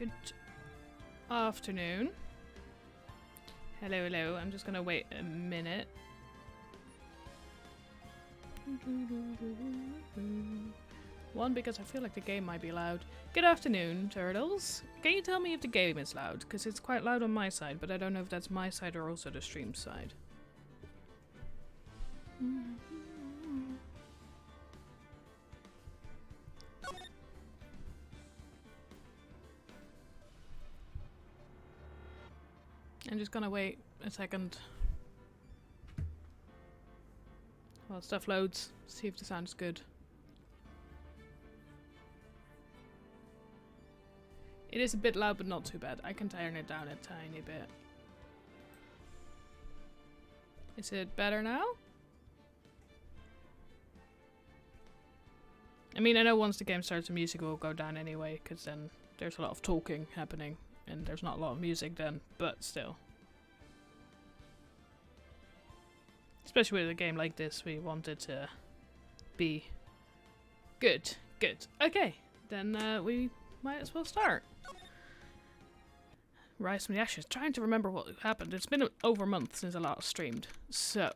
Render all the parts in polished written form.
Good afternoon. Hello, hello. I'm just gonna wait a minute. One, because I feel like the game might be loud. Good afternoon, turtles. Can you tell me if the game is loud? Because it's quite loud on my side, but I don't know if that's my side or also the stream side. I'm just gonna wait a second while stuff loads, see if the sound is good. It is a bit loud, but not too bad. I can turn it down a tiny bit. Is it better now? I mean, I know once the game starts, the music will go down anyway, because then there's a lot of talking happening, and there's not a lot of music then, but still. Especially with a game like this, we want it to be good. Good. Okay, then we might as well start. Rise from the ashes. Trying to remember what happened. It's been over a month since I last streamed. So,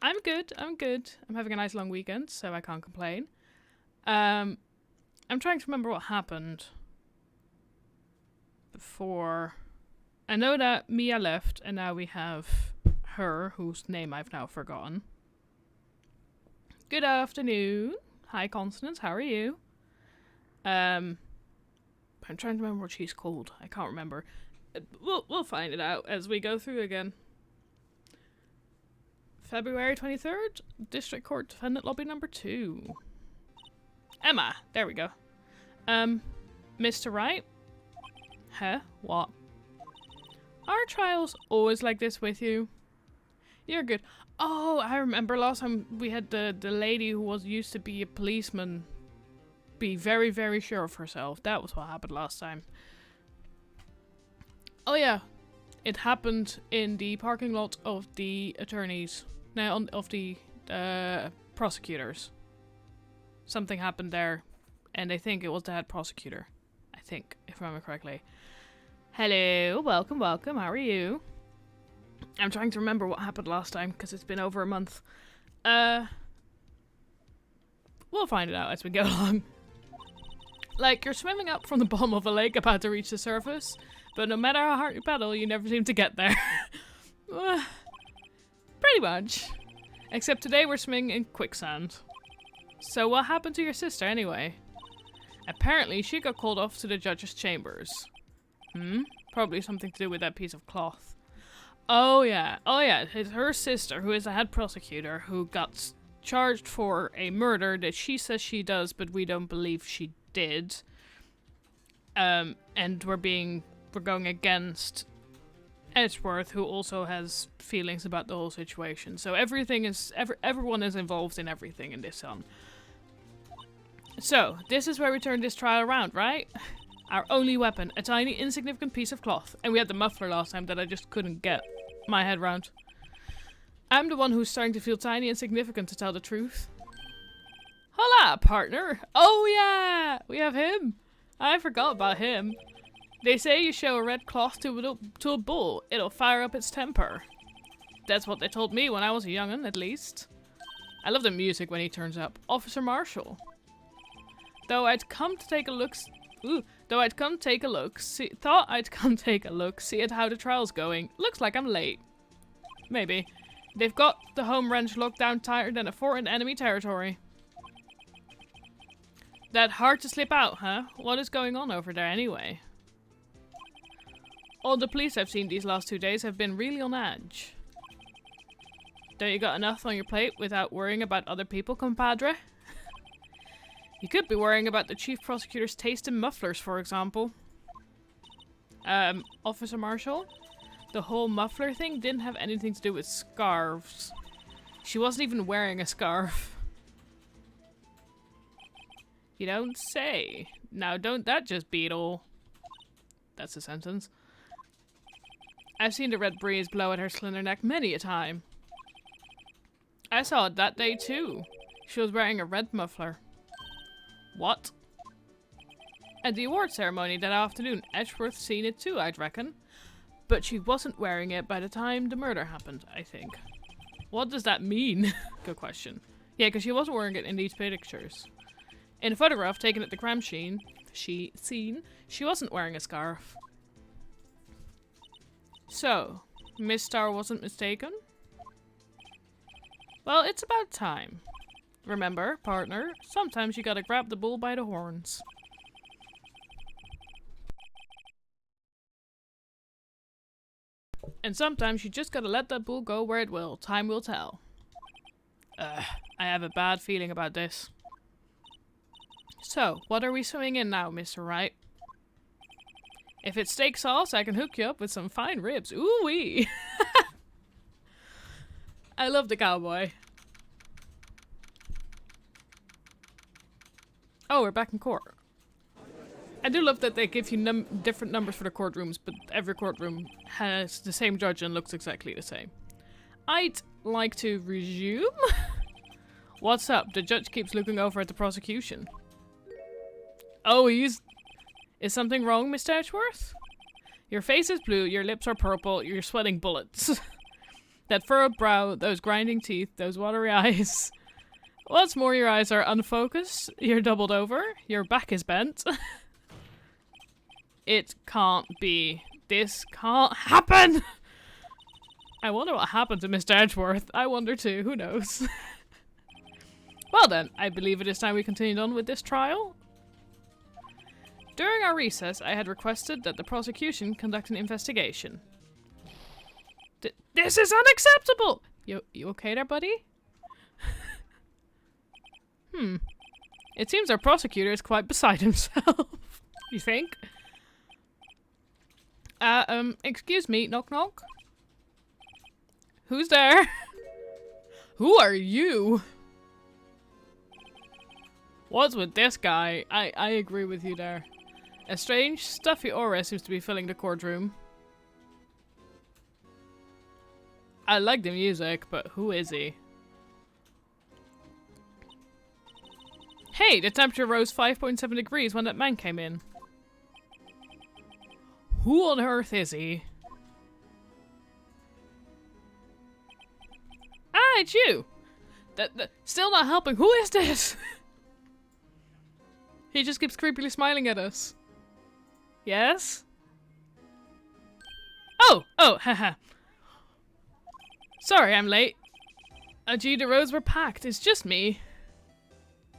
I'm good. I'm good. I'm having a nice long weekend, so I can't complain. I'm trying to remember what happened before. I know that Mia left, and now we have her, whose name I've now forgotten. Good afternoon. Hi, Constance. How are you? I'm trying to remember what she's called. I can't remember. We'll find it out as we go through again. February 23rd, District Court Defendant Lobby number 2. Emma, there we go. Mr. Wright? Huh? What? Are trials always like this with you? You're good. Oh, I remember last time we had the lady who was used to be a policeman be very, very sure of herself. That was what happened last time. Oh yeah, it happened in the parking lot of the attorneys. No, of the prosecutors. Something happened there, and I think it was the head prosecutor. I think, if I remember correctly. Hello, welcome, welcome. How are you? I'm trying to remember what happened last time because it's been over a month. We'll find it out as we go along. Like, you're swimming up from the bottom of a lake about to reach the surface, but no matter how hard you paddle, you never seem to get there. Pretty much. Except today we're swimming in quicksand. So what happened to your sister anyway? Apparently she got called off to the judge's chambers. Probably something to do with that piece of cloth. Oh yeah, it's her sister, who is a head prosecutor, who got charged for a murder that she says she does, but we don't believe she did. And we're going against Edgeworth, who also has feelings about the whole situation. So everyone is involved in everything in this one. So, this is where we turn this trial around, right? Our only weapon, a tiny insignificant piece of cloth. And we had the muffler last time that I just couldn't get my head round. I'm the one who's starting to feel tiny and significant, to tell the truth. Hola, partner! Oh yeah! We have him! I forgot about him. They say you show a red cloth to a bull, it'll fire up its temper. That's what they told me when I was a young'un, at least. I love the music when he turns up. Officer Marshall. Thought I'd come take a look, see at how the trial's going. Looks like I'm late. Maybe. They've got the home ranch locked down tighter than a fort in enemy territory. That hard to slip out, huh? What is going on over there anyway? All the police I've seen these last 2 days have been really on edge. Don't you got enough on your plate without worrying about other people, compadre? You could be worrying about the chief prosecutor's taste in mufflers, for example. Officer Marshall? The whole muffler thing didn't have anything to do with scarves. She wasn't even wearing a scarf. You don't say. Now don't that just be it all? That's a sentence. I've seen the red breeze blow at her slender neck many a time. I saw it that day too. She was wearing a red muffler. What? At the award ceremony that afternoon, Edgeworth seen it too, I'd reckon. But she wasn't wearing it by the time the murder happened, I think. What does that mean? Good question. Yeah, because she wasn't wearing it in these pictures. In a photograph taken at the crime scene, she wasn't wearing a scarf. So, Miss Starr wasn't mistaken? Well, it's about time. Remember, partner, sometimes you gotta grab the bull by the horns. And sometimes you just gotta let that bull go where it will. Time will tell. I have a bad feeling about this. So, what are we swimming in now, Mr. Wright? If it's steak sauce, I can hook you up with some fine ribs. Ooh-wee! I love the cowboy. Oh, we're back in court. I do love that they give you different numbers for the courtrooms, but every courtroom has the same judge and looks exactly the same. I'd like to resume? What's up? The judge keeps looking over at the prosecution. Oh, is something wrong, Mr. Edgeworth? Your face is blue, your lips are purple, you're sweating bullets. That furrowed brow, those grinding teeth, those watery eyes. What's more, your eyes are unfocused, you're doubled over, your back is bent. It can't be. This can't happen! I wonder what happened to Mr. Edgeworth. I wonder too, who knows? Well then, I believe it is time we continued on with this trial. During our recess, I had requested that the prosecution conduct an investigation. This is unacceptable! You okay there, buddy? It seems our prosecutor is quite beside himself. You think? Excuse me, knock knock? Who's there? Who are you? What's with this guy? I agree with you there. A strange, stuffy aura seems to be filling the courtroom. I like the music, but who is he? Hey, the temperature rose 5.7 degrees when that man came in. Who on earth is he? Ah, it's you! Still not helping. Who is this? He just keeps creepily smiling at us. Yes? Oh, haha. Sorry, I'm late. Gee, the roads were packed. It's just me.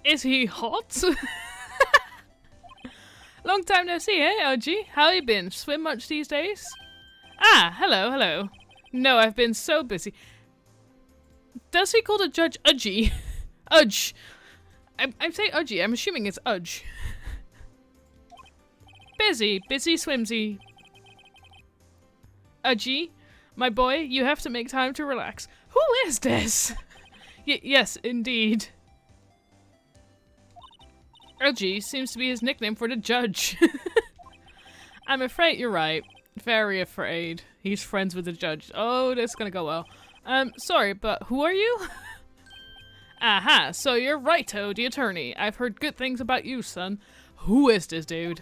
Is he hot? Long time no see, eh, Oggy? How you been? Swim much these days? Ah, hello. No, I've been so busy. Does he call the judge Udgy? Udge. I'm saying Udgy. I'm assuming it's Udge. Busy swimsy. Udgy, my boy, you have to make time to relax. Who is this? Yes, indeed. Udgy seems to be his nickname for the judge. I'm afraid you're right. Very afraid. He's friends with the judge. Oh, this is gonna go well. Sorry, but who are you? Aha, so you're Righto, the attorney. I've heard good things about you, son. Who is this dude?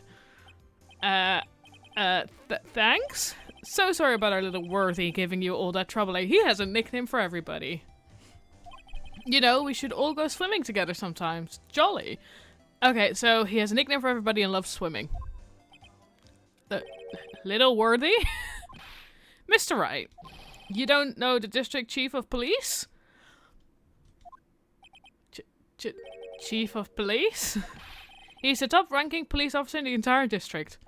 Thanks? So sorry about our little worthy giving you all that trouble. He has a nickname for everybody. You know, we should all go swimming together sometimes. Jolly. Okay, so he has a nickname for everybody and loves swimming. Little worthy? Mr. Wright, you don't know the district chief of police? Chief of police? He's the top-ranking police officer in the entire district.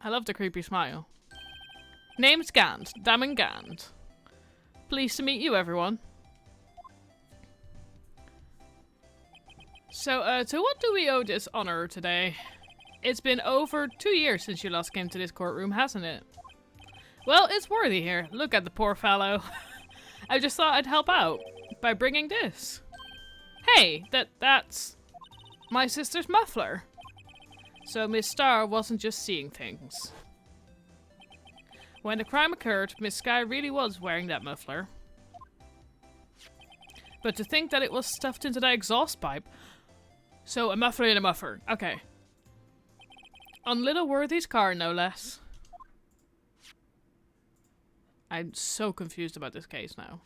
I love the creepy smile. Name's Gant. Damon Gant. Pleased to meet you, everyone. So, to what do we owe this honor today? It's been over 2 years since you last came to this courtroom, hasn't it? Well, it's worthy here. Look at the poor fellow. I just thought I'd help out by bringing this. Hey, that's my sister's muffler. So Miss Starr wasn't just seeing things. When the crime occurred, Miss Skye really was wearing that muffler. But to think that it was stuffed into that exhaust pipe. So, a muffler in a muffler. Okay. On Little Worthy's car, no less. I'm so confused about this case now.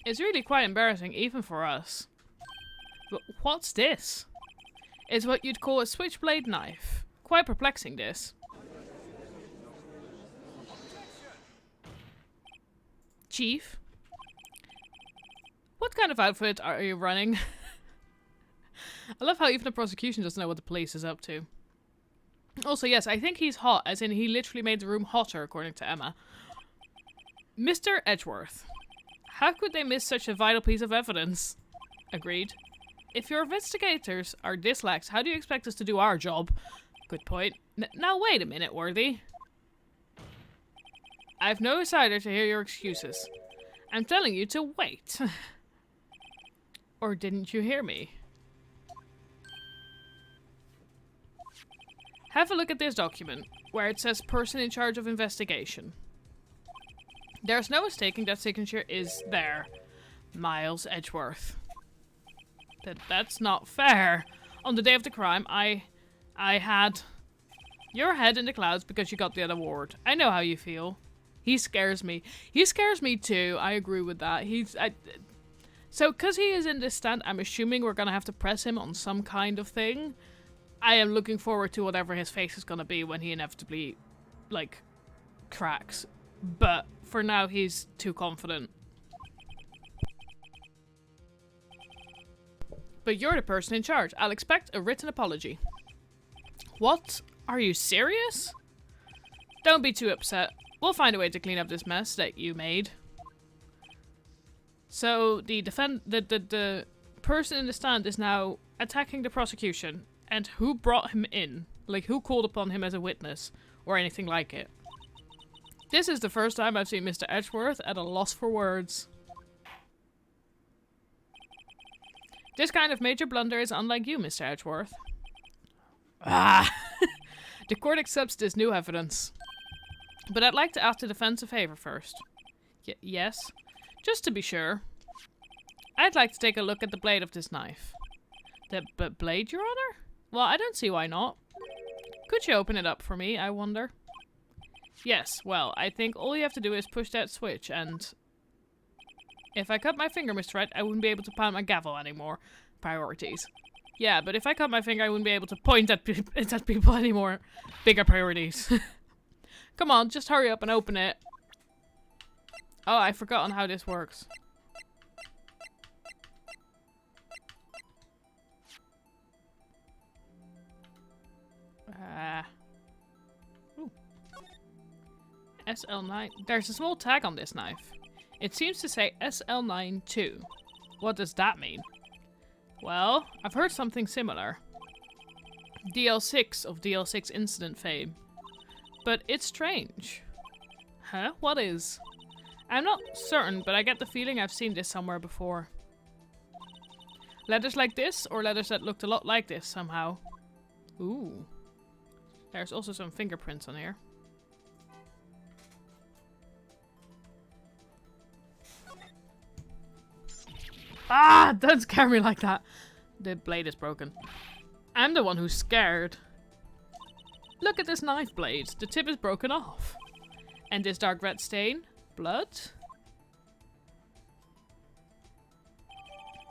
It's really quite embarrassing, even for us. But what's this? It's what you'd call a switchblade knife. Quite perplexing, this. Chief? What kind of outfit are you running? I love how even the prosecution doesn't know what the police is up to. Also, yes, I think he's hot, as in he literally made the room hotter, according to Emma. Mr. Edgeworth. How could they miss such a vital piece of evidence? Agreed. If your investigators are this lax, how do you expect us to do our job? Good point. Now wait a minute, Worthy. I've no desire to hear your excuses. I'm telling you to wait. Or didn't you hear me? Have a look at this document, where it says person in charge of investigation. There's no mistaking that signature is there. Miles Edgeworth. That's not fair. On the day of the crime, I had your head in the clouds because you got the award. I know how you feel. He scares me. He scares me too. I agree with that. So, because he is in this stand, I'm assuming we're going to have to press him on some kind of thing. I am looking forward to whatever his face is going to be when he inevitably, like, cracks. But for now, he's too confident. But you're the person in charge. I'll expect a written apology. What? Are you serious? Don't be too upset. We'll find a way to clean up this mess that you made. So the person in the stand is now attacking the prosecution. And who brought him in? Like, who called upon him as a witness? Or anything like it. This is the first time I've seen Mr. Edgeworth at a loss for words. This kind of major blunder is unlike you, Mr. Edgeworth. Ah! The court accepts this new evidence. But I'd like to ask the defense a favor first. Yes? Just to be sure. I'd like to take a look at the blade of this knife. The blade, Your Honor? Well, I don't see why not. Could you open it up for me, I wonder? Yes, well, I think all you have to do is push that switch and... If I cut my finger, Mr. Wright, I wouldn't be able to pound my gavel anymore. Priorities. Yeah, but if I cut my finger, I wouldn't be able to point at people anymore. Bigger priorities. Come on, just hurry up and open it. Oh, I've forgotten how this works. SL9. There's a small tag on this knife. It seems to say SL9 too. What does that mean? Well, I've heard something similar. DL6 of DL6 incident fame. But it's strange. Huh? What is? I'm not certain, but I get the feeling I've seen this somewhere before. Letters like this, or letters that looked a lot like this somehow. Ooh. There's also some fingerprints on here. Ah! Don't scare me like that. The blade is broken. I'm the one who's scared. Look at this knife blade. The tip is broken off. And this dark red stain? Blood?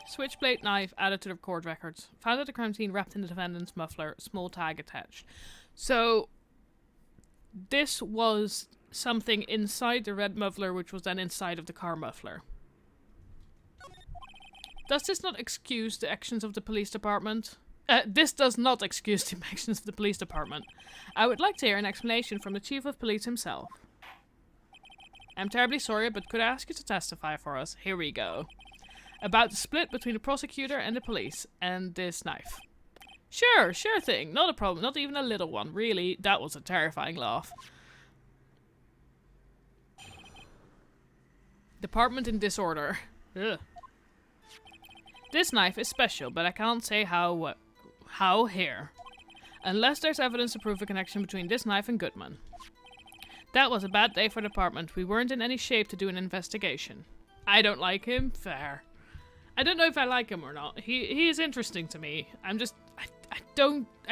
Switchblade knife added to the court records. Found at the crime scene wrapped in the defendant's muffler. Small tag attached. So, this was something inside the red muffler, which was then inside of the car muffler. Does this not excuse the actions of the police department? This does not excuse the actions of the police department. I would like to hear an explanation from the chief of police himself. I'm terribly sorry, but could I ask you to testify for us? Here we go. About the split between the prosecutor and the police, and this knife. Sure thing. Not a problem. Not even a little one. Really, that was a terrifying laugh. Department in disorder. Ugh. This knife is special, but I can't say how here. Unless there's evidence to prove a connection between this knife and Goodman. That was a bad day for the department. We weren't in any shape to do an investigation. I don't like him. Fair. I don't know if I like him or not. He is interesting to me. I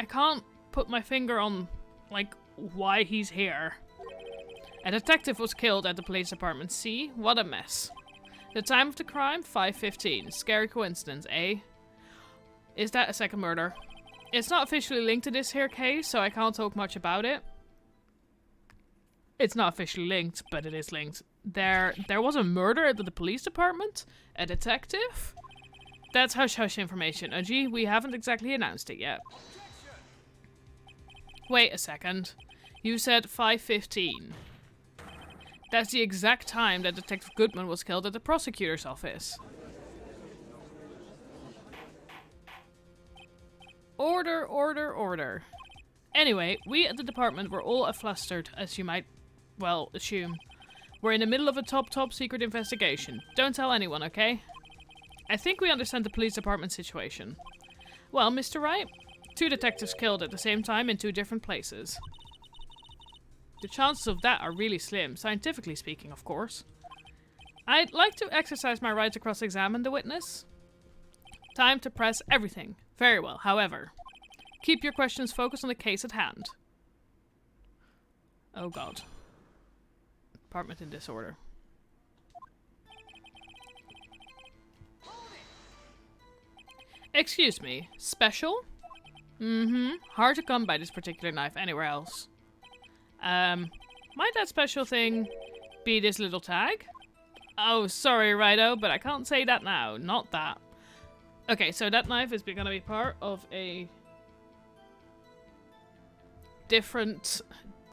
can't put my finger on, like, why he's here. A detective was killed at the police department. See? What a mess. The time of the crime? 5:15. Scary coincidence, eh? Is that a second murder? It's not officially linked to this here case, so I can't talk much about it. It's not officially linked, but it is linked. There was a murder at the police department? A detective? That's hush-hush information, Uji. We haven't exactly announced it yet. Wait a second. You said 5:15. That's the exact time that Detective Goodman was killed at the prosecutor's office. Order, order, order. Anyway, we at the department were all aflustered, as you might, well, assume. We're in the middle of a top secret investigation. Don't tell anyone, okay? I think we understand the police department situation. Well, Mr. Wright, 2 detectives killed at the same time in 2 different places. The chances of that are really slim, scientifically speaking, of course. I'd like to exercise my right to cross-examine the witness. Time to press everything. Very well, however. Keep your questions focused on the case at hand. Oh god. Department in disorder. Excuse me, special? Hard to come by this particular knife anywhere else. Might that special thing be this little tag? Oh, sorry, Righto, but I can't say that now. Not that. Okay, so that knife is gonna be part of a different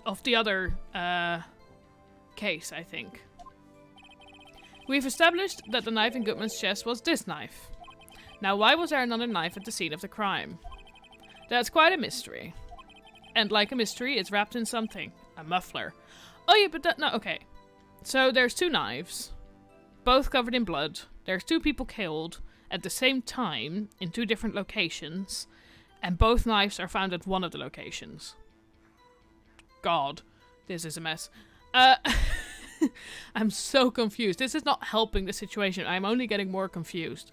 of the other case, I think. We've established that the knife in Goodman's chest was this knife. Now, why was there another knife at the scene of the crime? That's quite a mystery. And like a mystery, it's wrapped in something. A muffler. Oh yeah, but no, okay. So there's 2 knives, both covered in blood. There's 2 people killed at the same time in 2 different locations, and both knives are found at one of the locations. God, this is a mess. I'm so confused. This is not helping the situation. I'm only getting more confused.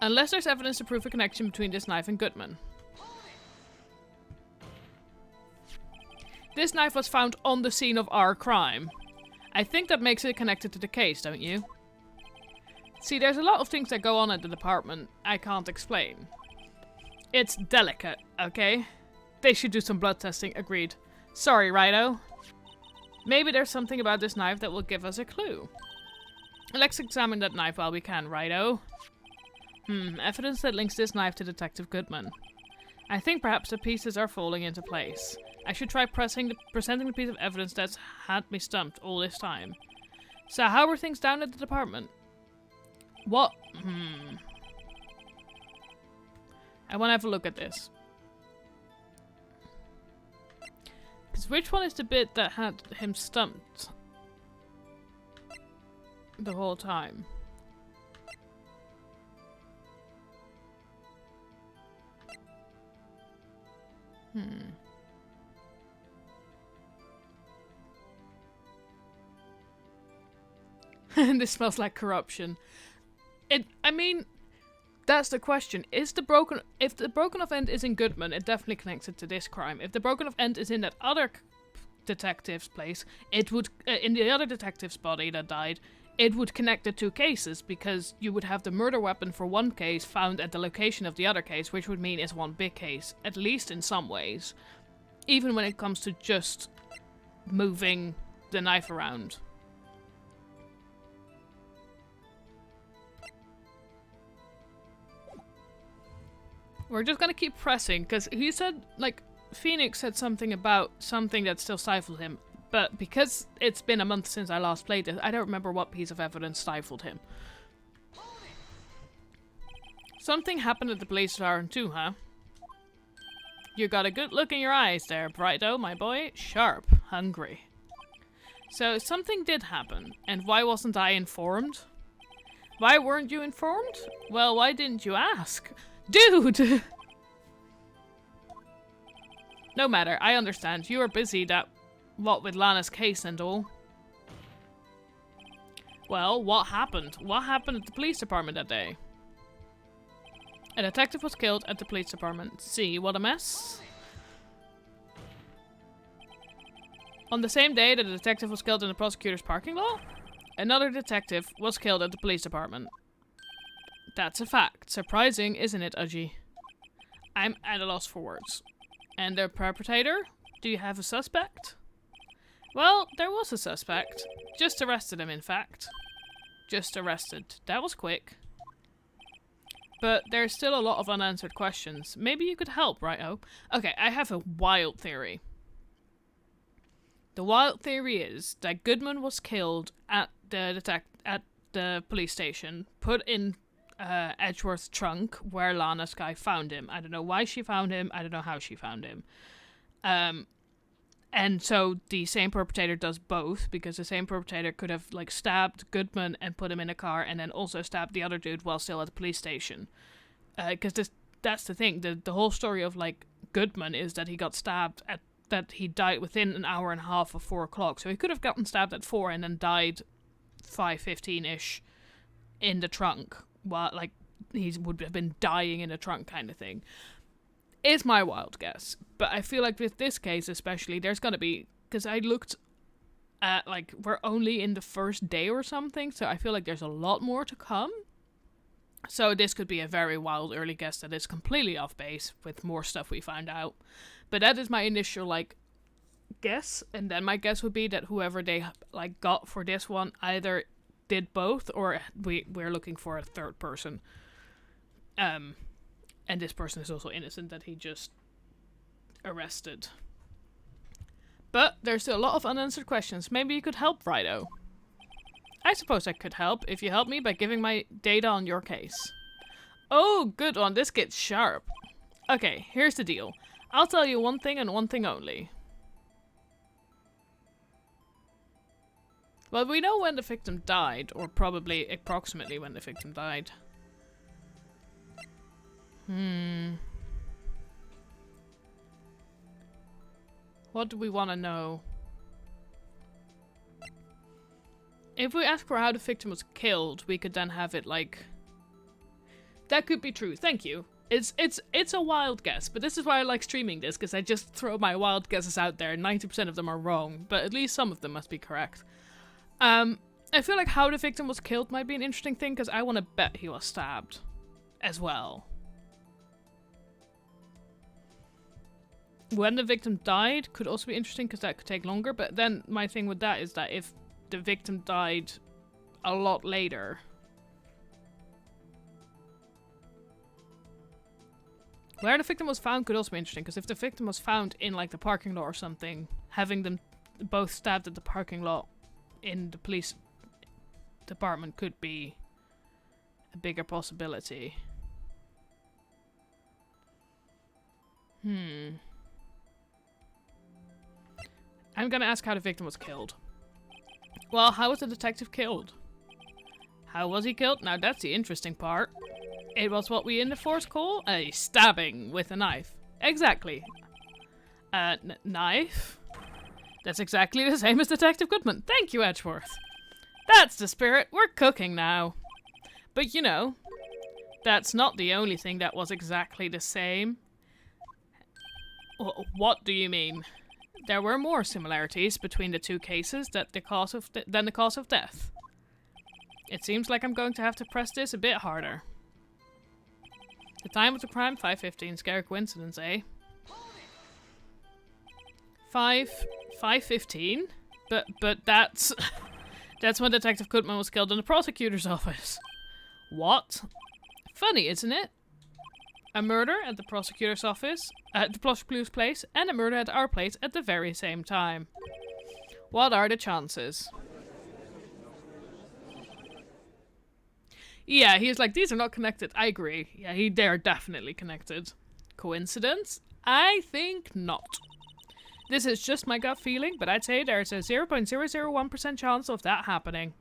Unless there's evidence to prove a connection between this knife and Goodman. This knife was found on the scene of our crime. I think that makes it connected to the case, don't you? See, there's a lot of things that go on at the department I can't explain. It's delicate, okay? They should do some blood testing, agreed. Sorry, Righto. Maybe there's something about this knife that will give us a clue. Let's examine that knife while we can, Righto. Evidence that links this knife to Detective Goodman. I think perhaps the pieces are falling into place. I should try presenting the piece of evidence that's had me stumped all this time. So how were things down at the department? What? I want to have a look at this. Because which one is the bit that had him stumped the whole time? This smells like corruption. I mean, that's the question. If the broken off end is in Goodman, it definitely connects it to this crime. If the broken off end is in that other detective's place, it would, in the other detective's body that died, it would connect the 2 cases, because you would have the murder weapon for one case found at the location of the other case, which would mean it's one big case, at least in some ways. Even when it comes to just moving the knife around. We're just gonna keep pressing, because he said, like, Phoenix said something about something that still stifled him. But because it's been a month since I last played this, I don't remember what piece of evidence stifled him. Something happened at the police department too, huh? You got a good look in your eyes there, Brighto, my boy. Sharp. Hungry. So, something did happen, and why wasn't I informed? Why weren't you informed? Well, why didn't you ask? Dude! No matter, I understand. You are busy, what with Lana's case and all. Well, what happened? What happened at the police department that day? A detective was killed at the police department. See, what a mess. On the same day that the detective was killed in the prosecutor's parking lot, another detective was killed at the police department. That's a fact. Surprising, isn't it, Udgy? I'm at a loss for words. And the perpetrator? Do you have a suspect? Well, there was a suspect. Just arrested him, in fact. Just arrested. That was quick. But there's still a lot of unanswered questions. Maybe you could help, righto? Okay, I have a wild theory. The wild theory is that Goodman was killed at the police station, put in Edgeworth's trunk where Lana Skye found him. I don't know why she found him. I don't know how she found him. And so the same perpetrator does both, because the same perpetrator could have like stabbed Goodman and put him in a car, and then also stabbed the other dude while still at the police station. Because that's the thing. The whole story of like Goodman is that he got stabbed that he died within an hour and a half of 4 o'clock. So he could have gotten stabbed at 4 and then died 5:15-ish in the trunk. While like he would have been dying in the trunk kind of thing. Is my wild guess. But I feel like with this case especially, there's gonna be, because I looked at like, we're only in the first day or something, so I feel like there's a lot more to come. So this could be a very wild early guess that is completely off base with more stuff we find out. But that is my initial like guess, and then my guess would be that whoever they like got for this one either did both, or we're looking for a third person. And this person is also innocent that he just arrested. But there's still a lot of unanswered questions. Maybe you could help, Righto. I suppose I could help if you help me by giving my data on your case. Oh, good one. This gets sharp. Okay, here's the deal. I'll tell you one thing and one thing only. Well, we know when the victim died, or probably approximately when the victim died. What do we want to know? If we ask for how the victim was killed, we could then have it like... That could be true, thank you. It's a wild guess, but this is why I like streaming this, because I just throw my wild guesses out there, and 90% of them are wrong, but at least some of them must be correct. I feel like how the victim was killed might be an interesting thing, because I want to bet he was stabbed as well. When the victim died could also be interesting, because that could take longer, but then my thing with that is that if the victim died a lot later... Where the victim was found could also be interesting, because if the victim was found in like the parking lot or something, having them both stabbed at the parking lot in the police department could be a bigger possibility. I'm gonna ask how the victim was killed. Well, how was the detective killed? How was he killed? Now that's the interesting part. It was what we in the force call a stabbing with a knife. Exactly. Knife? That's exactly the same as Detective Goodman. Thank you, Edgeworth. That's the spirit. We're cooking now. But you know, that's not the only thing that was exactly the same. What do you mean? There were more similarities between the two cases than the cause of death. It seems like I'm going to have to press this a bit harder. The time of the crime, 5:15. Scary coincidence, eh? 5:15? But that's... that's when Detective Goodman was killed in the prosecutor's office. What? Funny, isn't it? A murder at the prosecutor's office, at the prosecutor's place, and a murder at our place at the very same time. What are the chances? Yeah, he's like, these are not connected. I agree. Yeah, they're definitely connected. Coincidence? I think not. This is just my gut feeling, but I'd say there's a 0.001% chance of that happening.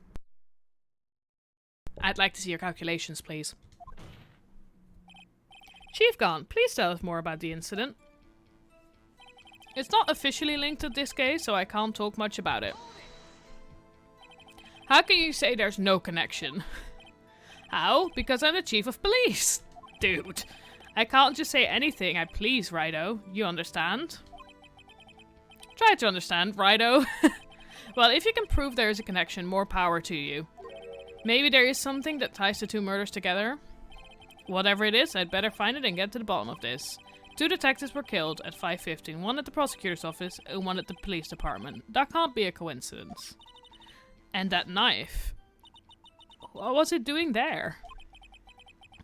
I'd like to see your calculations, please. Chief Gon, please tell us more about the incident. It's not officially linked to this case, so I can't talk much about it. How can you say there's no connection? How? Because I'm the chief of police. Dude, I can't just say anything I please, Righto. You understand? Try to understand, Righto. Well, if you can prove there is a connection, more power to you. Maybe there is something that ties the two murders together? Whatever it is, I'd better find it and get to the bottom of this. 2 detectives were killed at 5:15, one at the prosecutor's office and one at the police department. That can't be a coincidence. And that knife. What was it doing there?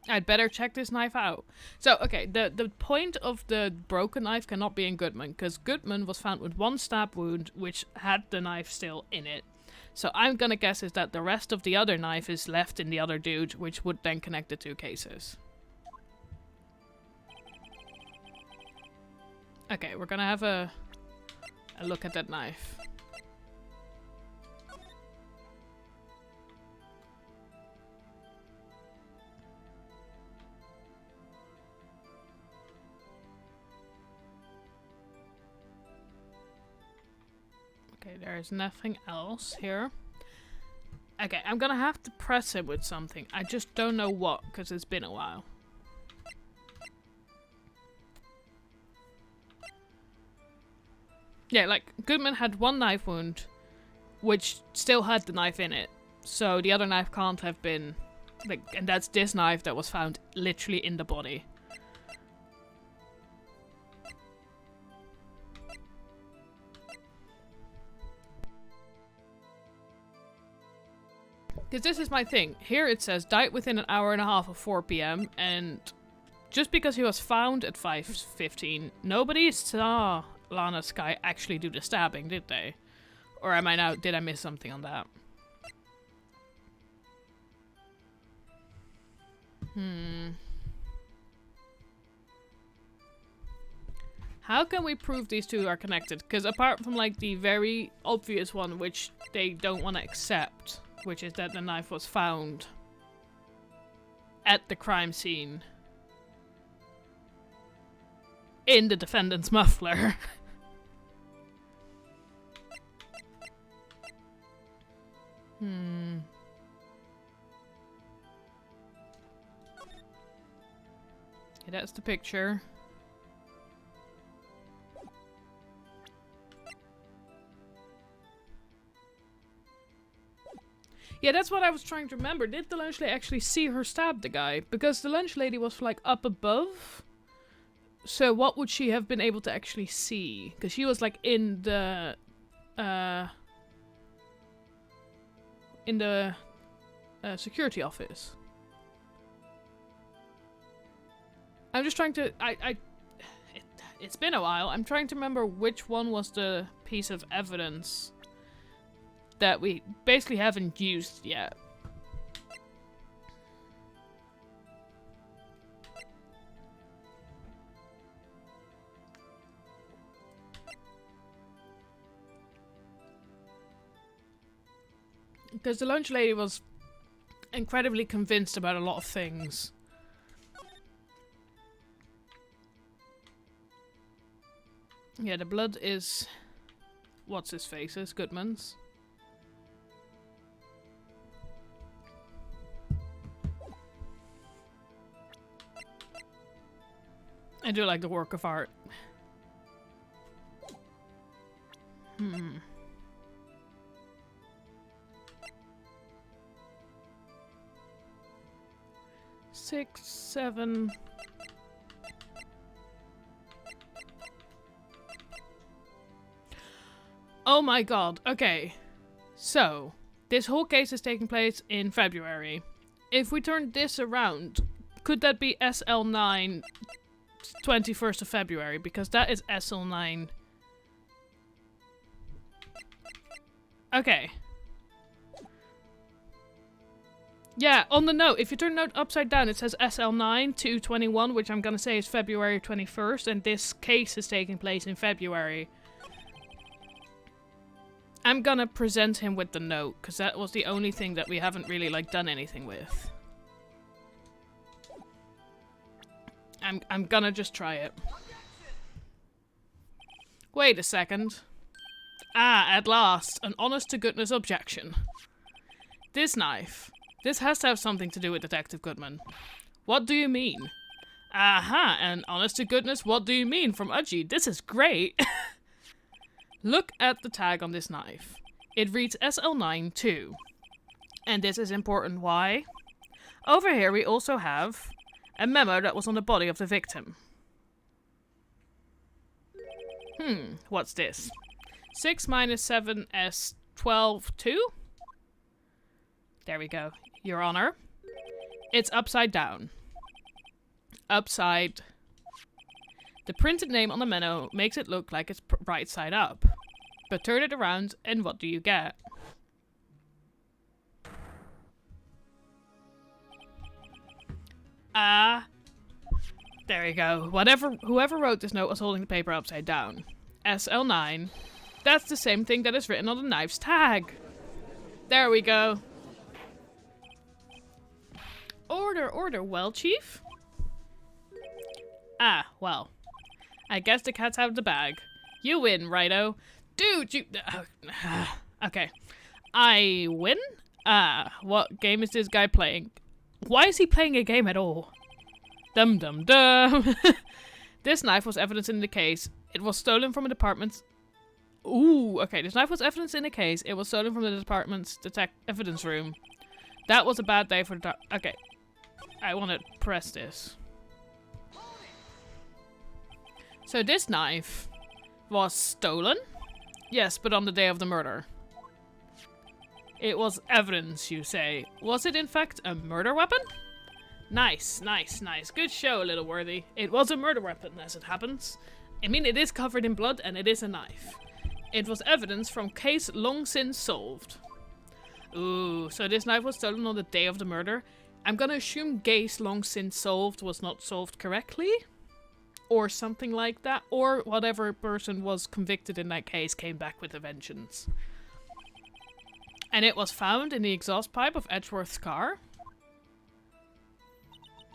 I'd better check this knife out. So, okay, the point of the broken knife cannot be in Goodman, because Goodman was found with 1 stab wound, which had the knife still in it. So I'm gonna guess is that the rest of the other knife is left in the other dude, which would then connect the 2 cases. Okay, we're gonna have a look at that knife. Okay, there's nothing else here. Okay, I'm gonna have to press him with something. I just don't know what, because it's been a while. Yeah, like, Goodman had 1 knife wound, which still had the knife in it. So the other knife can't have been, like, and that's this knife that was found literally in the body. Because this is my thing. Here it says, died within an hour and a half of 4 PM, and just because he was found at 5:15, nobody saw Lana Skye actually do the stabbing, did they? Or am I now, did I miss something on that? How can we prove these 2 are connected? Because apart from like the very obvious one, which they don't want to accept, which is that the knife was found at the crime scene in the defendant's muffler. Okay, that's the picture. Yeah, that's what I was trying to remember. Did the lunch lady actually see her stab the guy? Because the lunch lady was like up above. So what would she have been able to actually see? Because she was like in the security office. I'm just trying to... It's been a while. I'm trying to remember which one was the piece of evidence that we basically haven't used yet. Because the lunch lady was incredibly convinced about a lot of things. Yeah, the blood is... what's his face is? Goodman's. I do like the work of art. Hmm. Six, 7... Oh my god, okay. So, this whole case is taking place in February. If we turn this around, could that be SL9 21st of February? Because that is SL9. Okay. Yeah, on the note, if you turn the note upside down, it says SL9 221, which I'm gonna say is February 21st, and this case is taking place in February. I'm gonna present him with the note, because that was the only thing that we haven't really, like, done anything with. I'm gonna just try it. Wait a second. Ah, at last, an honest-to-goodness objection. This knife. This has to have something to do with Detective Goodman. What do you mean? Aha, and honest to goodness, what do you mean from Udgy? This is great. Look at the tag on this knife. It reads SL9 2. And this is important. Why? Over here we also have a memo that was on the body of the victim. What's this? 6 minus 7 S 12 2? There we go. Your Honor. It's upside down. Upside. The printed name on the memo makes it look like it's right side up. But turn it around and what do you get? There you go. Whoever wrote this note was holding the paper upside down. SL9. That's the same thing that is written on the knife's tag. There we go. Order, order. Well, Chief? Well. I guess the cat's out of the bag. You win, righto. Dude, you... okay. I win? What game is this guy playing? Why is he playing a game at all? Dum dum dum. This knife was evidence in the case. It was stolen from a department's... Ooh, okay. This knife was evidence in the case. It was stolen from the department's evidence room. That was a bad day for the... Okay. I want to press this. So this knife was stolen? Yes, but on the day of the murder. It was evidence, you say. Was it in fact a murder weapon? Nice, nice, nice. Good show, little worthy. It was a murder weapon, as it happens. I mean, it is covered in blood and it is a knife. It was evidence from case long since solved. Ooh, so this knife was stolen on the day of the murder. I'm gonna assume case long since solved was not solved correctly. Or something like that. Or whatever person was convicted in that case came back with a vengeance. And it was found in the exhaust pipe of Edgeworth's car.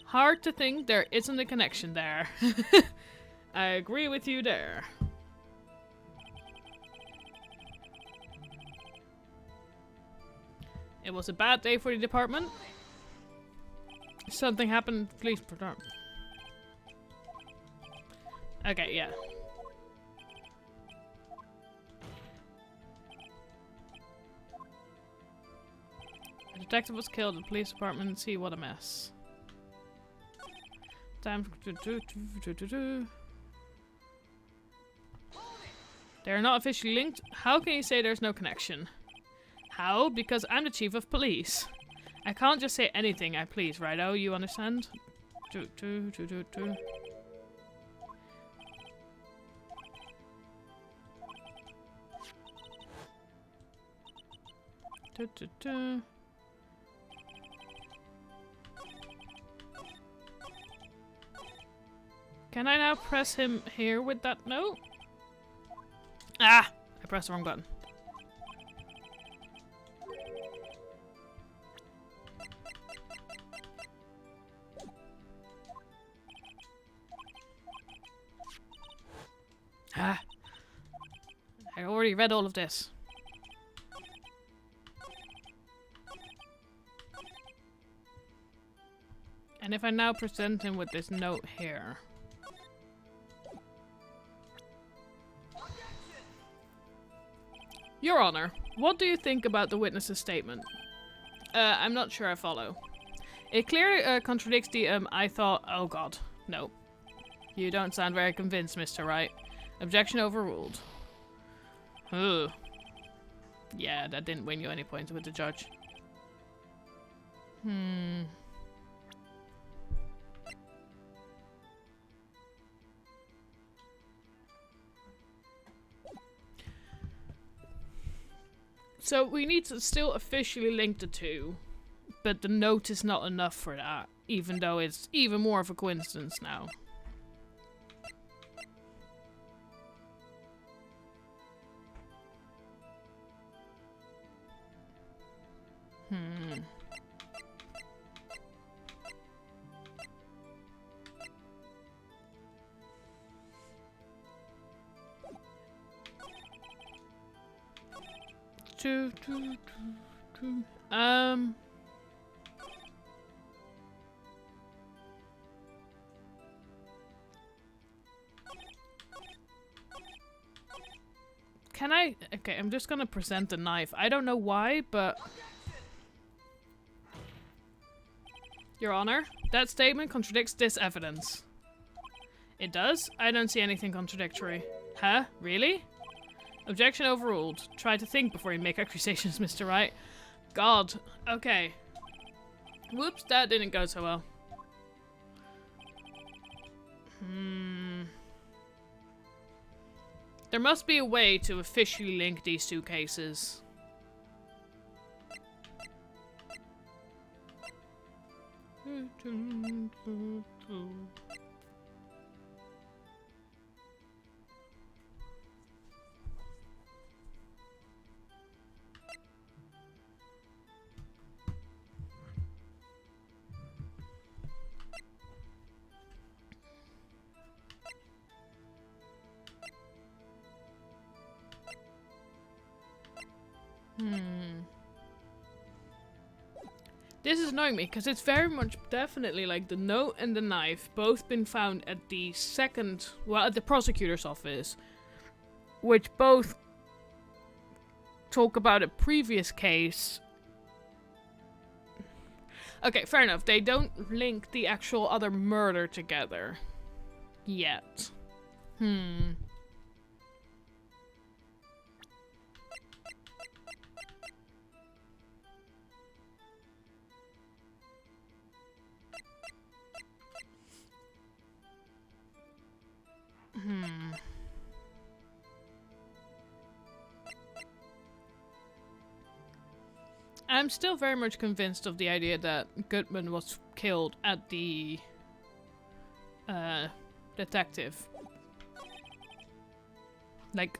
Hard to think there isn't a connection there. I agree with you there. It was a bad day for the department. Something happened, please. Okay, yeah. The detective was killed at the police department. See what a mess. Time. They're not officially linked. How can you say there's no connection? How? Because I'm the chief of police. I can't just say anything I please, righto? You understand? Can I now press him here with that note? Ah! I pressed the wrong button. Ah! I already read all of this. And if I now present him with this note here. Your Honor, what do you think about the witness's statement? I'm not sure I follow. It clearly contradicts the, I thought, oh god, no. You don't sound very convinced, Mr. Wright. Objection overruled. Ugh. Yeah, that didn't win you any points with the judge. So we need to still officially link the two, but the note is not enough for that, even though it's even more of a coincidence now. Can I? Okay, I'm just gonna present the knife. I don't know why, but... Your Honor, that statement contradicts this evidence. It does? I don't see anything contradictory. Huh? Really? Objection overruled. Try to think before you make accusations, Mr. Wright. God. Okay. Whoops, that didn't go so well. There must be a way to officially link these two cases. This is annoying me, because it's very much definitely like the note and the knife both been found at the at the prosecutor's office, which both talk about a previous case. Okay, fair enough. They don't link the actual other murder together yet. I'm still very much convinced of the idea that Goodman was killed at the detective. Like,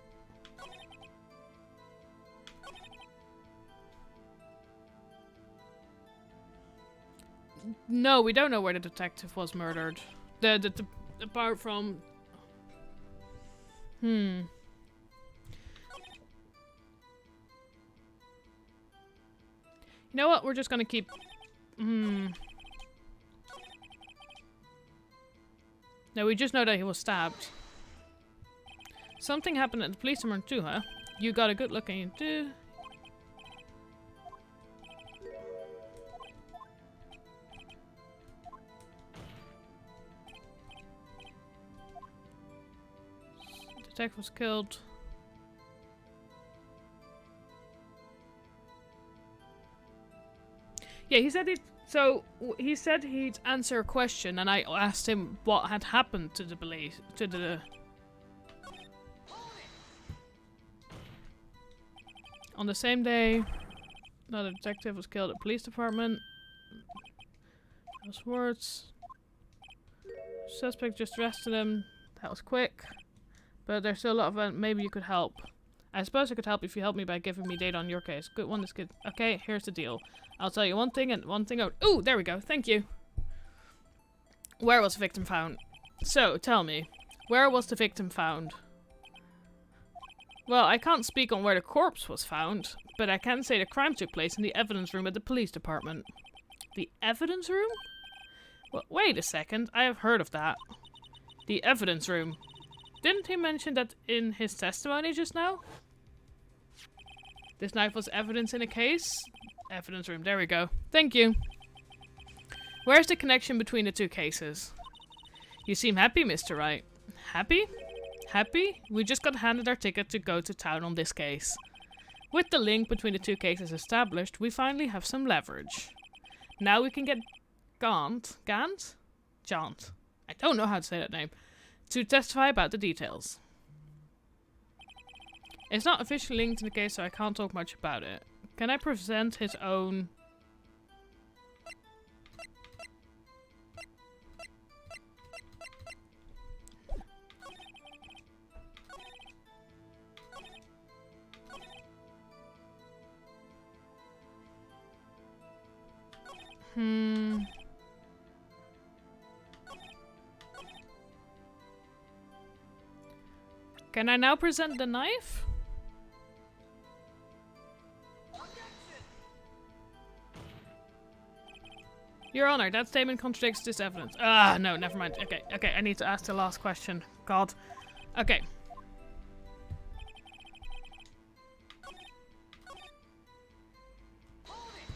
no, we don't know where the detective was murdered. Apart from... You know what? We're just gonna keep... No, we just know that he was stabbed. Something happened at the police department too, huh? You got a good look and you do. Detective was killed. Yeah, he said he said he'd answer a question, and I asked him what had happened to the police, on the same day, another detective was killed at the police department. Those words. Suspect just arrested him. That was quick. But there's still a lot of... maybe you could help. I suppose I could help if you help me by giving me data on your case. Good one, this kid. Okay, here's the deal. I'll tell you one thing and one thing out. Ooh, there we go. Thank you. Where was the victim found? So, tell me. Where was the victim found? Well, I can't speak on where the corpse was found, but I can say the crime took place in the evidence room at the police department. The evidence room? Well, wait a second. I have heard of that. The evidence room. Didn't he mention that in his testimony just now? This knife was evidence in a case? Evidence room, there we go. Thank you. Where's the connection between the two cases? You seem happy, Mr. Wright. Happy? Happy? We just got handed our ticket to go to town on this case. With the link between the two cases established, we finally have some leverage. Now we can get Jaunt? I don't know how to say that name. To testify about the details. It's not officially linked to the case, so I can't talk much about it. Can I present his own... Can I now present the knife? Your Honor, that statement contradicts this evidence. Ah, no, never mind. Okay, I need to ask the last question. God. Okay.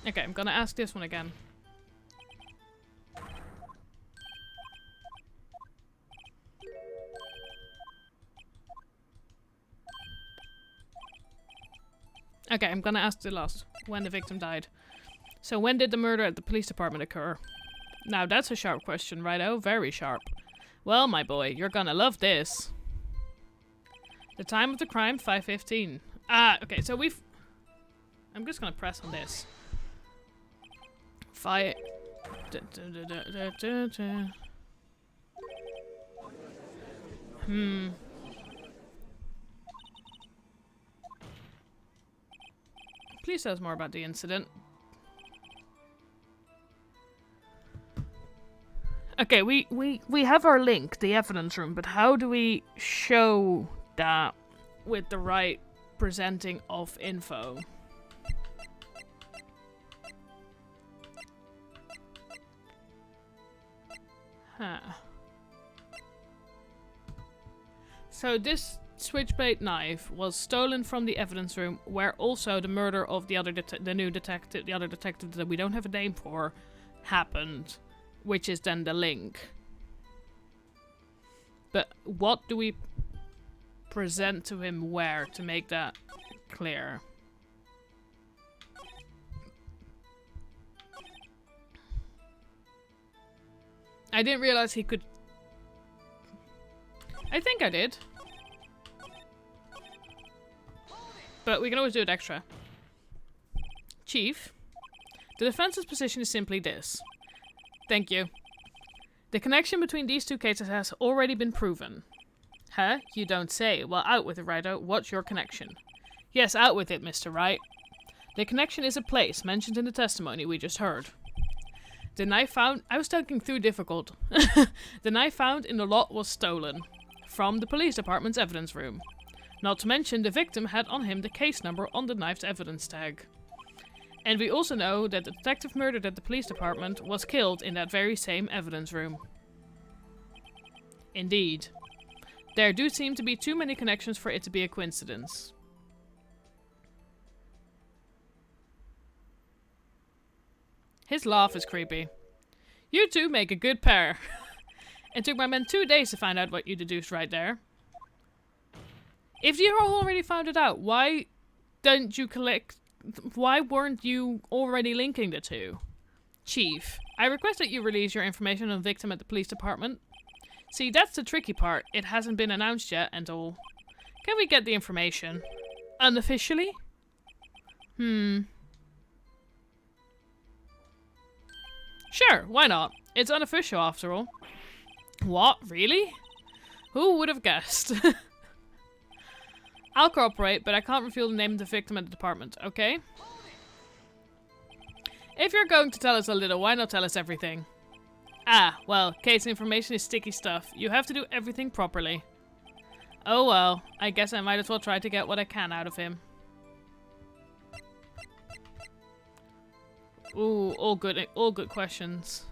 Okay, I'm gonna ask this one again. Okay, I'm gonna ask the last. When the victim died. So when did the murder at the police department occur? Now that's a sharp question, righto? Very sharp. Well, my boy, you're gonna love this. The time of the crime, 5:15. Ah, okay, so we've... I'm just gonna press on this. Please tell us more about the incident. Okay, we have our link, the evidence room, but how do we show that with the right presenting of info? Huh. So this switchblade knife was stolen from the evidence room, where also the murder of the other the other detective that we don't have a name for, happened, which is then the link. But what do we present to him where to make that clear? I didn't realize he could... I think I did. But we can always do it extra. Chief, the defense's position is simply this. Thank you. The connection between these two cases has already been proven. Huh? You don't say. Well, out with it, Righto. What's your connection? Yes, out with it, Mr. Wright. The connection is a place mentioned in the testimony we just heard. The knife found... I was thinking through difficult. The knife found in the lot was stolen. From the police department's evidence room. Not to mention, the victim had on him the case number on the knife's evidence tag. And we also know that the detective murdered at the police department was killed in that very same evidence room. Indeed. There do seem to be too many connections for it to be a coincidence. His laugh is creepy. You two make a good pair. It took my men 2 days to find out what you deduced right there. If you already found it out, why didn't you collect... Why weren't you already linking the two? Chief, I request that you release your information on the victim at the police department. See, that's the tricky part. It hasn't been announced yet and all. Can we get the information? Unofficially? Sure, why not? It's unofficial after all. What? Really? Who would have guessed? I'll cooperate, but I can't reveal the name of the victim at the department, okay? If you're going to tell us a little, why not tell us everything? Ah, well, case information is sticky stuff. You have to do everything properly. Oh well, I guess I might as well try to get what I can out of him. Ooh, all good questions.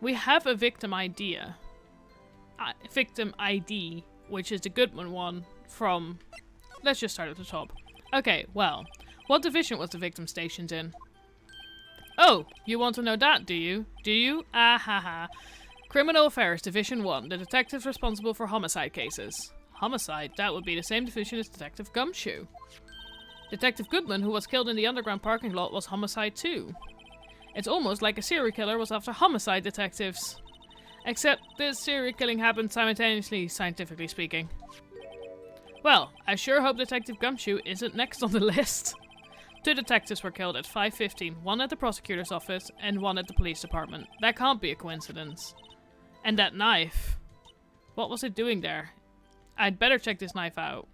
We have a victim idea. Victim ID, which is the Goodman one from... Let's just start at the top. Okay, well, what division was the victim stationed in? Oh, you want to know that, do you? Do you? Ah ha ha. Criminal Affairs, Division 1, the detectives responsible for homicide cases. Homicide? That would be the same division as Detective Gumshoe. Detective Goodman, who was killed in the underground parking lot, was homicide too. It's almost like a serial killer was after homicide detectives. Except this serial killing happened simultaneously, scientifically speaking. Well, I sure hope Detective Gumshoe isn't next on the list. 2 detectives were killed at 5:15, one at the prosecutor's office and one at the police department. That can't be a coincidence. And that knife. What was it doing there? I'd better check this knife out.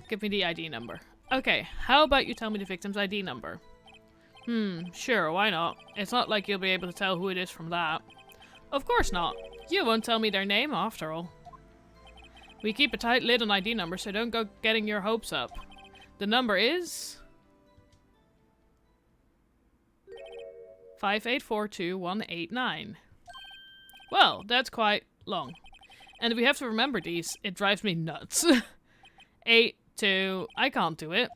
Give me the ID number. Okay, how about you tell me the victim's ID number? Sure, why not? It's not like you'll be able to tell who it is from that. Of course not. You won't tell me their name after all. We keep a tight lid on ID numbers, so don't go getting your hopes up. The number is 5842189. Well, that's quite long. And if we have to remember these, it drives me nuts. 82. I can't do it.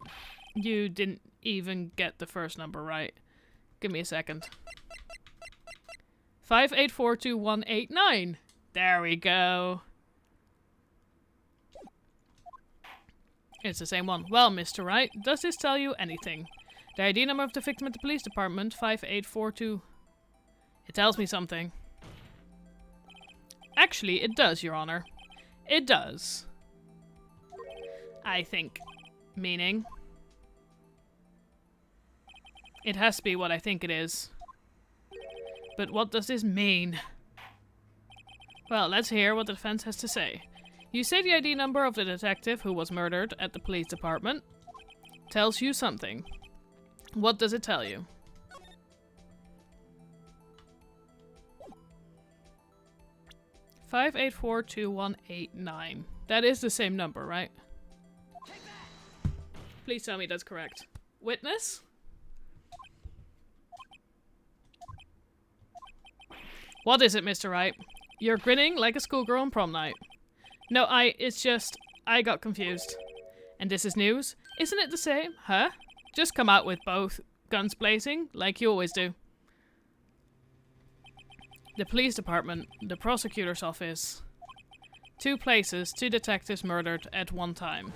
You didn't even get the first number right. Give me a second. 5842189. There we go. It's the same one. Well, Mr. Wright, does this tell you anything? The ID number of the victim at the police department, 5842. It tells me something. Actually, it does, Your Honor. It does. I think. Meaning? It has to be what I think it is. But what does this mean? Well, let's hear what the defense has to say. You say the ID number of the detective who was murdered at the police department tells you something. What does it tell you? (5842189). That is the same number, right? Please tell me that's correct. Witness? What is it, Mr. Wright? You're grinning like a schoolgirl on prom night. No, it's just, I got confused. And this is news? Isn't it the same? Huh? Just come out with both. Guns blazing, like you always do. The police department, the prosecutor's office. 2 places, 2 detectives murdered at one time.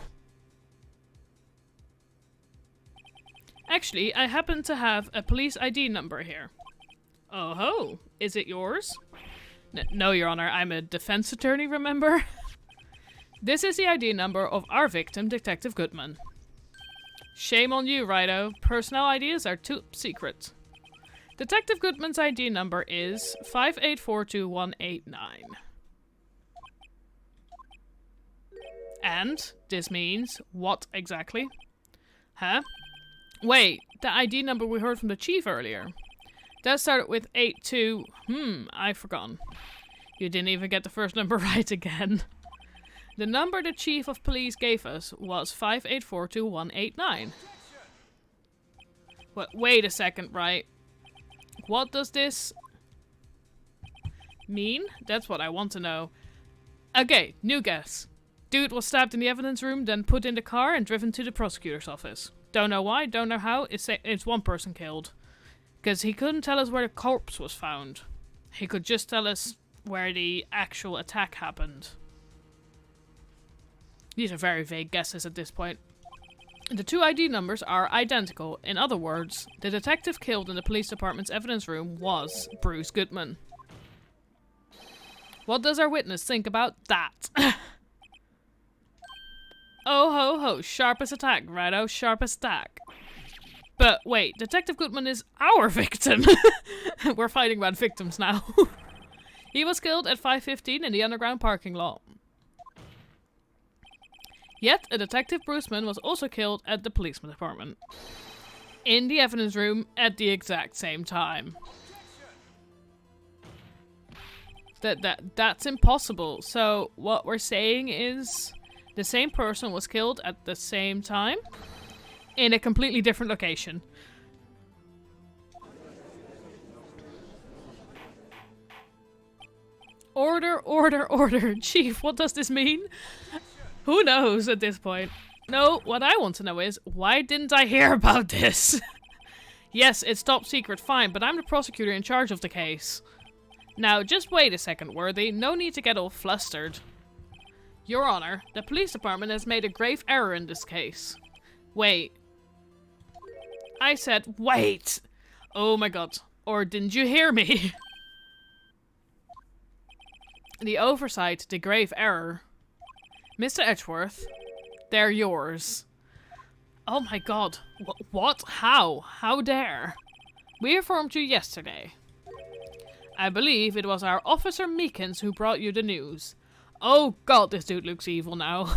Actually, I happen to have a police ID number here. Oh ho, is it yours? No, Your Honor, I'm a defense attorney, remember? This is the ID number of our victim, Detective Goodman. Shame on you, Righto. Personnel IDs are top secret. Detective Goodman's ID number is 5842189. And this means what exactly? Huh? Wait, the ID number we heard from the chief earlier. That started with 82. I've forgotten. You didn't even get the first number right again. The number the chief of police gave us was 5842189. Wait a second, right? What does this mean? That's what I want to know. Okay, new guess. Dude was stabbed in the evidence room, then put in the car and driven to the prosecutor's office. Don't know why, don't know how, it's one person killed. Because he couldn't tell us where the corpse was found. He could just tell us where the actual attack happened. These are very vague guesses at this point. The 2 ID numbers are identical. In other words, the detective killed in the police department's evidence room was Bruce Goodman. What does our witness think about that? Oh ho ho, sharpest attack, righto, sharpest attack. But wait, Detective Goodman is our victim. We're fighting about victims now. He was killed at 5:15 in the underground parking lot. Yet, a Detective Bruceman was also killed at the police department. In the evidence room at the exact same time. That's impossible. So, what we're saying is the same person was killed at the same time in a completely different location. Order, order, order. Chief, what does this mean? Who knows at this point? No, what I want to know is, why didn't I hear about this? Yes, it's top secret, fine, but I'm the prosecutor in charge of the case. Now, just wait a second, Worthy. No need to get all flustered. Your Honor, the police department has made a grave error in this case. Wait. I said, wait! Oh my god. Or didn't you hear me? The oversight, the grave error. Mr. Edgeworth, they're yours. Oh my god. What? How? How dare? We informed you yesterday. I believe it was our Officer Meekins who brought you the news. Oh god, this dude looks evil now.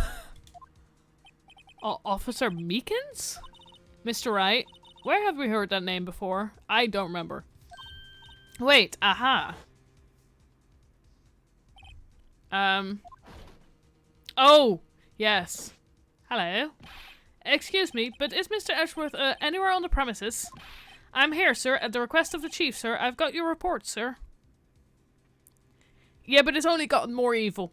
Officer Meekins? Mr. Wright, Where have we heard that name before? I don't remember. Wait, aha. Oh, yes. Hello. Excuse me, but is Mr. Edgeworth anywhere on the premises? I'm here, sir, at the request of the chief, sir. I've got your report, sir. Yeah, but it's only gotten more evil.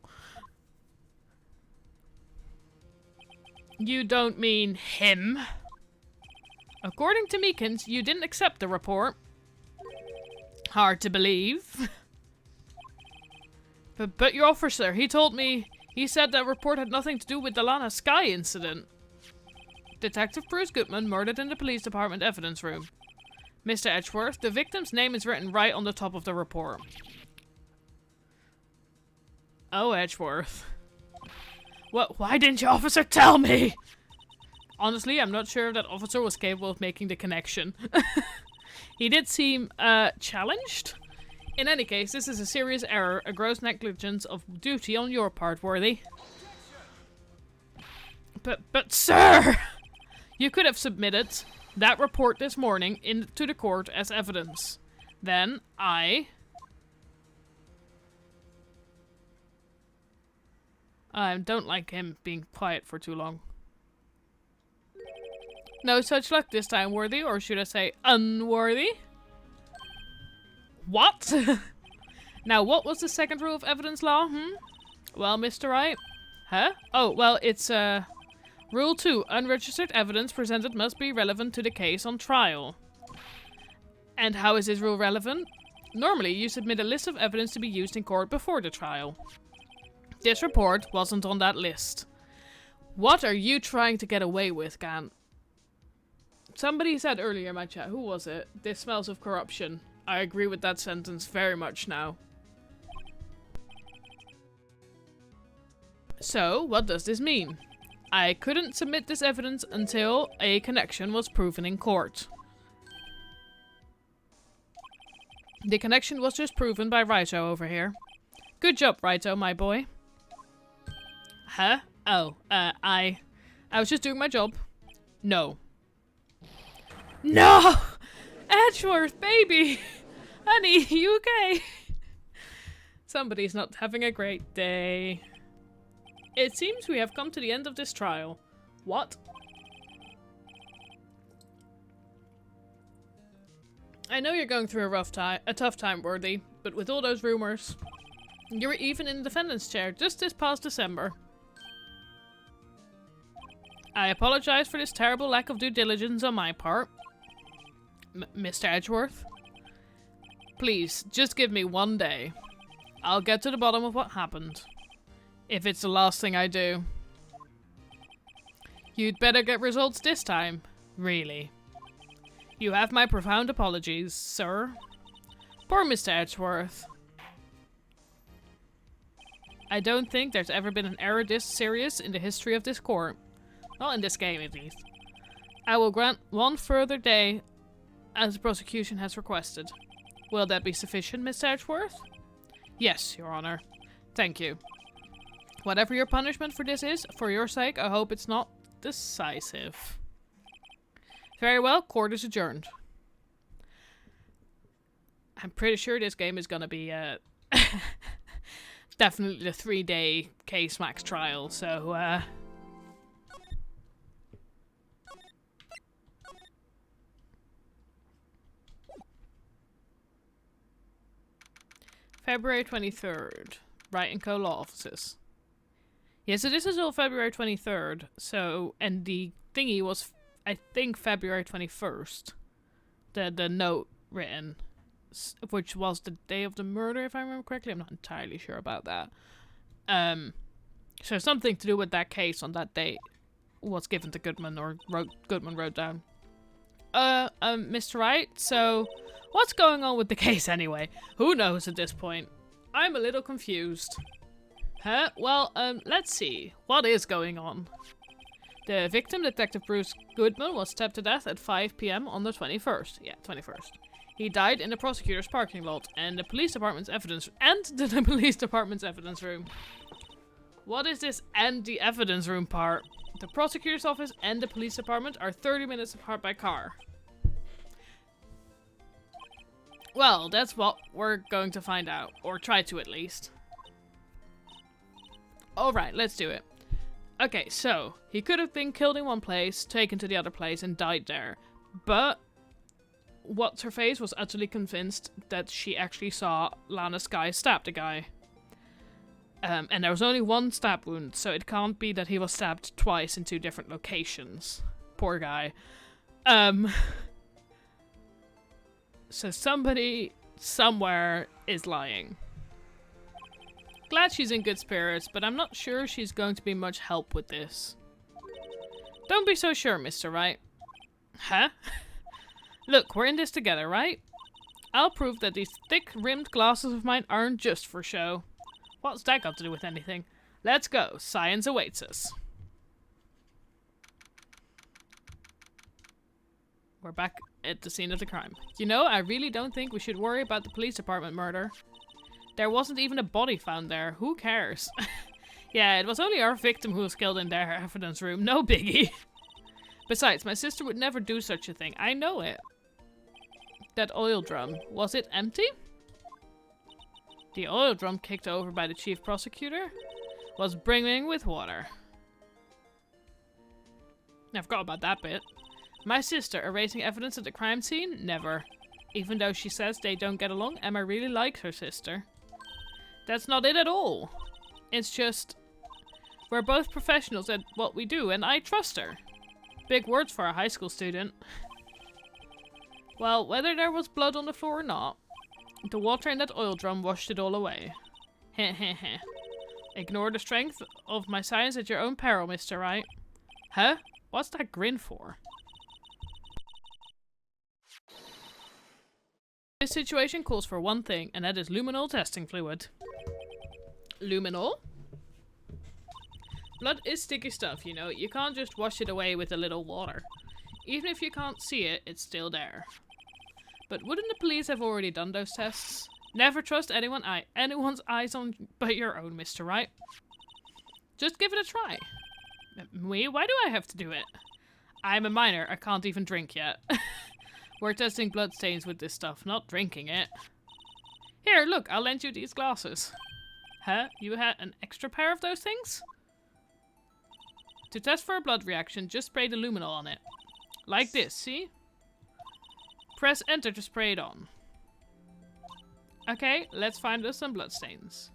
You don't mean him? According to Meekins, you didn't accept the report. Hard to believe. But your officer, he told me, he said that report had nothing to do with the Lana Sky incident. Detective Bruce Goodman murdered in the police department evidence room. Mr. Edgeworth, the victim's name is written right on the top of the report. Oh, Edgeworth. What? Why didn't your officer tell me? Honestly, I'm not sure if that officer was capable of making the connection. He did seem, challenged. In any case, this is a serious error, a gross negligence of duty on your part, Worthy. But sir! You could have submitted that report this morning to the court as evidence. Then I don't like him being quiet for too long. No such luck this time, Worthy, or should I say unworthy? What? Now, what was the second rule of evidence law, Well, Mr. Wright? Huh? Oh, well, it's, Rule 2. Unregistered evidence presented must be relevant to the case on trial. And how is this rule relevant? Normally, you submit a list of evidence to be used in court before the trial. This report wasn't on that list. What are you trying to get away with, Gan? Somebody said earlier in my chat, who was it? This smells of corruption. I agree with that sentence very much now. So, what does this mean? I couldn't submit this evidence until a connection was proven in court. The connection was just proven by Wright over here. Good job, Wright, my boy. Huh? Oh, I was just doing my job. No. No! Edgeworth, baby! Honey, you okay? Somebody's not having a great day. It seems we have come to the end of this trial. What? I know you're going through a tough time, Worthy, but with all those rumors, you were even in the defendant's chair just this past December. I apologize for this terrible lack of due diligence on my part. Mr. Edgeworth? Please, just give me one day. I'll get to the bottom of what happened. If it's the last thing I do. You'd better get results this time. Really. You have my profound apologies, sir. Poor Mr. Edgeworth. I don't think there's ever been an error this serious in the history of this court. Not in this game, at least. I will grant one further day as the prosecution has requested. Will that be sufficient, Mr. Edgeworth? Yes, Your Honor. Thank you. Whatever your punishment for this is, for your sake, I hope it's not decisive. Very well, court is adjourned. I'm pretty sure this game is gonna be, definitely the 3-day case max trial, so, February 23rd. Wright & Co. Law Offices. Yeah, so this is all February 23rd. So, and the thingy was, I think, February 21st. The note written. Which was the day of the murder, if I remember correctly. I'm not entirely sure about that. So something to do with that case on that date was given to Goodman, or Goodman wrote down. Mr. Wright, so what's going on with the case anyway? Who knows at this point? I'm a little confused. Huh? Well, let's see. What is going on? The victim, Detective Bruce Goodman, was stabbed to death at 5 PM on the 21st. Yeah, 21st. He died in the prosecutor's parking lot and the police department's evidence room. What is this and the evidence room part? The prosecutor's office and the police department are 30 minutes apart by car. Well, that's what we're going to find out. Or try to, at least. Alright, let's do it. Okay, so, he could have been killed in one place, taken to the other place, and died there. But, what's-her-face was utterly convinced that she actually saw Lana Skye stab the guy. And there was only one stab wound, so it can't be that he was stabbed twice in 2 different locations. Poor guy. So somebody, somewhere, is lying. Glad she's in good spirits, but I'm not sure she's going to be much help with this. Don't be so sure, Mr. Wright. Huh? Look, we're in this together, right? I'll prove that these thick-rimmed glasses of mine aren't just for show. What's that got to do with anything? Let's go. Science awaits us. We're back at the scene of the crime. You know, I really don't think we should worry about the police department murder. There wasn't even a body found there. Who cares? Yeah, it was only our victim who was killed in their evidence room. No biggie. Besides, my sister would never do such a thing. I know it. That oil drum. Was it empty? The oil drum kicked over by the chief prosecutor was brimming with water. I forgot about that bit. My sister erasing evidence at the crime scene? Never. Even though she says they don't get along, Emma really likes her sister. That's not it at all. It's just, we're both professionals at what we do, and I trust her. Big words for a high school student. Well, whether there was blood on the floor or not, the water in that oil drum washed it all away. Heh heh heh. Ignore the strength of my science at your own peril, Mr. Wright. Huh? What's that grin for? This situation calls for one thing, and that is luminol testing fluid. Luminol? Blood is sticky stuff, you know. You can't just wash it away with a little water. Even if you can't see it, it's still there. But wouldn't the police have already done those tests? Never trust anyone's eyes on but your own, Mr. Wright. Just give it a try. Me? Why do I have to do it? I'm a minor. I can't even drink yet. We're testing bloodstains with this stuff, not drinking it. Here, look, I'll lend you these glasses. Huh? You had an extra pair of those things? To test for a blood reaction, just spray the luminol on it. Like this, see? Press enter to spray it on. Okay, let's find us some bloodstains.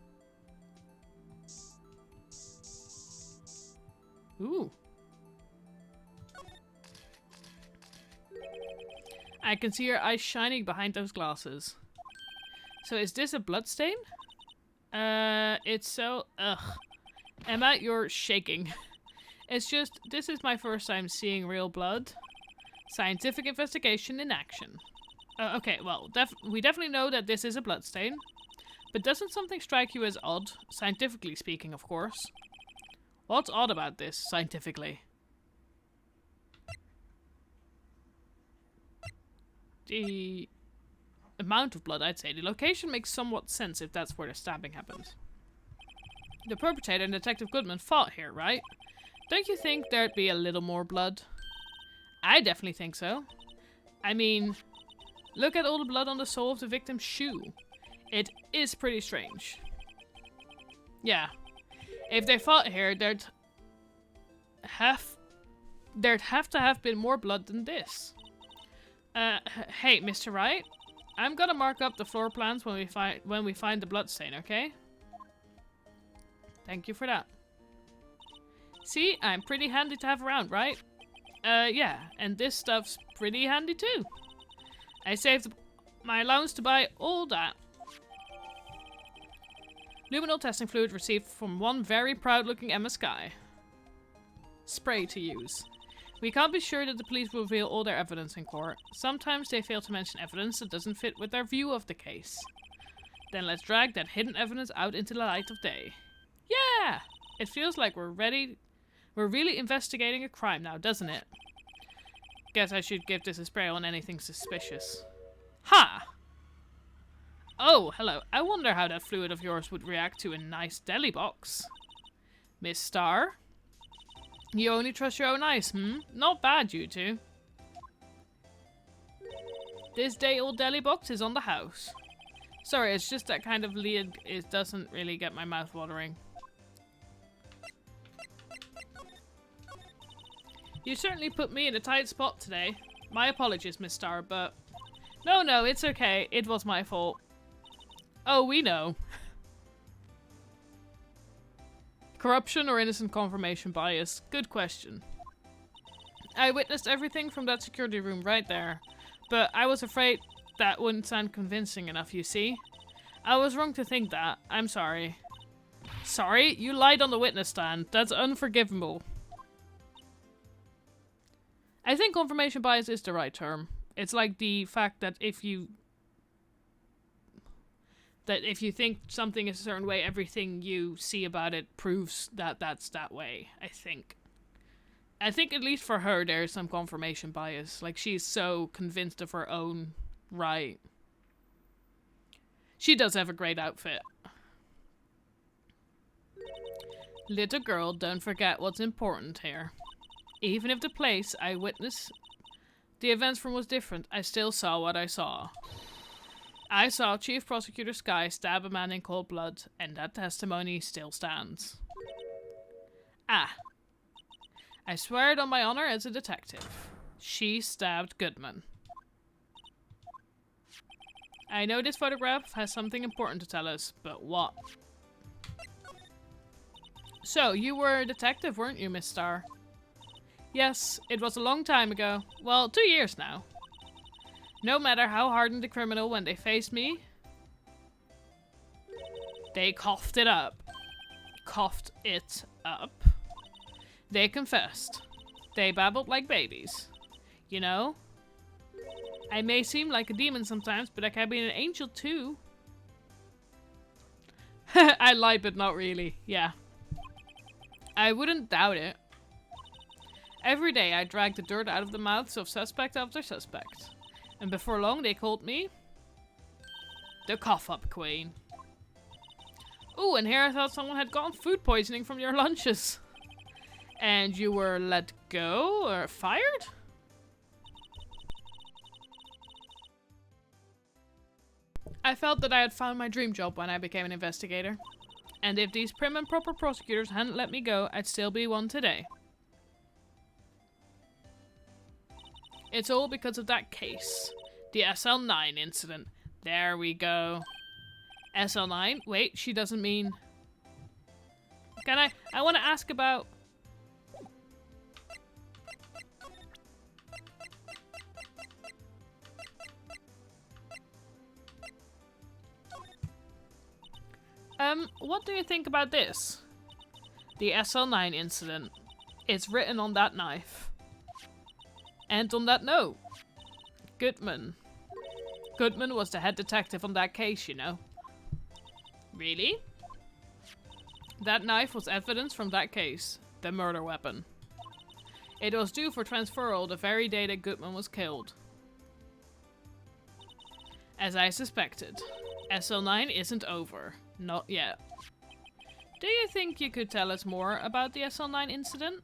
Ooh. I can see your eyes shining behind those glasses. So is this a bloodstain? It's so... Ugh. Emma, you're shaking. It's just, this is my first time seeing real blood. Scientific investigation in action. Okay, well, we definitely know that this is a bloodstain. But doesn't something strike you as odd? Scientifically speaking, of course. What's odd about this, scientifically? The amount of blood, I'd say. The location makes somewhat sense if that's where the stabbing happened. The perpetrator and Detective Goodman fought here, right? Don't you think there'd be a little more blood? I definitely think so. I mean, look at all the blood on the sole of the victim's shoe. It is pretty strange. Yeah. If they fought here, there'd have to have been more blood than this. Hey, Mr. Wright, I'm gonna mark up the floor plans when we find the bloodstain, okay? Thank you for that. See, I'm pretty handy to have around, right? Yeah, and this stuff's pretty handy too. I saved my allowance to buy all that. Luminol testing fluid received from one very proud-looking Emma Skye. Spray to use. We can't be sure that the police will reveal all their evidence in court. Sometimes they fail to mention evidence that doesn't fit with their view of the case. Then let's drag that hidden evidence out into the light of day. Yeah! It feels like we're really investigating a crime now, doesn't it? Guess I should give this a spray on anything suspicious. Ha! Oh, hello. I wonder how that fluid of yours would react to a nice deli box. Miss Starr? You only trust your own eyes, hmm? Not bad, you two. This day-old deli box is on the house. Sorry, it's just that kind of lead. It doesn't really get my mouth watering. You certainly put me in a tight spot today. My apologies, Miss Star, but... No, it's okay. It was my fault. Oh, we know. Corruption or innocent confirmation bias? Good question. I witnessed everything from that security room right there, but I was afraid that wouldn't sound convincing enough, you see? I was wrong to think that. I'm sorry. Sorry? You lied on the witness stand. That's unforgivable. I think confirmation bias is the right term. It's like the fact that if you think something is a certain way, everything you see about it proves that that's that way, I think. I think at least for her there's some confirmation bias. Like, she's so convinced of her own right. She does have a great outfit. Little girl, don't forget what's important here. Even if the place I witnessed the events from was different, I still saw what I saw. I saw Chief Prosecutor Sky stab a man in cold blood, and that testimony still stands. Ah. I swear it on my honor as a detective. She stabbed Goodman. I know this photograph has something important to tell us, but what? So, you were a detective, weren't you, Miss Star? Yes, it was a long time ago. Well, 2 years now. No matter how hardened the criminal when they faced me, they coughed it up. Coughed it up. They confessed. They babbled like babies. You know? I may seem like a demon sometimes, but I can be an angel too. I lie, but not really. Yeah. I wouldn't doubt it. Every day I dragged the dirt out of the mouths of suspect after suspect. And before long they called me the cough-up queen. Ooh, and here I thought someone had gotten food poisoning from your lunches. And you were let go or fired? I felt that I had found my dream job when I became an investigator. And if these prim and proper prosecutors hadn't let me go, I'd still be one today. It's all because of that case. The SL9 incident. There we go. SL9? Wait, she doesn't mean... I want to ask about... what do you think about this? The SL9 incident. It's written on that knife. And on that note. Goodman. Goodman was the head detective on that case, you know. Really? That knife was evidence from that case. The murder weapon. It was due for transferal the very day that Goodman was killed. As I suspected. SL9 isn't over. Not yet. Do you think you could tell us more about the SL9 incident?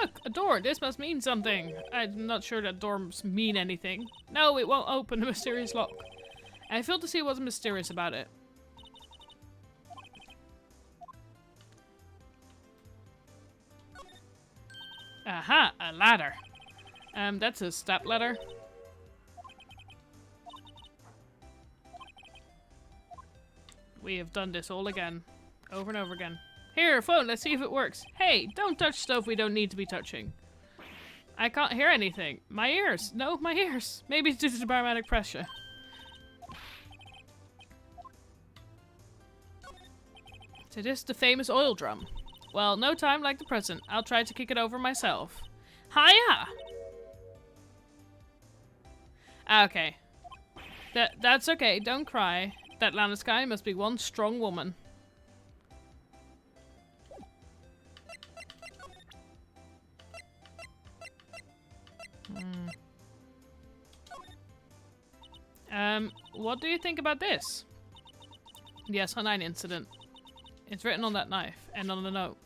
Look, a door. This must mean something. I'm not sure that doors mean anything. No, it won't open a mysterious lock. I failed to see what's mysterious about it. Aha, a ladder. That's a step ladder. We have done this all again. Over and over again. Here, phone, let's see if it works. Hey, don't touch stuff we don't need to be touching. I can't hear anything. My ears. No, my ears. Maybe it's due to the barometric pressure. So this is the famous oil drum. Well, no time like the present. I'll try to kick it over myself. Hiya! Okay. That's okay, don't cry. That Landeskine must be one strong woman. What do you think about this? The SL9 incident. It's written on that knife and on the note.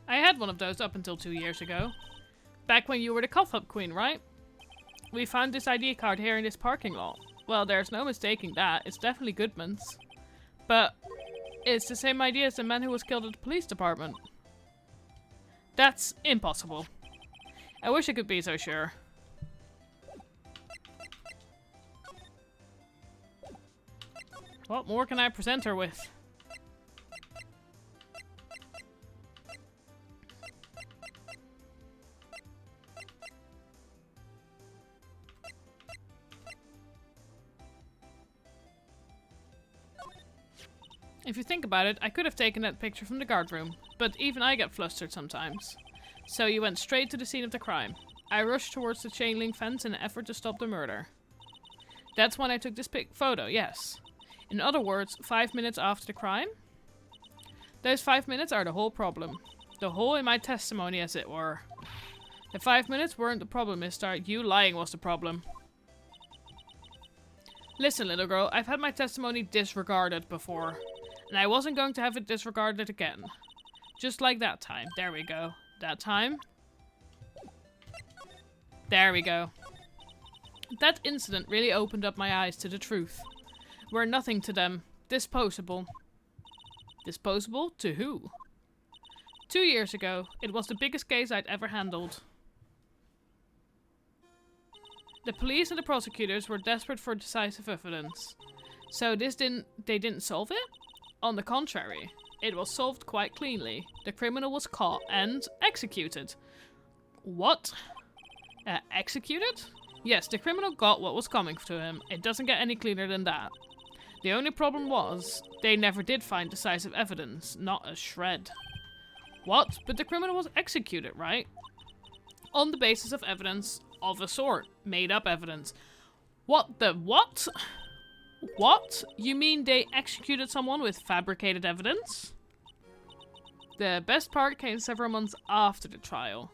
I had one of those up until 2 years ago. Back when you were the cough up queen, right? We found this ID card here in this parking lot. Well, there's no mistaking that. It's definitely Goodman's. But it's the same ID as the man who was killed at the police department. That's impossible. I wish I could be so sure. What more can I present her with? If you think about it, I could have taken that picture from the guard room, but even I get flustered sometimes. So you went straight to the scene of the crime. I rushed towards the chain link fence in an effort to stop the murder. That's when I took this photo, yes. In other words, 5 minutes after the crime? Those 5 minutes are the whole problem. The hole in my testimony, as it were. The 5 minutes weren't the problem, mister. You lying was the problem. Listen, little girl, I've had my testimony disregarded before. And I wasn't going to have it disregarded again. Just like that time. There we go. That time. There we go. That incident really opened up my eyes to the truth. We're nothing to them. Disposable. Disposable? To who? 2 years ago, it was the biggest case I'd ever handled. The police and the prosecutors were desperate for decisive evidence. So they didn't solve it? On the contrary, it was solved quite cleanly. The criminal was caught and executed. What? Executed? Yes, the criminal got what was coming to him. It doesn't get any cleaner than that. The only problem was, they never did find decisive evidence. Not a shred. What? But the criminal was executed, right? On the basis of evidence of a sort. Made up evidence. What the what? What? You mean they executed someone with fabricated evidence? The best part came several months after the trial.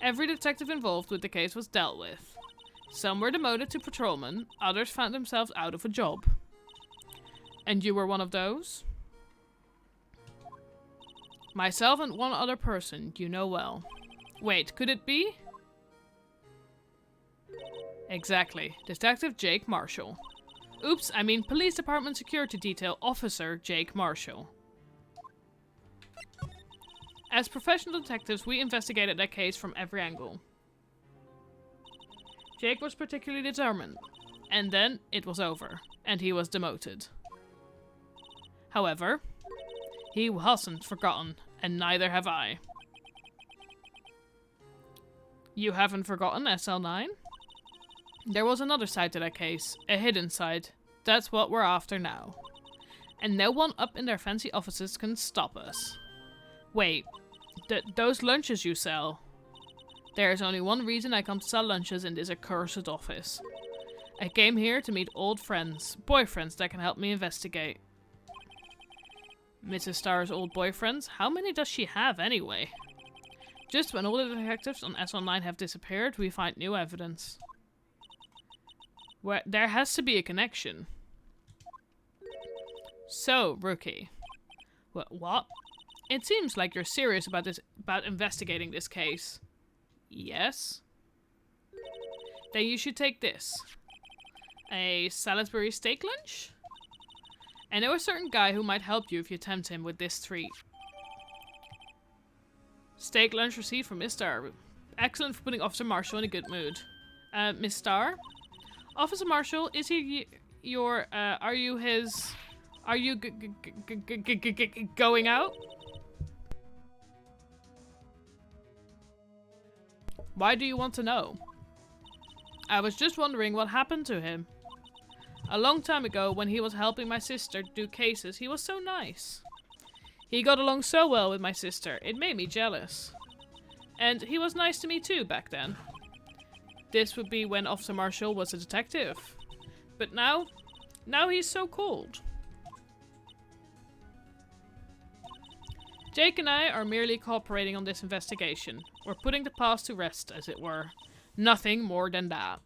Every detective involved with the case was dealt with. Some were demoted to patrolmen, others found themselves out of a job. And you were one of those? Myself and one other person you know well. Wait, could it be? Exactly. Detective Jake Marshall. Oops, I mean Police Department Security Detail Officer Jake Marshall. As professional detectives, we investigated that case from every angle. Jake was particularly determined, and then it was over, and he was demoted. However, he wasn't forgotten, and neither have I. You haven't forgotten SL9? There was another side to that case, a hidden side. That's what we're after now. And no one up in their fancy offices can stop us. Wait, those lunches you sell? There's only one reason I come to sell lunches in this accursed office. I came here to meet old friends, boyfriends that can help me investigate. Mrs. Starr's old boyfriends? How many does she have anyway? Just when all the detectives on SL9 have disappeared, we find new evidence. Where there has to be a connection. So, Rookie. What? It seems like you're serious about investigating this case. Yes? Then you should take this. A Salisbury steak lunch? I know a certain guy who might help you if you tempt him with this treat. Steak lunch receipt from Miss Starr. Excellent for putting Officer Marshall in a good mood. Miss Starr? Officer Marshall, is he your, are you his... Are you going out? Why do you want to know? I was just wondering what happened to him. A long time ago, when he was helping my sister do cases, he was so nice. He got along so well with my sister, it made me jealous. And he was nice to me too back then. This would be when Officer Marshall was a detective. But now he's so cold. Jake and I are merely cooperating on this investigation. We're putting the past to rest, as it were. Nothing more than that.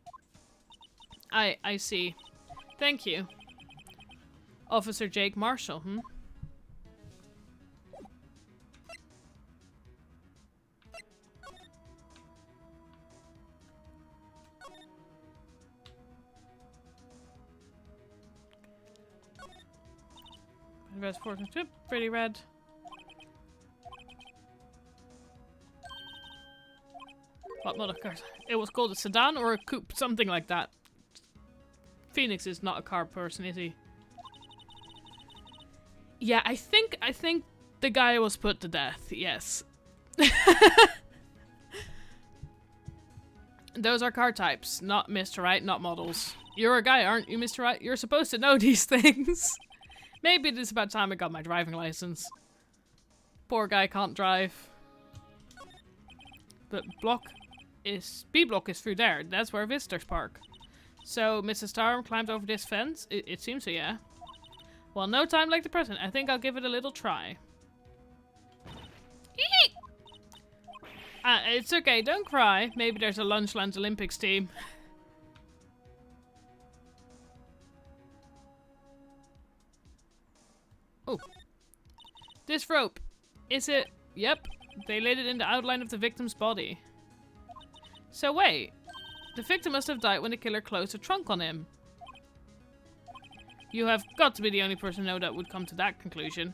I see. Thank you. Officer Jake Marshall, Red Fortune Trip, pretty red. What model car? It was called a sedan or a coupe, something like that. Phoenix is not a car person, is he? Yeah, I think the guy was put to death, yes. Those are car types, not Mr. Wright, not models. You're a guy, aren't you, Mr. Wright? You're supposed to know these things. Maybe it is about time I got my driving license. Poor guy can't drive. But B block is through there. That's where visitors park. So, Mrs. Tarham climbed over this fence? It seems so, yeah. Well, no time like the present. I think I'll give it a little try. It's okay, don't cry. Maybe there's a Lunchlands Olympics team. Oh. This rope. Is it? Yep. They laid it in the outline of the victim's body. So wait. The victim must have died when the killer closed a trunk on him. You have got to be the only person I know that would come to that conclusion.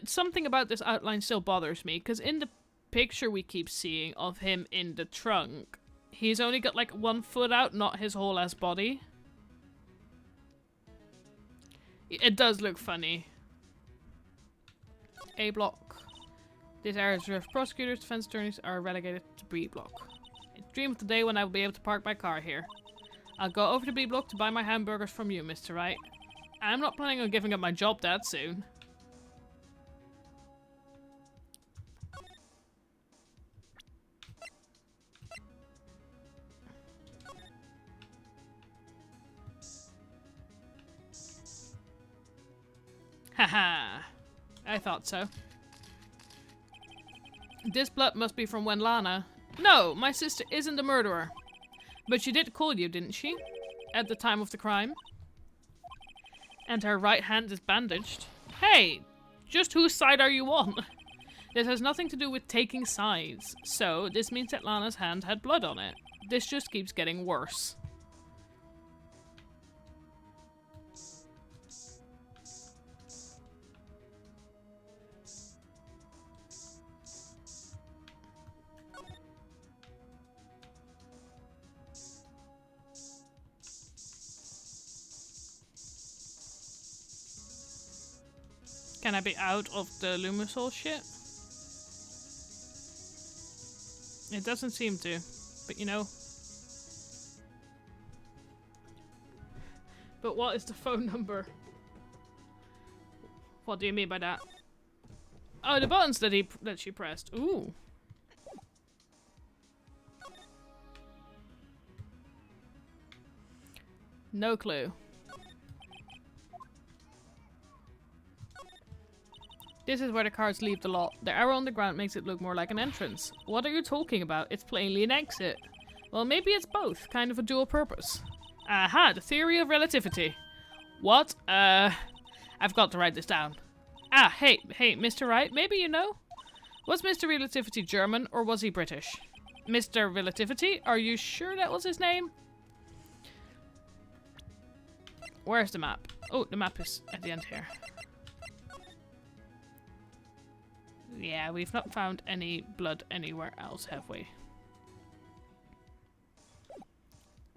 Something about this outline still bothers me, because in the picture we keep seeing of him in the trunk, he's only got like 1 foot out, not his whole ass body. It does look funny. A block. This area is reserved for prosecutors. Defense attorneys are relegated to B block. I dream of the day when I will be able to park my car here. I'll go over to B block to buy my hamburgers from you, Mr. Wright. I'm not planning on giving up my job that soon. Haha. I thought so. This blood must be from when Lana... No, my sister isn't the murderer. But she did call you, didn't she? At the time of the crime. And her right hand is bandaged. Hey! Just whose side are you on? This has nothing to do with taking sides. So, this means that Lana's hand had blood on it. This just keeps getting worse. Can I be out of the Lumisol shit? It doesn't seem to, but you know. But what is the phone number? What do you mean by that? Oh, the buttons that she pressed. Ooh. No clue. This is where the cars leave the lot. The arrow on the ground makes it look more like an entrance. What are you talking about? It's plainly an exit. Well, maybe it's both. Kind of a dual purpose. Aha, the theory of relativity. What? I've got to write this down. Ah, hey, Mr. Wright, maybe you know? Was Mr. Relativity German or was he British? Mr. Relativity? Are you sure that was his name? Where's the map? Oh, the map is at the end here. Yeah, we've not found any blood anywhere else, have we?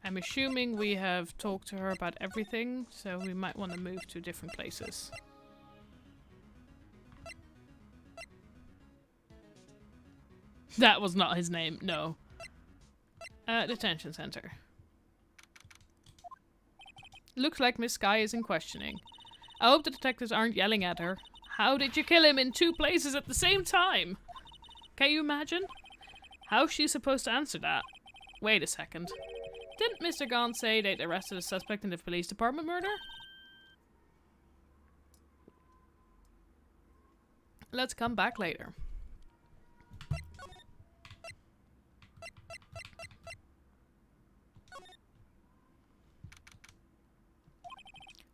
I'm assuming we have talked to her about everything, so we might want to move to different places. That was not his name, no. Detention center. Looks like Miss Sky is in questioning. I hope the detectives aren't yelling at her. How did you kill him in 2 places at the same time? Can you imagine? How's she supposed to answer that? Wait a second. Didn't Mr. Gaunt say they'd arrested a suspect in the police department murder? Let's come back later.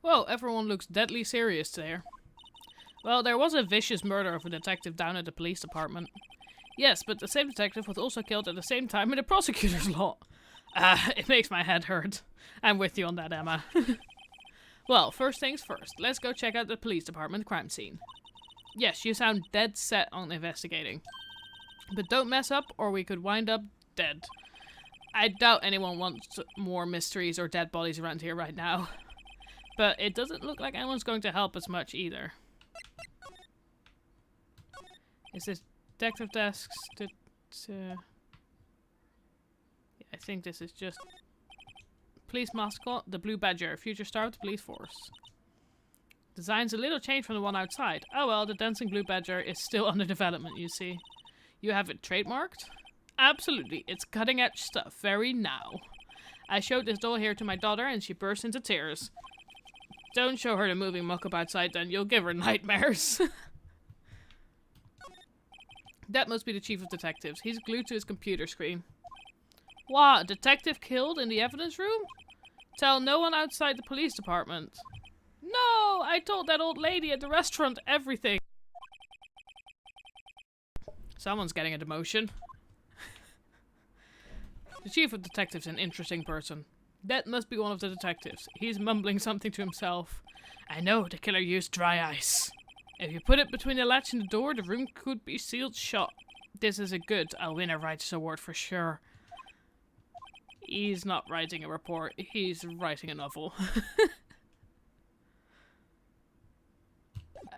Whoa, everyone looks deadly serious there. Well, there was a vicious murder of a detective down at the police department. Yes, but the same detective was also killed at the same time in the prosecutor's lot. It makes my head hurt. I'm with you on that, Emma. Well, first things first. Let's go check out the police department crime scene. Yes, you sound dead set on investigating. But don't mess up or we could wind up dead. I doubt anyone wants more mysteries or dead bodies around here right now. But it doesn't look like anyone's going to help us much either. Is this detective desks? Yeah, I think this is just police mascot, the Blue Badger, future star of the police force. Design's a little changed from the one outside. Oh well, the dancing Blue Badger is still under development, you see. You have it trademarked? Absolutely, it's cutting edge stuff, very now. I showed this doll here to my daughter and she burst into tears. Don't show her the moving muck-up outside then, you'll give her nightmares. That must be the chief of detectives. He's glued to his computer screen. What? A detective killed in the evidence room? Tell no one outside the police department. No! I told that old lady at the restaurant everything. Someone's getting a demotion. The chief of detectives is an interesting person. That must be one of the detectives. He's mumbling something to himself. I know, the killer used dry ice. If you put it between the latch and the door, the room could be sealed shut. This is a good. I'll win a Wright's award for sure. He's not writing a report. He's writing a novel.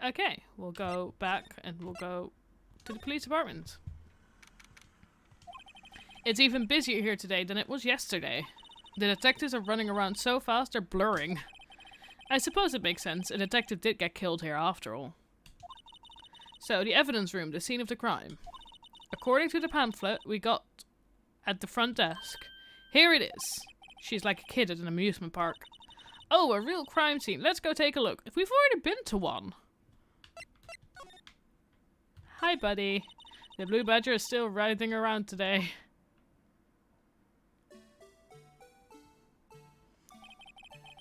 Okay, we'll go back and we'll go to the police department. It's even busier here today than it was yesterday. The detectives are running around so fast they're blurring. I suppose it makes sense. A detective did get killed here after all. So, the evidence room, the scene of the crime. According to the pamphlet we got at the front desk, here it is. She's like a kid at an amusement park. Oh, a real crime scene. Let's go take a look. We've already been to one. Hi, buddy. The Blue Badger is still writhing around today.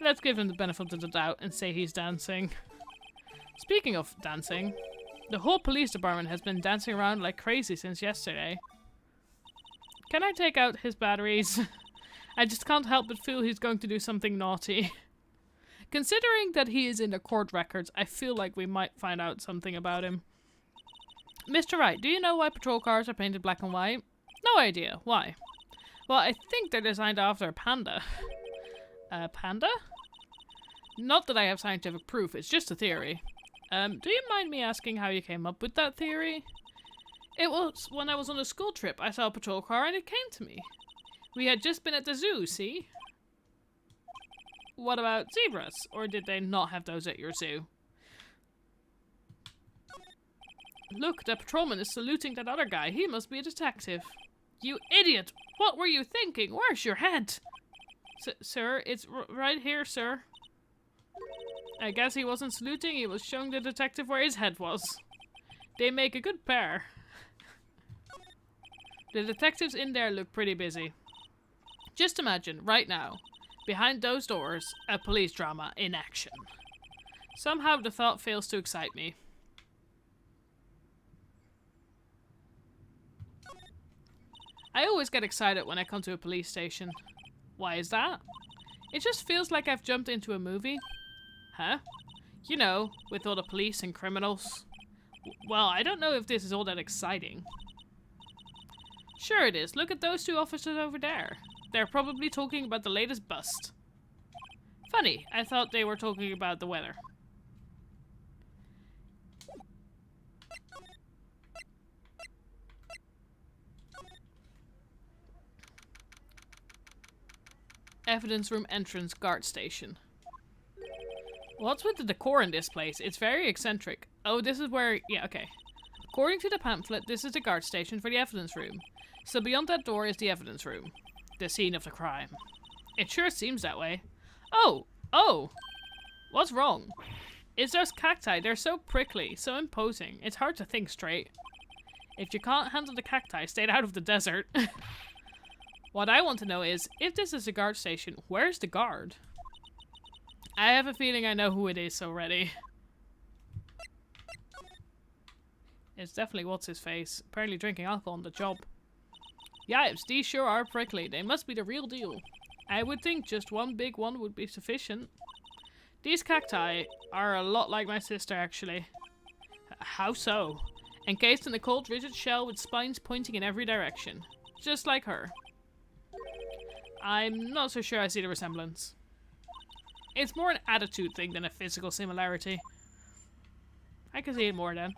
Let's give him the benefit of the doubt and say he's dancing. Speaking of dancing, the whole police department has been dancing around like crazy since yesterday. Can I take out his batteries? I just can't help but feel he's going to do something naughty. Considering that he is in the court records, I feel like we might find out something about him. Mr. Wright, do you know why patrol cars are painted black and white? No idea. Why? Well, I think they're designed after a panda. A panda? Not that I have scientific proof, it's just a theory. Do you mind me asking how you came up with that theory? It was when I was on a school trip. I saw a patrol car and it came to me. We had just been at the zoo, see? What about zebras? Or did they not have those at your zoo? Look, the patrolman is saluting that other guy. He must be a detective. You idiot! What were you thinking? Where's your head? Sir, it's right here, sir. I guess he wasn't saluting, he was showing the detective where his head was. They make a good pair. The detectives in there look pretty busy. Just imagine, right now, behind those doors, a police drama in action. Somehow the thought fails to excite me. I always get excited when I come to a police station. Why is that? It just feels like I've jumped into a movie. Huh? You know, with all the police and criminals. Well, I don't know if this is all that exciting. Sure it is. Look at those 2 officers over there. They're probably talking about the latest bust. Funny, I thought they were talking about the weather. Evidence room entrance guard station. What's with the decor in this place? It's very eccentric. Oh, this is where... Yeah, okay. According to the pamphlet, this is the guard station for the evidence room. So beyond that door is the evidence room. The scene of the crime. It sure seems that way. Oh! Oh! What's wrong? It's those cacti. They're so prickly, so imposing. It's hard to think straight. If you can't handle the cacti, stay out of the desert. What I want to know is, if this is a guard station, where's the guard? I have a feeling I know who it is already. It's definitely what's-his-face. Apparently drinking alcohol on the job. Yipes, these sure are prickly. They must be the real deal. I would think just one big one would be sufficient. These cacti are a lot like my sister, actually. How so? Encased in a cold, rigid shell with spines pointing in every direction. Just like her. I'm not so sure I see the resemblance. It's more an attitude thing than a physical similarity. I can see it more then.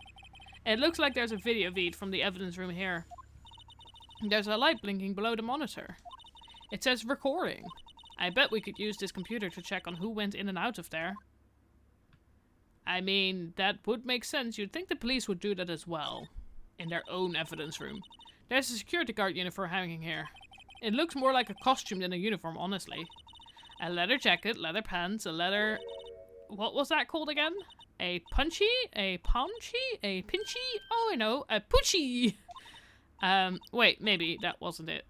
It looks like there's a video feed from the evidence room here. There's a light blinking below the monitor. It says recording. I bet we could use this computer to check on who went in and out of there. I mean, that would make sense. You'd think the police would do that as well. In their own evidence room. There's a security guard uniform hanging here. It looks more like a costume than a uniform, honestly. A leather jacket, leather pants, a leather... What was that called again? A punchy? A paunchy? A pinchy? Oh, I know. A poochie! Wait, maybe that wasn't it.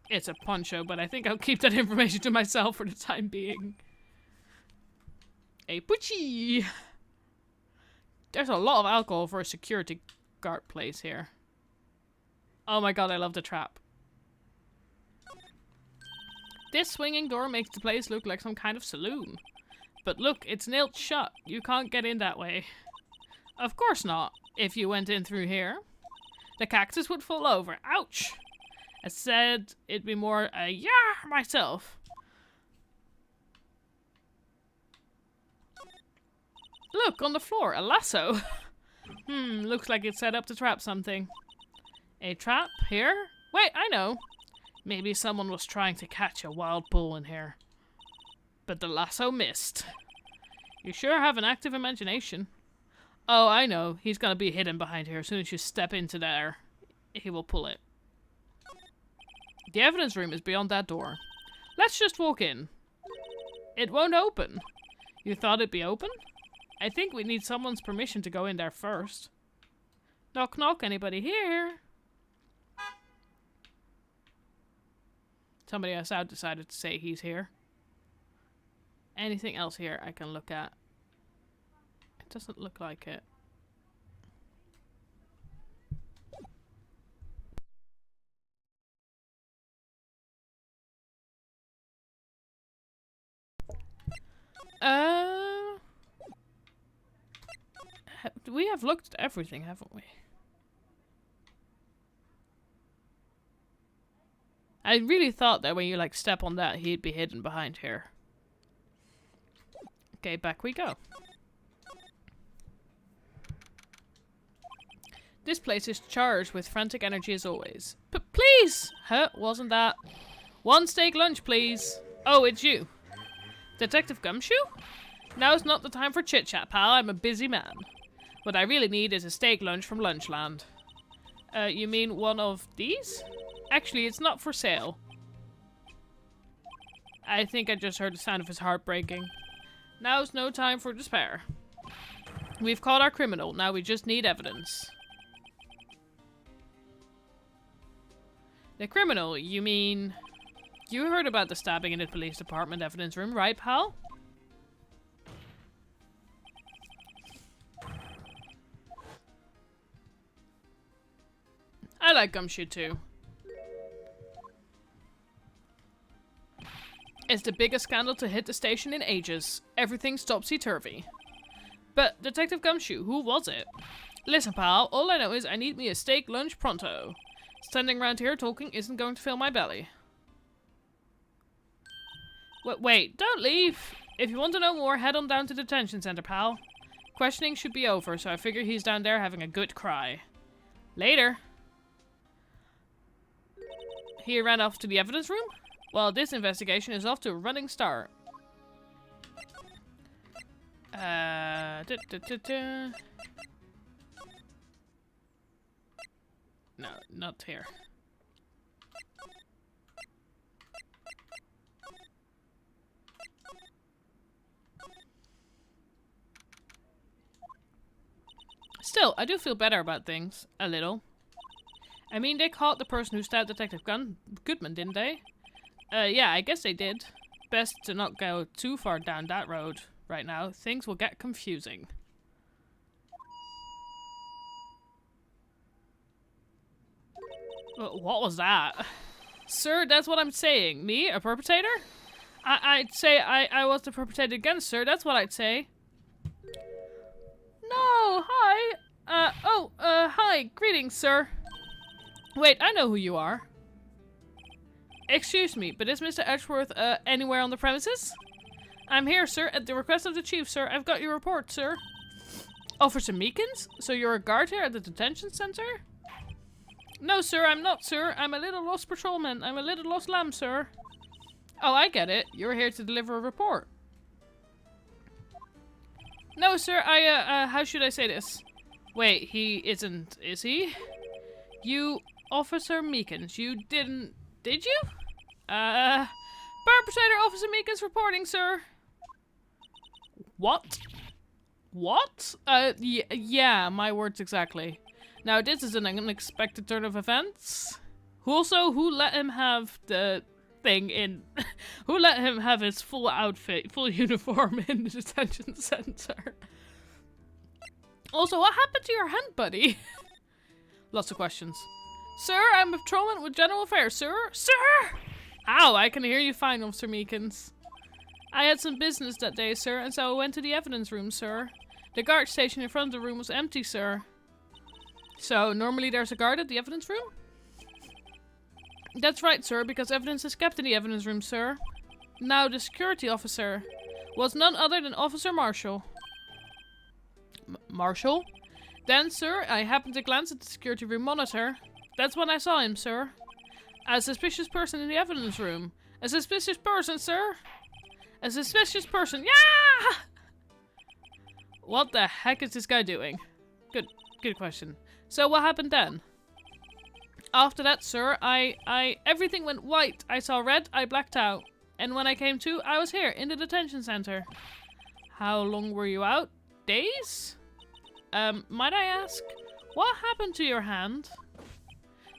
It's a poncho, but I think I'll keep that information to myself for the time being. A poochie! There's a lot of alcohol for a security guard place here. Oh my god, I love the trap. This swinging door makes the place look like some kind of saloon. But look, it's nailed shut. You can't get in that way. Of course not, if you went in through here. The cactus would fall over. Ouch! I said it'd be more a yeah myself. Look, on the floor, a lasso. Looks like it's set up to trap something. A trap? Here? Wait, I know. Maybe someone was trying to catch a wild bull in here. But the lasso missed. You sure have an active imagination. Oh, I know. He's gonna be hidden behind here. As soon as you step into there, he will pull it. The evidence room is beyond that door. Let's just walk in. It won't open. You thought it'd be open? I think we need someone's permission to go in there first. Knock knock, anybody here? Somebody else out decided to say he's here. Anything else here I can look at? It doesn't look like it. We have looked at everything, haven't we? I really thought that when you like step on that, he'd be hidden behind here. Okay, back we go. This place is charged with frantic energy as always. But please! Huh? Wasn't that? One steak lunch, please. Oh, it's you. Detective Gumshoe? Now's not the time for chit-chat, pal. I'm a busy man. What I really need is a steak lunch from Lunchland. You mean one of these? Actually, it's not for sale. I think I just heard the sound of his heart breaking. Now's no time for despair. We've caught our criminal. Now we just need evidence. The criminal? You mean... You heard about the stabbing in the police department evidence room, right, pal? I like Gumshoe too. It's the biggest scandal to hit the station in ages. Everything's topsy-turvy. But, Detective Gumshoe, who was it? Listen, pal, all I know is I need me a steak lunch pronto. Standing around here talking isn't going to fill my belly. Wait, don't leave! If you want to know more, head on down to the detention center, pal. Questioning should be over, so I figure he's down there having a good cry. Later. He ran off to the evidence room? Well, this investigation is off to a running start. No, not here. Still, I do feel better about things. A little. I mean, they caught the person who stabbed Detective Goodman, didn't they? Yeah, I guess they did. Best to not go too far down that road right now. Things will get confusing. What was that? Sir, that's what I'm saying. Me? A perpetrator? I'd say I was the perpetrator again, sir. That's what I'd say. No, hi. Hi. Greetings, sir. Wait, I know who you are. Excuse me, but is Mr. Edgeworth, anywhere on the premises? I'm here, sir, at the request of the chief, sir. I've got your report, sir. Officer Meekins? So you're a guard here at the detention center? No, sir, I'm not, sir. I'm a little lost patrolman. I'm a little lost lamb, sir. Oh, I get it. You're here to deliver a report. No, sir, how should I say this? Wait, he isn't, is he? You, Officer Meekins, you didn't, did you? Perpetrator Officer Meekins reporting, sir. What? What? Yeah, my words exactly. Now, this is an unexpected turn of events. Who let him have the thing in... who let him have his full outfit, full uniform in the detention center? Also, what happened to your hand, buddy? Lots of questions. Sir, I'm a patrolman with General Affairs, sir. Sir! Ow, I can hear you fine, Officer Meekins. I had some business that day, sir, and so I went to the evidence room, sir. The guard station in front of the room was empty, sir. So, normally there's a guard at the evidence room? That's right, sir, because evidence is kept in the evidence room, sir. Now, the security officer was none other than Officer Marshall. Marshall? Then, sir, I happened to glance at the security room monitor. That's when I saw him, sir. A suspicious person in the evidence room. A suspicious person, sir. A suspicious person. Yeah! What the heck is this guy doing? Good question. So what happened then? After that, sir, everything went white. I saw red, I blacked out. And when I came to, I was here, in the detention center. How long were you out? Days? Might I ask, what happened to your hand?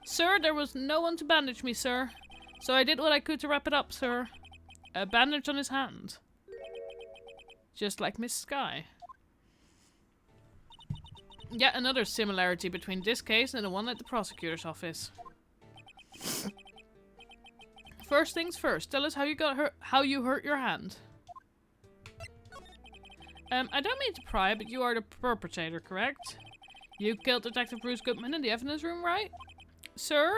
Sir, there was no one to bandage me, sir. So I did what I could to wrap it up, sir. A bandage on his hand. Just like Miss Sky. Yet another similarity between this case and the one at the prosecutor's office. First things first, tell us how you hurt your hand. I don't mean to pry, but you are the perpetrator, correct? You killed Detective Bruce Goodman in the evidence room, right? Sir?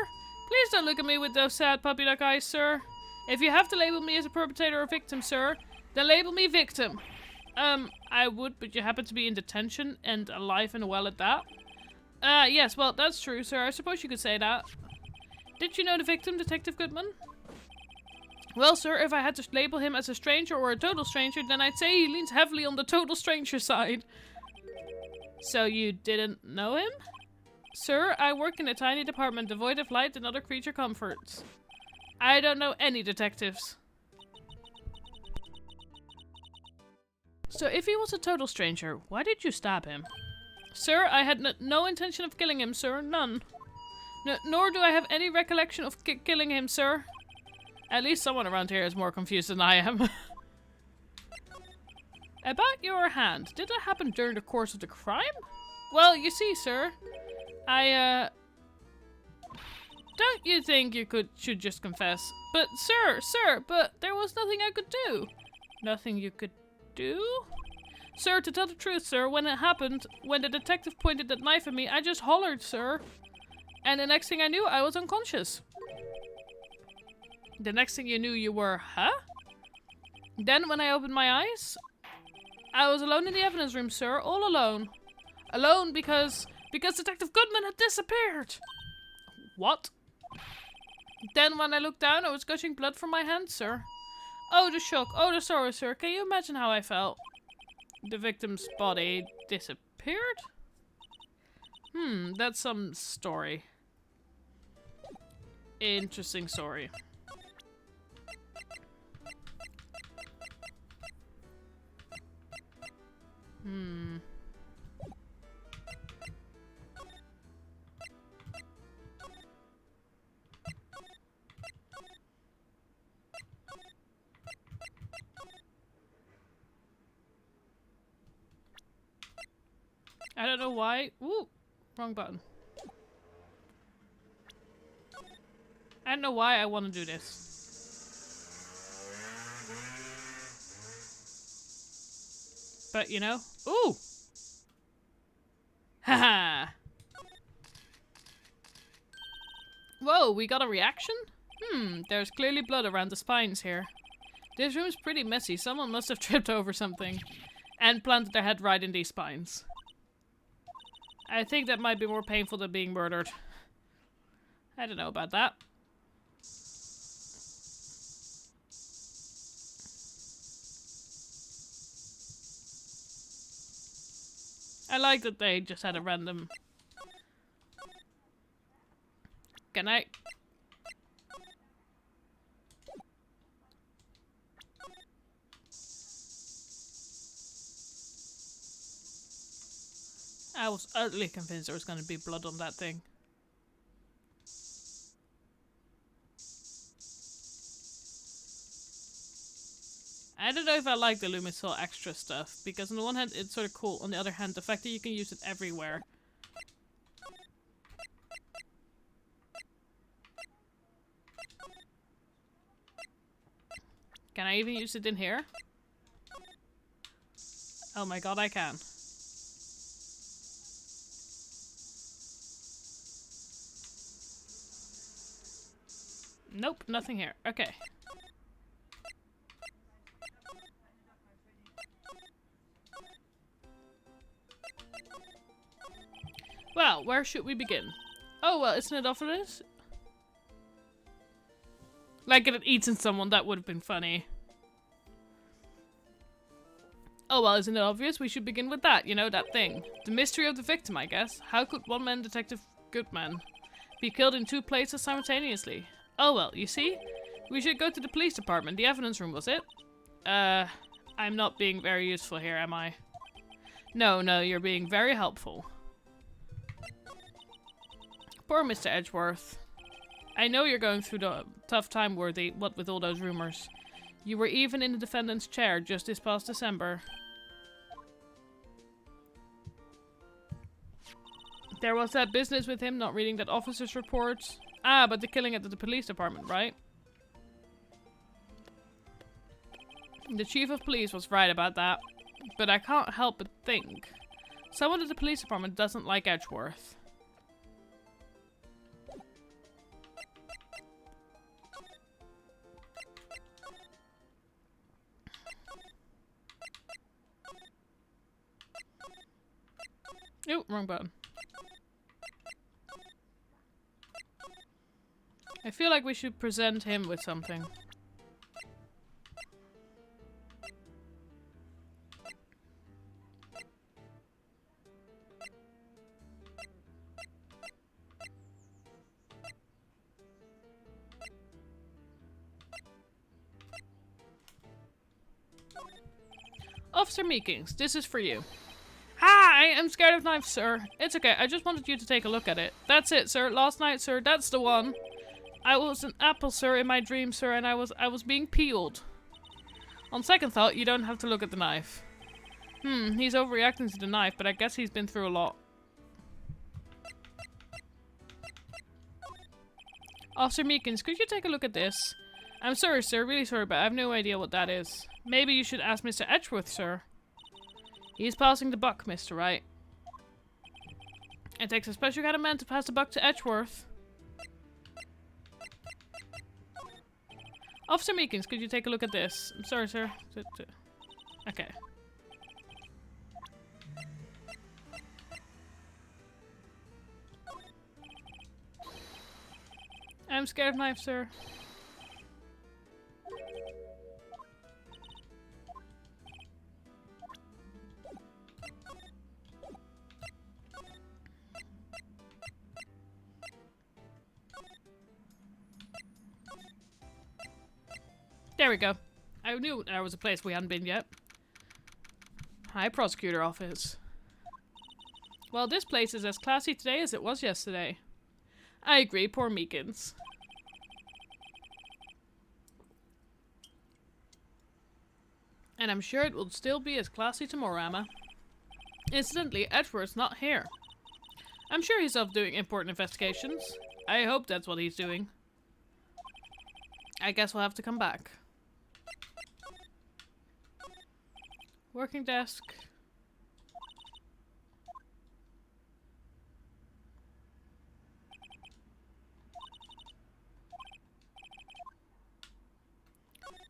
Please don't look at me with those sad puppy-dog eyes, sir. If you have to label me as a perpetrator or victim, sir, then label me victim. I would, but you happen to be in detention and alive and well at that. Yes, well, that's true, sir. I suppose you could say that. Did you know the victim, Detective Goodman? Well, sir, if I had to label him as a stranger or a total stranger, then I'd say he leans heavily on the total stranger side. So you didn't know him? Sir, I work in a tiny department devoid of light and other creature comforts. I don't know any detectives. So if he was a total stranger, why did you stab him? Sir, I had no intention of killing him, sir. None. Nor do I have any recollection of killing him, sir. At least someone around here is more confused than I am. About your hand, did that happen during the course of the crime? Well, you see, sir, don't you think you should just confess? But sir, but there was nothing I could do. Nothing you could do? Sir, to tell the truth, sir, when it happened, when the detective pointed that knife at me, I just hollered, sir. And the next thing I knew, I was unconscious. The next thing you knew, you were, huh? Then, when I opened my eyes, I was alone in the evidence room, sir, all alone. Alone because Detective Goodman had disappeared. What? Then when I looked down, I was gushing blood from my hand, sir. Oh, the shock. Oh, the sorrow, sir. Can you imagine how I felt? The victim's body disappeared? That's some story. Interesting story. I don't know why. Ooh, wrong button. I don't know why I want to do this. But, you know. Ooh! Haha! Whoa, we got a reaction? There's clearly blood around the spines here. This room's pretty messy. Someone must have tripped over something and planted their head right in these spines. I think that might be more painful than being murdered. I don't know about that. I like that they just had a random... Can I... I was utterly convinced there was going to be blood on that thing. I don't know if I like the Lumisol extra stuff, because on the one hand it's sort of cool, on the other hand the fact that you can use it everywhere. Can I even use it in here? Oh my god, I can. Nope, nothing here. Okay. Well, where should we begin? Oh, well, isn't it obvious? Like it had eaten someone, that would have been funny. Oh, well, isn't it obvious? We should begin with that, you know, that thing. The mystery of the victim, I guess. How could one-man detective Goodman be killed in two places simultaneously? Oh, well, you see? We should go to the police department. The evidence room, was it? I'm not being very useful here, am I? No, you're being very helpful. Poor Mr. Edgeworth. I know you're going through the tough time, Worthy, what with all those rumors. You were even in the defendant's chair just this past December. There was that business with him not reading that officer's report. Ah, but the killing at the police department, right? The chief of police was right about that. But I can't help but think. Someone at the police department doesn't like Edgeworth. Ooh, wrong button. I feel like we should present him with something. Officer Meekings, this is for you. Hi, I'm scared of knives, sir. It's okay, I just wanted you to take a look at it. That's it, sir. Last night, sir. That's the one. I was an apple, sir, in my dream, sir, and I was being peeled. On second thought, you don't have to look at the knife. He's overreacting to the knife, but I guess he's been through a lot. Officer Meekins, could you take a look at this? I'm sorry, sir, really sorry, but I have no idea what that is. Maybe you should ask Mr. Edgeworth, sir. He's passing the buck, Mr. Wright. It takes a special kind of man to pass the buck to Edgeworth. Officer Meekins, could you take a look at this? I'm sorry, sir. Okay. I'm scared of knives, sir. There we go. I knew there was a place we hadn't been yet. Hi, prosecutor office. Well, this place is as classy today as it was yesterday. I agree, poor Meekins. And I'm sure it will still be as classy tomorrow, Emma. Incidentally, Edgeworth's not here. I'm sure he's off doing important investigations. I hope that's what he's doing. I guess we'll have to come back. Working desk.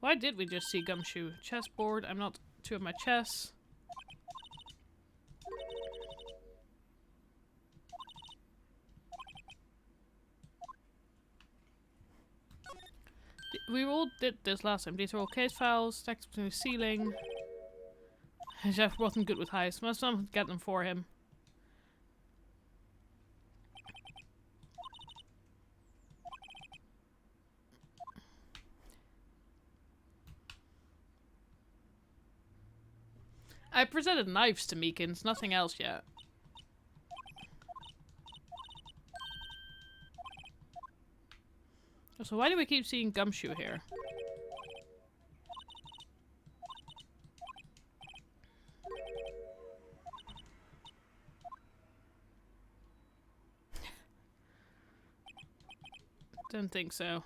Why did we just see Gumshoe? Chessboard. I'm not two of my chess. We all did this last time. These are all case files, stacked between the ceiling. Jeff wasn't good with heists. Must someone get them for him. I presented knives to Meekins, nothing else yet. So why do we keep seeing Gumshoe here? Don't think so.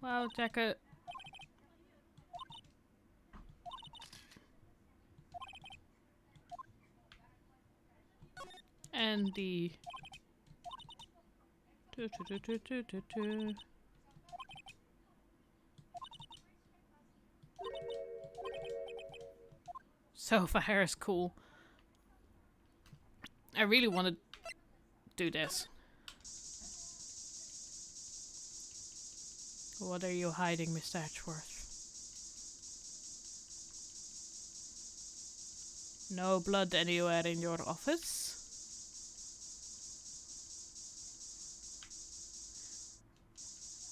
Wow, jacket. And the... Sofa hair is cool. I really want to do this. What are you hiding, Mr. Edgeworth? No blood anywhere in your office?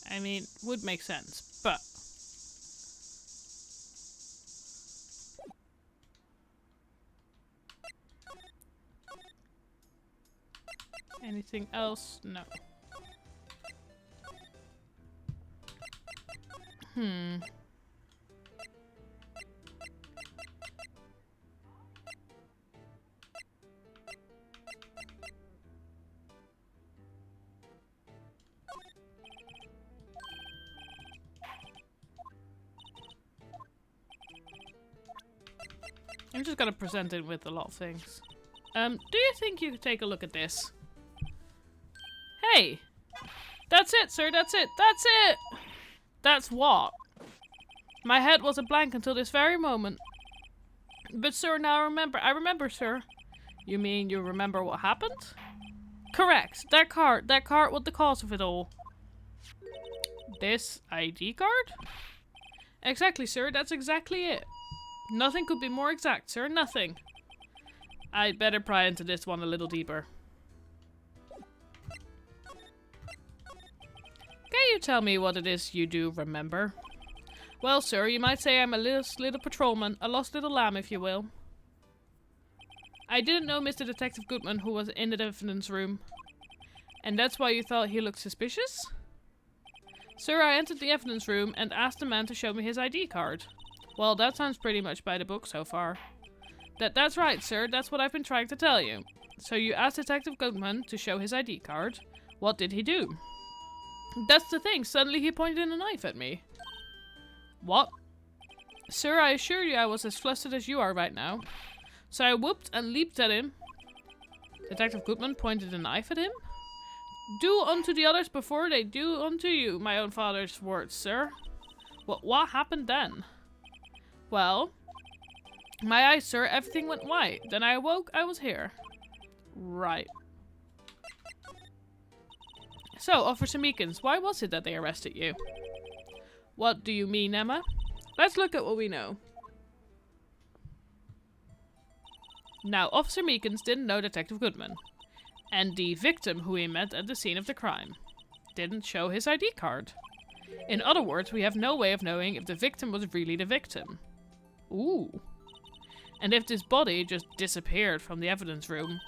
I mean, would make sense, but... Anything else? No. I'm just gonna present it with a lot of things. Do you think you could take a look at this? Hey! That's it, sir, that's it, that's it! That's what? My head was a blank until this very moment. But sir, now I remember, sir. You mean you remember what happened? Correct, that card was the cause of it all. This ID card? Exactly, sir, that's exactly it. Nothing could be more exact, sir, nothing. I'd better pry into this one a little deeper. Can you tell me what it is you do remember? Well, sir, you might say I'm a little patrolman, a lost little lamb, if you will. I didn't know Mr. Detective Goodman, who was in the evidence room. And that's why you thought he looked suspicious? Sir, I entered the evidence room and asked the man to show me his ID card. Well, that sounds pretty much by the book so far. That's right, sir. That's what I've been trying to tell you. So you asked Detective Goodman to show his ID card. What did he do? That's the thing. Suddenly he pointed a knife at me. What? Sir, I assure you I was as flustered as you are right now. So I whooped and leaped at him. Detective Goodman pointed a knife at him. Do unto the others before they do unto you, my own father's words, sir. What happened then? Well, my eyes, sir, everything went white. Then I awoke, I was here. Right. So, Officer Meekins, why was it that they arrested you? What do you mean, Emma? Let's look at what we know. Now, Officer Meekins didn't know Detective Goodman. And the victim who he met at the scene of the crime didn't show his ID card. In other words, we have no way of knowing if the victim was really the victim. Ooh. And if this body just disappeared from the evidence room,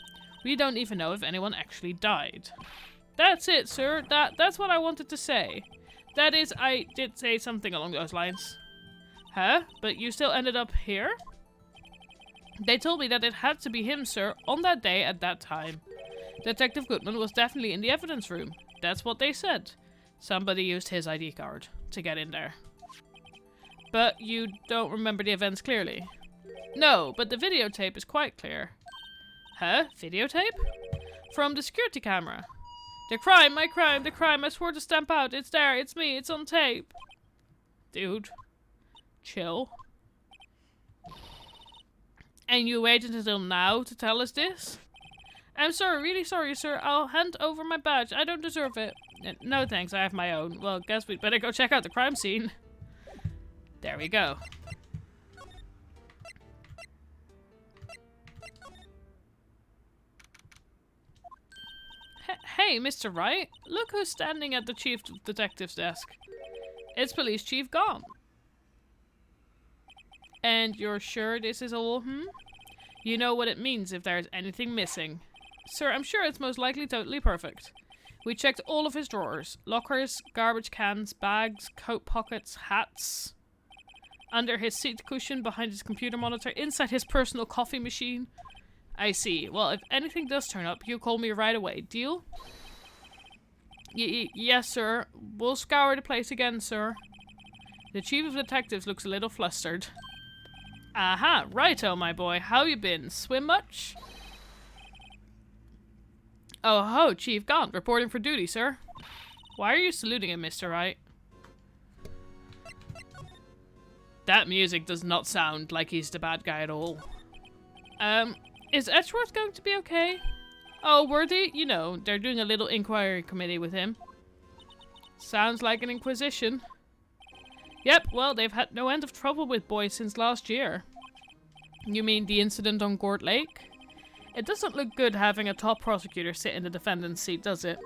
we don't even know if anyone actually died. That's it, sir. That's what I wanted to say. That is, I did say something along those lines. Huh? But you still ended up here? They told me that it had to be him, sir, on that day at that time. Detective Goodman was definitely in the evidence room. That's what they said. Somebody used his ID card to get in there. But you don't remember the events clearly? No, but the videotape is quite clear. Huh? Videotape? From the security camera. The crime, my crime, the crime, I swore to stamp out. It's there, it's me, it's on tape. Dude. Chill. And you waited until now to tell us this? I'm sorry, really sorry, sir. I'll hand over my badge. I don't deserve it. No thanks, I have my own. Well, guess we'd better go check out the crime scene. There we go. Hey, Mr. Wright. Look who's standing at the chief detective's desk. It's Police Chief Gone. And you're sure this is all, You know what it means if there's anything missing. Sir, I'm sure it's most likely totally perfect. We checked all of his drawers. Lockers, garbage cans, bags, coat pockets, hats. Under his seat cushion, behind his computer monitor, inside his personal coffee machine. I see. Well, if anything does turn up, you call me right away. Deal? Yes, sir. We'll scour the place again, sir. The chief of detectives looks a little flustered. Aha, righto, my boy. How you been? Swim much? Oh ho, Chief Gaunt, reporting for duty, sir. Why are you saluting him, Mr. Wright? That music does not sound like he's the bad guy at all. Is Edgeworth going to be okay? Oh, Worthy, you know, they're doing a little inquiry committee with him. Sounds like an inquisition. Yep, well, they've had no end of trouble with boys since last year. You mean the incident on Gort Lake? It doesn't look good having a top prosecutor sit in the defendant's seat, does it?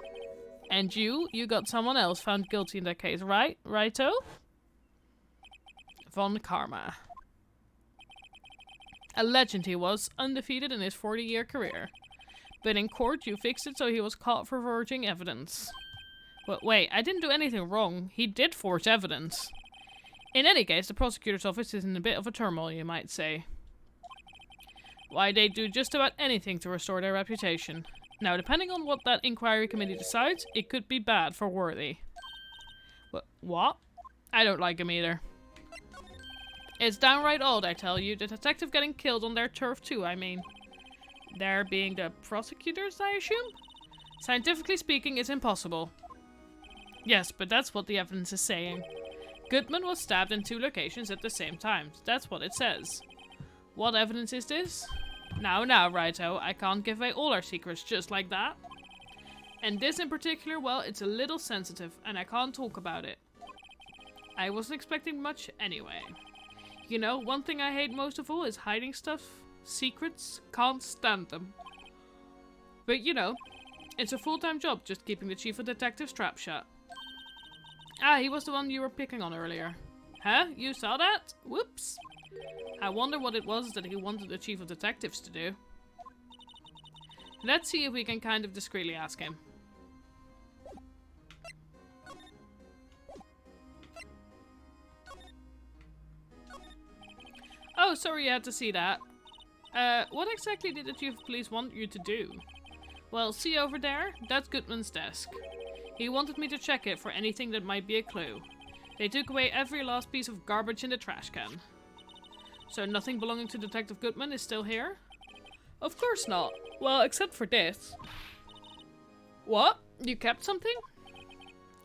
And you got someone else found guilty in that case, right? Righto? Von Karma. A legend he was, undefeated in his 40-year career. But in court, you fixed it so he was caught for forging evidence. But wait, I didn't do anything wrong. He did forge evidence. In any case, the prosecutor's office is in a bit of a turmoil, you might say. Why, they do just about anything to restore their reputation. Now, depending on what that inquiry committee decides, it could be bad for Worthy. What? I don't like him either. It's downright odd, I tell you. The detective getting killed on their turf too, I mean. There being the prosecutors, I assume? Scientifically speaking, it's impossible. Yes, but that's what the evidence is saying. Goodman was stabbed in 2 locations at the same time. That's what it says. What evidence is this? Now, Righto, I can't give away all our secrets just like that. And this in particular, well, it's a little sensitive, and I can't talk about it. I wasn't expecting much anyway. You know, one thing I hate most of all is hiding stuff. Secrets. Can't stand them. But you know, it's a full-time job just keeping the chief of detectives trap shut. Ah, he was the one you were picking on earlier. Huh? You saw that? Whoops. I wonder what it was that he wanted the chief of detectives to do. Let's see if we can kind of discreetly ask him. Oh, sorry you had to see that. What exactly did the chief of police want you to do? Well, see over there? That's Goodman's desk. He wanted me to check it for anything that might be a clue. They took away every last piece of garbage in the trash can. So nothing belonging to Detective Goodman is still here? Of course not. Well, except for this. What? You kept something?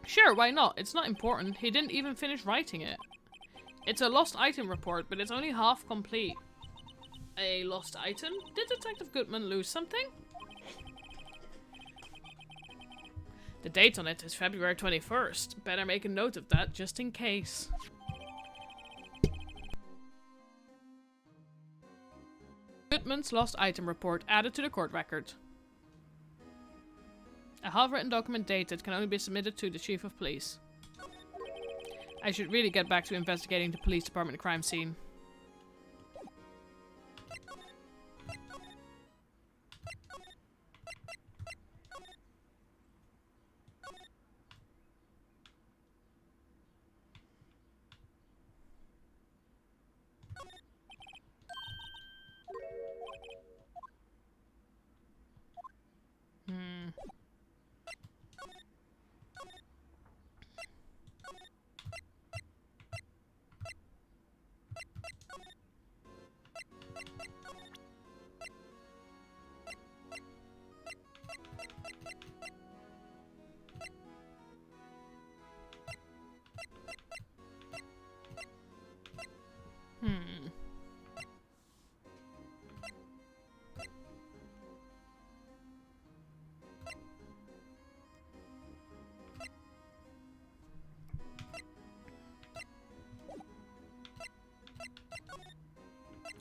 Sure, why not? It's not important. He didn't even finish writing it. It's a lost item report, but it's only half complete. A lost item? Did Detective Goodman lose something? The date on it is February 21st. Better make a note of that, just in case. Goodman's lost item report added to the court record. A half-written document dated can only be submitted to the Chief of Police. I should really get back to investigating the police department crime scene.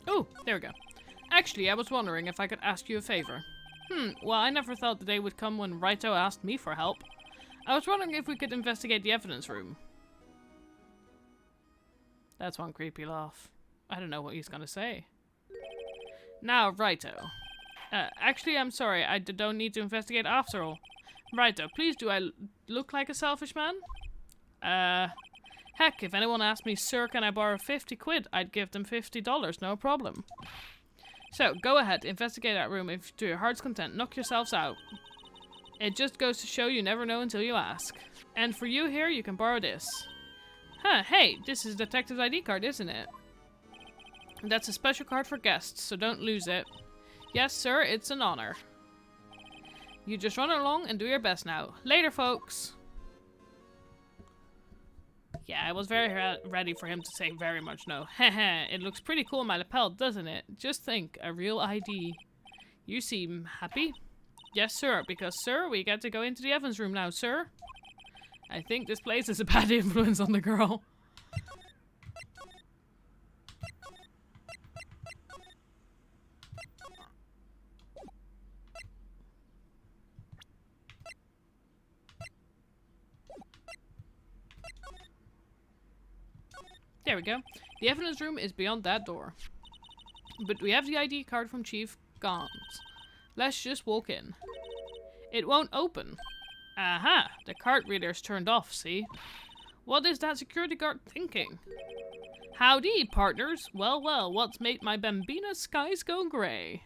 Oh, there we go. Actually, I was wondering if I could ask you a favor. Well, I never thought the day would come when Wright asked me for help. I was wondering if we could investigate the evidence room. That's one creepy laugh. I don't know what he's gonna say. Now, Righto. Actually, I'm sorry. I don't need to investigate after all. Righto, please, do I look like a selfish man? Heck, if anyone asked me, sir, can I borrow 50 quid, I'd give them $50, no problem. So, go ahead, investigate that room if to your heart's content. Knock yourselves out. It just goes to show you never know until you ask. And for you here, you can borrow this. Huh, hey, this is Detective's ID card, isn't it? That's a special card for guests, so don't lose it. Yes, sir, it's an honor. You just run along and do your best now. Later, folks. Yeah, I was very ready for him to say very much no. Heh, it looks pretty cool on my lapel, doesn't it? Just think, a real ID. You seem happy? Yes, sir, because, sir, we get to go into the Evans room now, sir. I think this place is a bad influence on the girl. There we go. The evidence room is beyond that door. But we have the ID card from Chief Gaunt. Let's just walk in. It won't open. Aha! The card reader's turned off, see? What is that security guard thinking? Howdy, partners. Well, well, what's made my bambina skies go grey?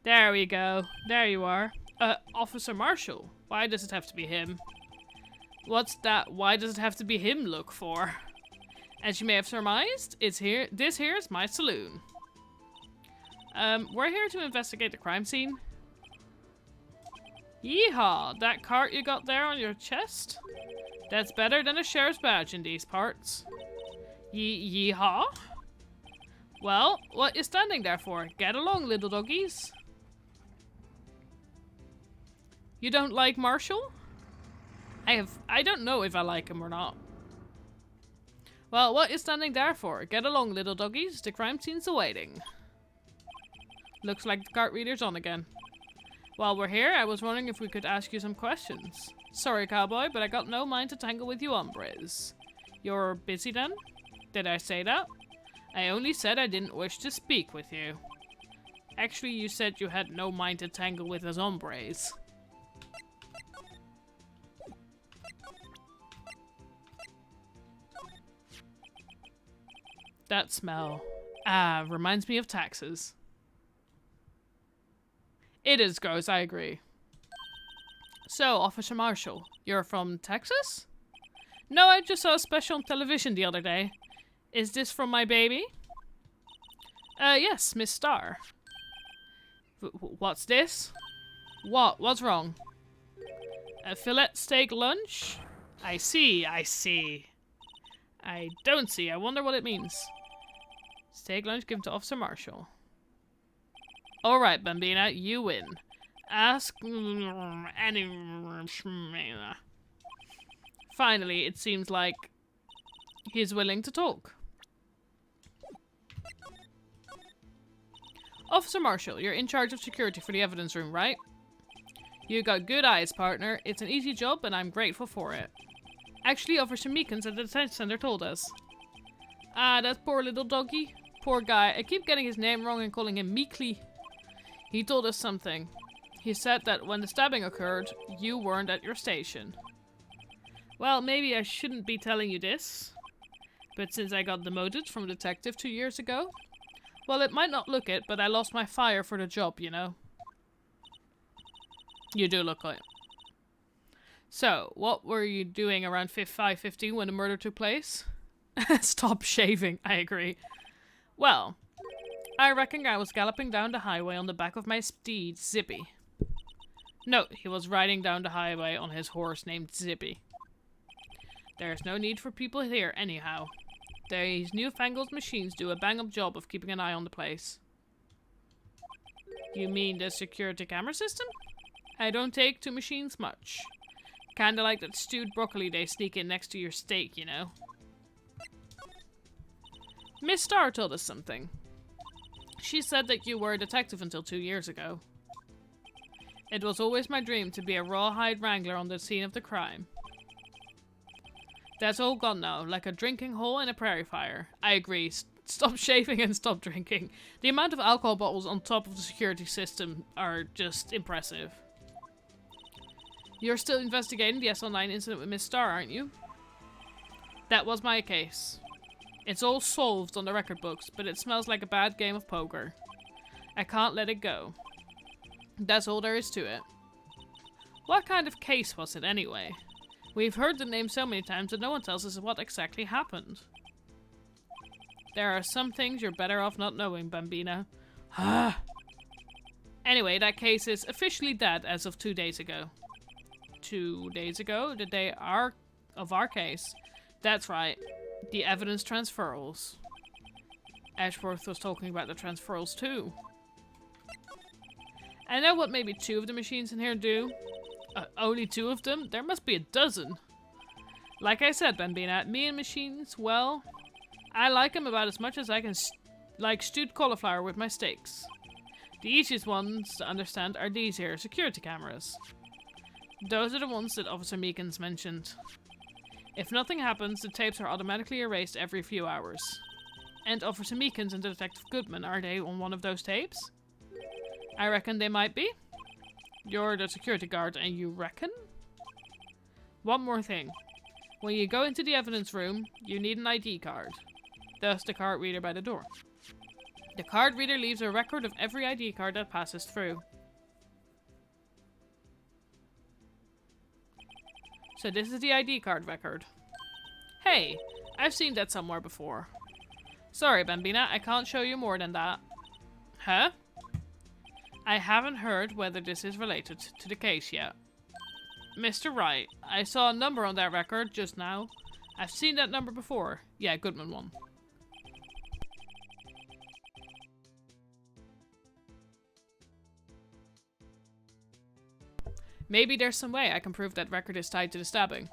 There we go. There you are. Officer Marshall. Why does it have to be him? What's that? Why does it have to be him look for? As you may have surmised, it's here. This here is my saloon. We're here to investigate the crime scene. Yeehaw! That cart you got there on your chest? That's better than a sheriff's badge in these parts. Yeehaw? Well, what you standing there for? Get along, little doggies. You don't like Marshall? I don't know if I like him or not. Well, what you standing there for? Get along, little doggies. The crime scene's awaiting. Looks like the cart reader's on again. While we're here, I was wondering if we could ask you some questions. Sorry, cowboy, but I got no mind to tangle with you hombres. You're busy then? Did I say that? I only said I didn't wish to speak with you. Actually, you said you had no mind to tangle with us hombres. That smell. Ah, reminds me of taxes. It is gross, I agree. So, Officer Marshall, you're from Texas? No, I just saw a special on television the other day. Is this from my baby? Yes, Miss Starr. What's this? What's wrong? A fillet steak lunch? I see, I see. I don't see. I wonder what it means. Steak lunch given to Officer Marshall. Alright, Bambina, you win. Ask any. Finally, it seems like he's willing to talk. Officer Marshall, you're in charge of security for the evidence room, right? You got good eyes, partner. It's an easy job, and I'm grateful for it. Actually, Officer Meekins at the detention center told us. Ah, that poor little doggy. Poor guy. I keep getting his name wrong and calling him Meekly. He told us something. He said that when the stabbing occurred, you weren't at your station. Well, maybe I shouldn't be telling you this, but since I got demoted from detective 2 years ago, well, it might not look it, but I lost my fire for the job, you know. You do look like it. So, what were you doing around 5:50 when the murder took place? Stop shaving, I agree. Well, I reckon I was galloping down the highway on the back of my steed, Zippy. No, he was riding down the highway on his horse named Zippy. There's no need for people here anyhow. These newfangled machines do a bang-up job of keeping an eye on the place. You mean the security camera system? I don't take to machines much. Kinda like that stewed broccoli they sneak in next to your steak, you know. Miss Starr told us something. She said that you were a detective until 2 years ago. It was always my dream to be a rawhide wrangler on the scene of the crime. That's all gone now, like a drinking hole in a prairie fire. I agree. Stop shaving and stop drinking. The amount of alcohol bottles on top of the security system are just impressive. You're still investigating the SL9 incident with Miss Starr, aren't you? That was my case. It's all solved on the record books, but it smells like a bad game of poker. I can't let it go. That's all there is to it. What kind of case was it anyway? We've heard the name so many times that no one tells us what exactly happened. There are some things you're better off not knowing, Bambina. Anyway, that case is officially dead as of 2 days ago. 2 days ago? The day of our case. That's right. The evidence transferals. Ashworth was talking about the transferals too. I know what maybe 2 of the machines in here do. Only 2 of them? There must be a dozen. Like I said, Bambina, me and machines, well, I like them about as much as I can like stewed cauliflower with my steaks. The easiest ones to understand are these here, security cameras. Those are the ones that Officer Meekins mentioned. If nothing happens, the tapes are automatically erased every few hours. And Officer Meekins and Detective Goodman, are they on one of those tapes? I reckon they might be. You're the security guard and you reckon? One more thing. When you go into the evidence room, you need an ID card. Thus the card reader by the door. The card reader leaves a record of every ID card that passes through. So this is the ID card record. Hey, I've seen that somewhere before. Sorry, Bambina, I can't show you more than that. Huh? I haven't heard whether this is related to the case yet. Mr. Wright, I saw a number on that record just now. I've seen that number before. Yeah, Goodman one. Maybe there's some way I can prove that record is tied to the stabbing.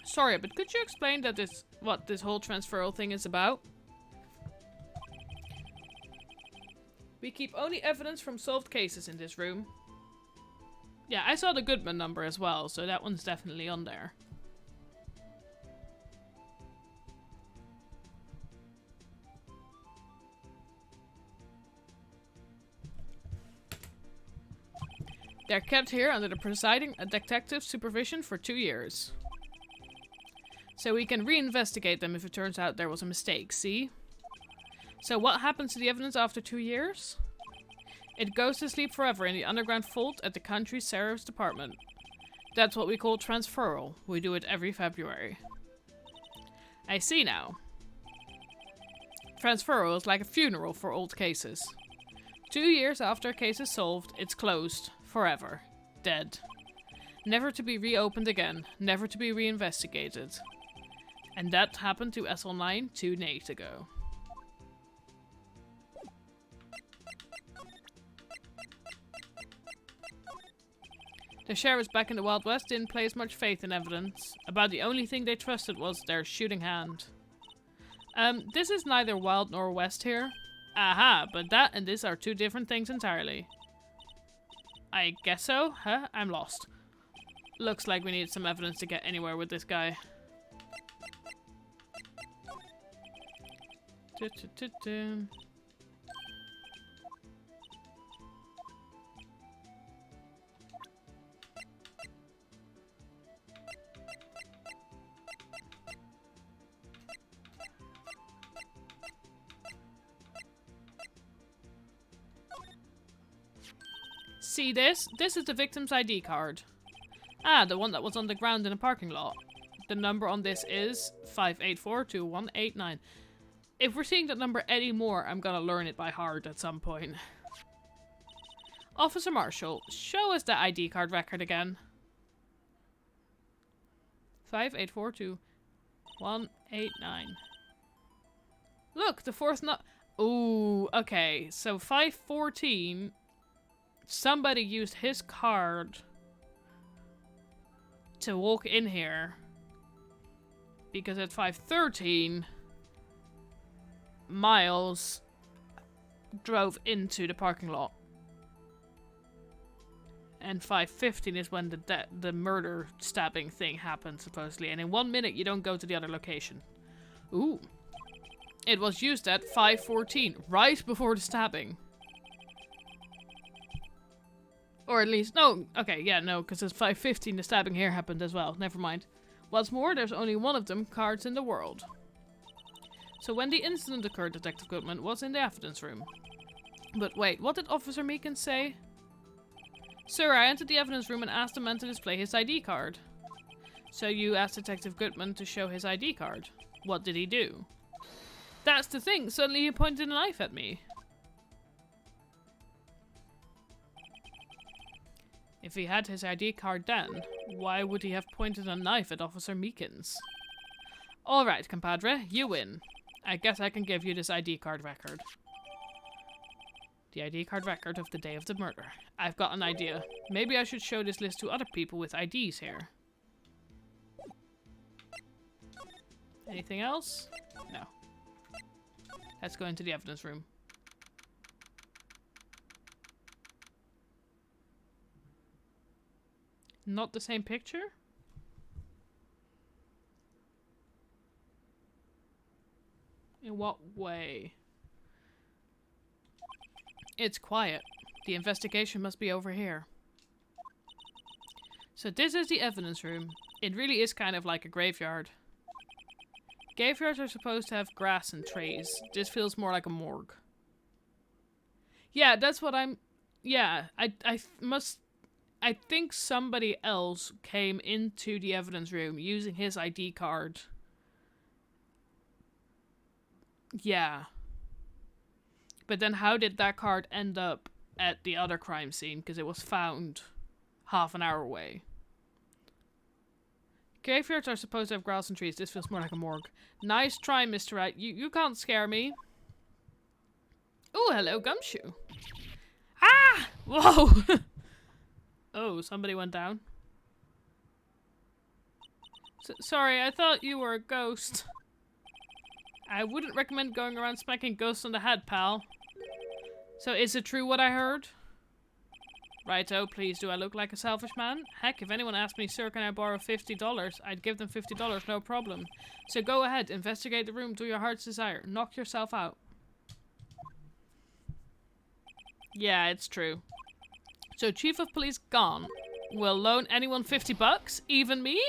Sorry, but could you explain that what this whole transferal thing is about? We keep only evidence from solved cases in this room. Yeah, I saw the Goodman number as well, so that one's definitely on there. They're kept here under the presiding detective's supervision for 2 years. So we can reinvestigate them if it turns out there was a mistake, see? So what happens to the evidence after 2 years? It goes to sleep forever in the underground vault at the country sheriff's department. That's what we call transferal. We do it every February. I see now. Transferal is like a funeral for old cases. 2 years after a case is solved, it's closed. Forever. Dead. Never to be reopened again. Never to be reinvestigated. And that happened to SL9 2 days ago. The sheriffs back in the Wild West didn't place much faith in evidence. About the only thing they trusted was their shooting hand. This is neither Wild nor West here. Aha, but that and this are two different things entirely. I guess so? Huh? I'm lost. Looks like we need some evidence to get anywhere with this guy. See this? This is the victim's ID card. Ah, the one that was on the ground in a parking lot. The number on this is 5842189. If we're seeing that number anymore, I'm gonna learn it by heart at some point. Officer Marshall, show us the ID card record again. 5842189. Look, the fourth Ooh, okay. So 514, somebody used his card to walk in here. Because at 513, Miles drove into the parking lot. And 5:15 is when the murder stabbing thing happened, supposedly. And in 1 minute, you don't go to the other location. Ooh. It was used at 5:14, right before the stabbing. Or at least, no, okay, yeah, no, because it's 5:15, the stabbing here happened as well. Never mind. What's more, there's only one of them cards in the world. So when the incident occurred, Detective Goodman was in the evidence room. But wait, what did Officer Meekins say? Sir, I entered the evidence room and asked the man to display his ID card. So you asked Detective Goodman to show his ID card. What did he do? That's the thing, suddenly he pointed a knife at me. If he had his ID card then, why would he have pointed a knife at Officer Meekins? Alright, compadre, you win. I guess I can give you this ID card record. The ID card record of the day of the murder. I've got an idea. Maybe I should show this list to other people with IDs here. Anything else? No. Let's go into the evidence room. Not the same picture? In what way? It's quiet. The investigation must be over here. So this is the evidence room. It really is kind of like a graveyard. Graveyards are supposed to have grass and trees. This feels more like a morgue. Yeah, that's what I'm... Yeah, I think somebody else came into the evidence room using his ID card. Yeah. But then how did that card end up at the other crime scene? Because it was found half an hour away. Graveyards are supposed to have grass and trees. This feels more like a morgue. Nice try, Mr. Wright. You can't scare me. Oh, hello, Gumshoe. Ah! Whoa! Oh, somebody went down. Sorry, I thought you were a ghost. I wouldn't recommend going around smacking ghosts on the head, pal. So is it true what I heard? Righto, please, do I look like a selfish man? Heck, if anyone asked me, sir, can I borrow $50? I'd give them $50, no problem. So go ahead, investigate the room, do your heart's desire. Knock yourself out. Yeah, it's true. So Chief of Police gone. Will loan anyone $50? Even me?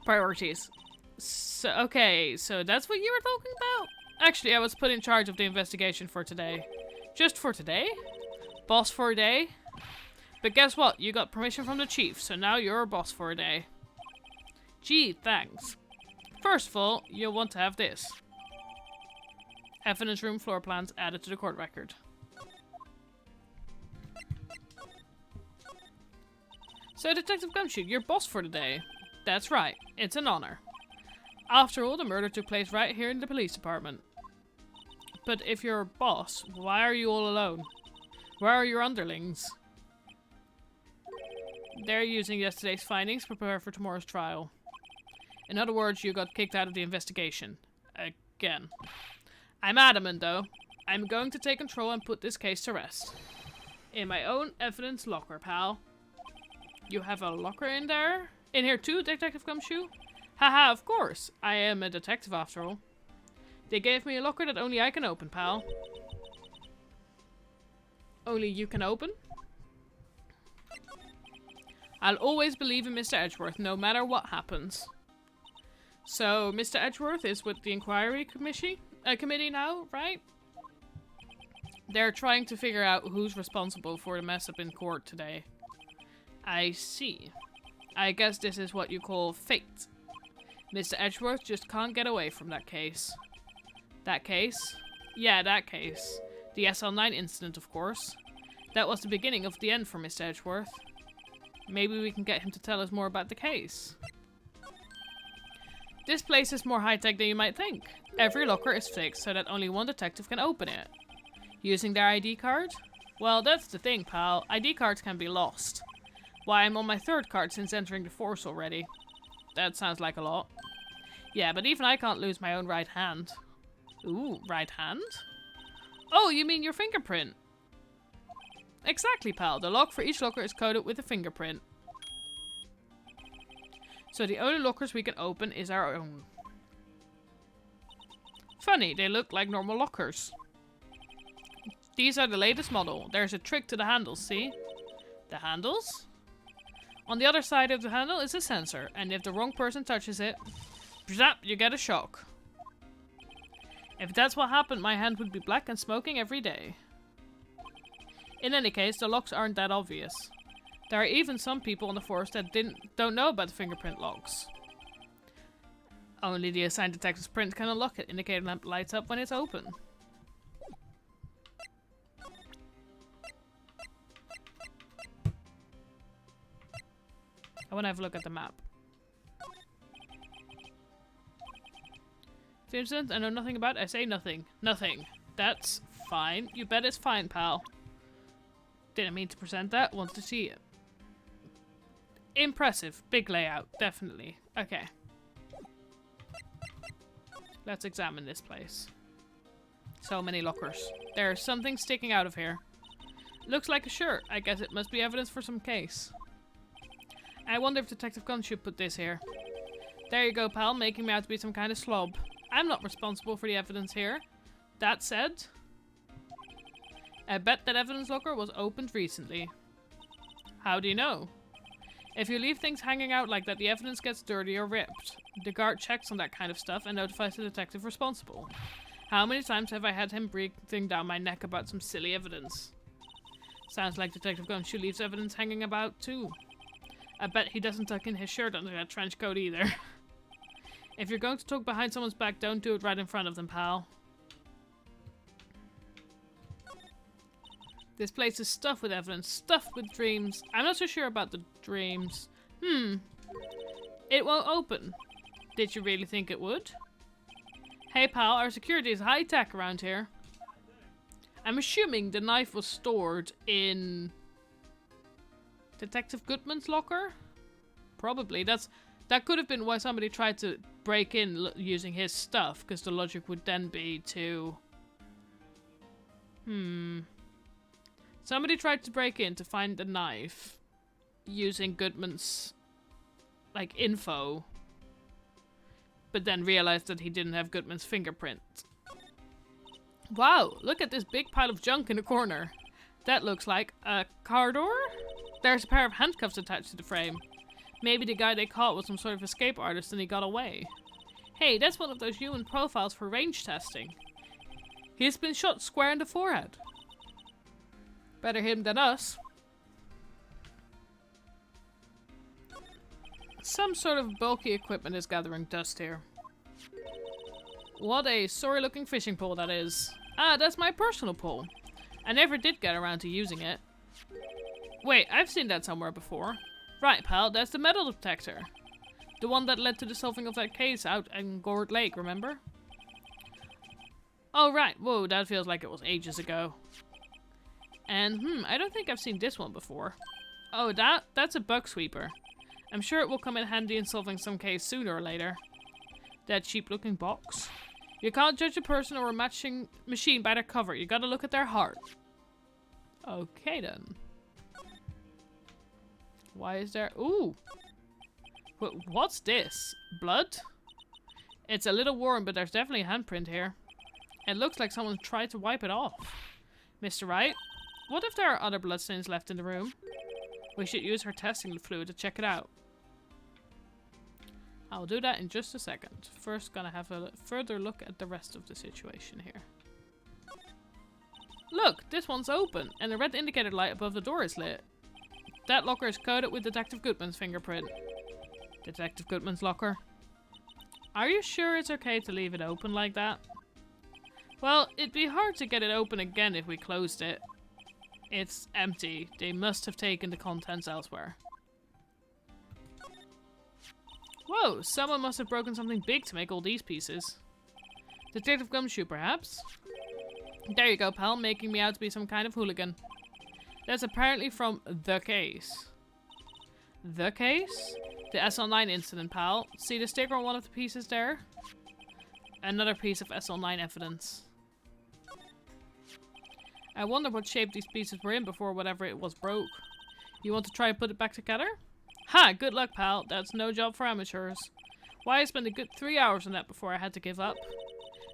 Priorities. So, okay, so that's what you were talking about? Actually, I was put in charge of the investigation for today. Just for today? Boss for a day? But guess what? You got permission from the chief, so now you're a boss for a day. Gee, thanks. First of all, you'll want to have this. Evidence room floor plans added to the court record. So, Detective Gumshoe, you're boss for the day. That's right. It's an honor. After all, the murder took place right here in the police department. But if you're a boss, why are you all alone? Where are your underlings? They're using yesterday's findings to prepare for tomorrow's trial. In other words, you got kicked out of the investigation. Again. I'm adamant, though. I'm going to take control and put this case to rest. In my own evidence locker, pal. You have a locker in there? In here too, Detective Gumshoe? Haha, of course. I am a detective after all. They gave me a locker that only I can open, pal. Only you can open? I'll always believe in Mr. Edgeworth, no matter what happens. So, Mr. Edgeworth is with the inquiry committee now, right? They're trying to figure out who's responsible for the mess up in court today. I see. I guess this is what you call fate. Mr. Edgeworth just can't get away from that case. That case? Yeah, that case. The SL9 incident, of course. That was the beginning of the end for Mr. Edgeworth. Maybe we can get him to tell us more about the case. This place is more high-tech than you might think. Every locker is fixed so that only one detective can open it. Using their ID card? Well, that's the thing, pal. ID cards can be lost. Why, I'm on my 3rd card since entering the force already. That sounds like a lot. Yeah, but even I can't lose my own right hand. Ooh, right hand? Oh, you mean your fingerprint? Exactly, pal. The lock for each locker is coded with a fingerprint. So the only lockers we can open is our own. Funny, they look like normal lockers. These are the latest model. There's a trick to the handles, see? The handles? On the other side of the handle is a sensor, and if the wrong person touches it, zap, you get a shock. If that's what happened, my hand would be black and smoking every day. In any case, the locks aren't that obvious. There are even some people in the force that don't know about the fingerprint locks. Only the assigned detective's print can unlock it. Indicator lamp lights up when it's open. I want to have a look at the map. Vincent, I know nothing about it. I say nothing. Nothing. That's fine. You bet it's fine, pal. Didn't mean to present that. Want to see it. Impressive. Big layout. Definitely. Okay. Let's examine this place. So many lockers. There's something sticking out of here. Looks like a shirt. I guess it must be evidence for some case. I wonder if Detective Gumshoe put this here. There you go, pal, making me out to be some kind of slob. I'm not responsible for the evidence here. That said, I bet that evidence locker was opened recently. How do you know? If you leave things hanging out like that, the evidence gets dirty or ripped. The guard checks on that kind of stuff and notifies the detective responsible. How many times have I had him breathing down my neck about some silly evidence? Sounds like Detective Gumshoe leaves evidence hanging about too. I bet he doesn't tuck in his shirt under that trench coat either. If you're going to talk behind someone's back, don't do it right in front of them, pal. This place is stuffed with evidence, stuffed with dreams. I'm not so sure about the dreams. It won't open. Did you really think it would? Hey, pal, our security is high-tech around here. I'm assuming the knife was stored in Detective Goodman's locker? Probably. That could have been why somebody tried to break in using his stuff, because the logic would then be to... Somebody tried to break in to find the knife using Goodman's, like, info, but then realized that he didn't have Goodman's fingerprint. Wow, look at this big pile of junk in the corner. That looks like a car door? There's a pair of handcuffs attached to the frame. Maybe the guy they caught was some sort of escape artist and he got away. Hey, that's one of those human profiles for range testing. He's been shot square in the forehead. Better him than us. Some sort of bulky equipment is gathering dust here. What a sorry-looking fishing pole that is. Ah, that's my personal pole. I never did get around to using it. Wait, I've seen that somewhere before. Right, pal, that's the metal detector. The one that led to the solving of that case out in Gourd Lake, remember? Oh, right. Whoa, that feels like it was ages ago. And, I don't think I've seen this one before. Oh, that's a bug sweeper. I'm sure it will come in handy in solving some case sooner or later. That cheap looking box. You can't judge a person or a matching machine by their cover. You gotta look at their heart. Okay then. Why is there... Ooh! What's this? Blood? It's a little worn, but there's definitely a handprint here. It looks like someone tried to wipe it off. Mr. Wright, what if there are other bloodstains left in the room? We should use her testing fluid to check it out. I'll do that in just a second. First, gonna have a further look at the rest of the situation here. Look, this one's open, and the red indicator light above the door is lit. That locker is coated with Detective Goodman's fingerprint. Detective Goodman's locker. Are you sure it's okay to leave it open like that? Well, it'd be hard to get it open again if we closed it. It's empty. They must have taken the contents elsewhere. Whoa, someone must have broken something big to make all these pieces. Detective Gumshoe, perhaps? There you go, pal, making me out to be some kind of hooligan. That's apparently from The Case. The Case? The SL9 incident, pal. See the sticker on one of the pieces there? Another piece of SL9 evidence. I wonder what shape these pieces were in before whatever it was broke. You want to try and put it back together? Ha! Good luck, pal. That's no job for amateurs. Why I spent a good 3 hours on that before I had to give up.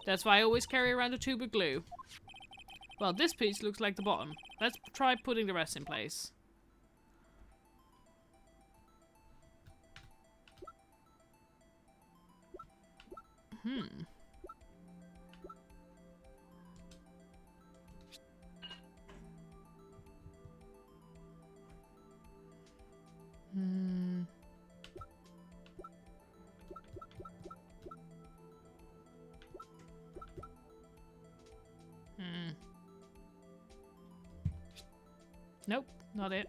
That's why I always carry around a tube of glue. Well, this piece looks like the bottom. Let's try putting the rest in place. Nope, not it.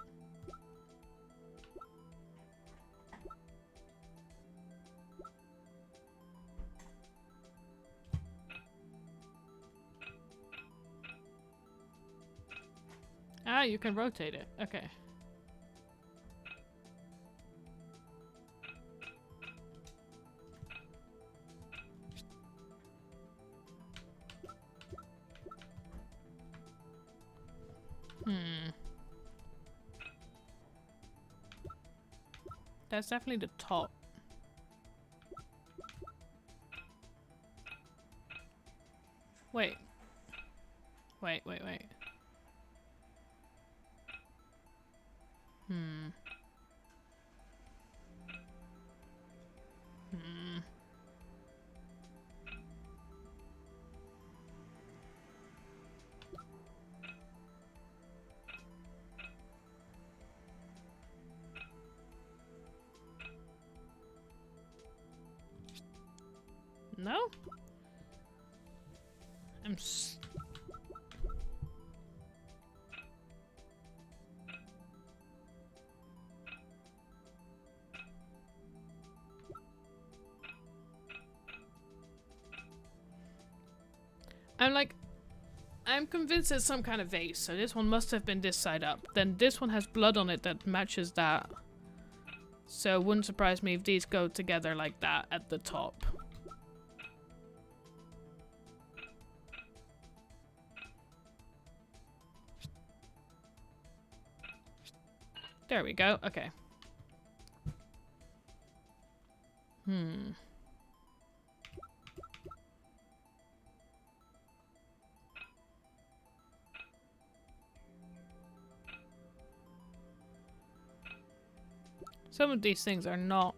Ah, you can rotate it. Okay. That's definitely the top. Wait. Wait. No? I'm convinced it's some kind of vase, so this one must have been this side up. Then this one has blood on it that matches that. So it wouldn't surprise me if these go together like that at the top. There we go. Okay. Some of these things are not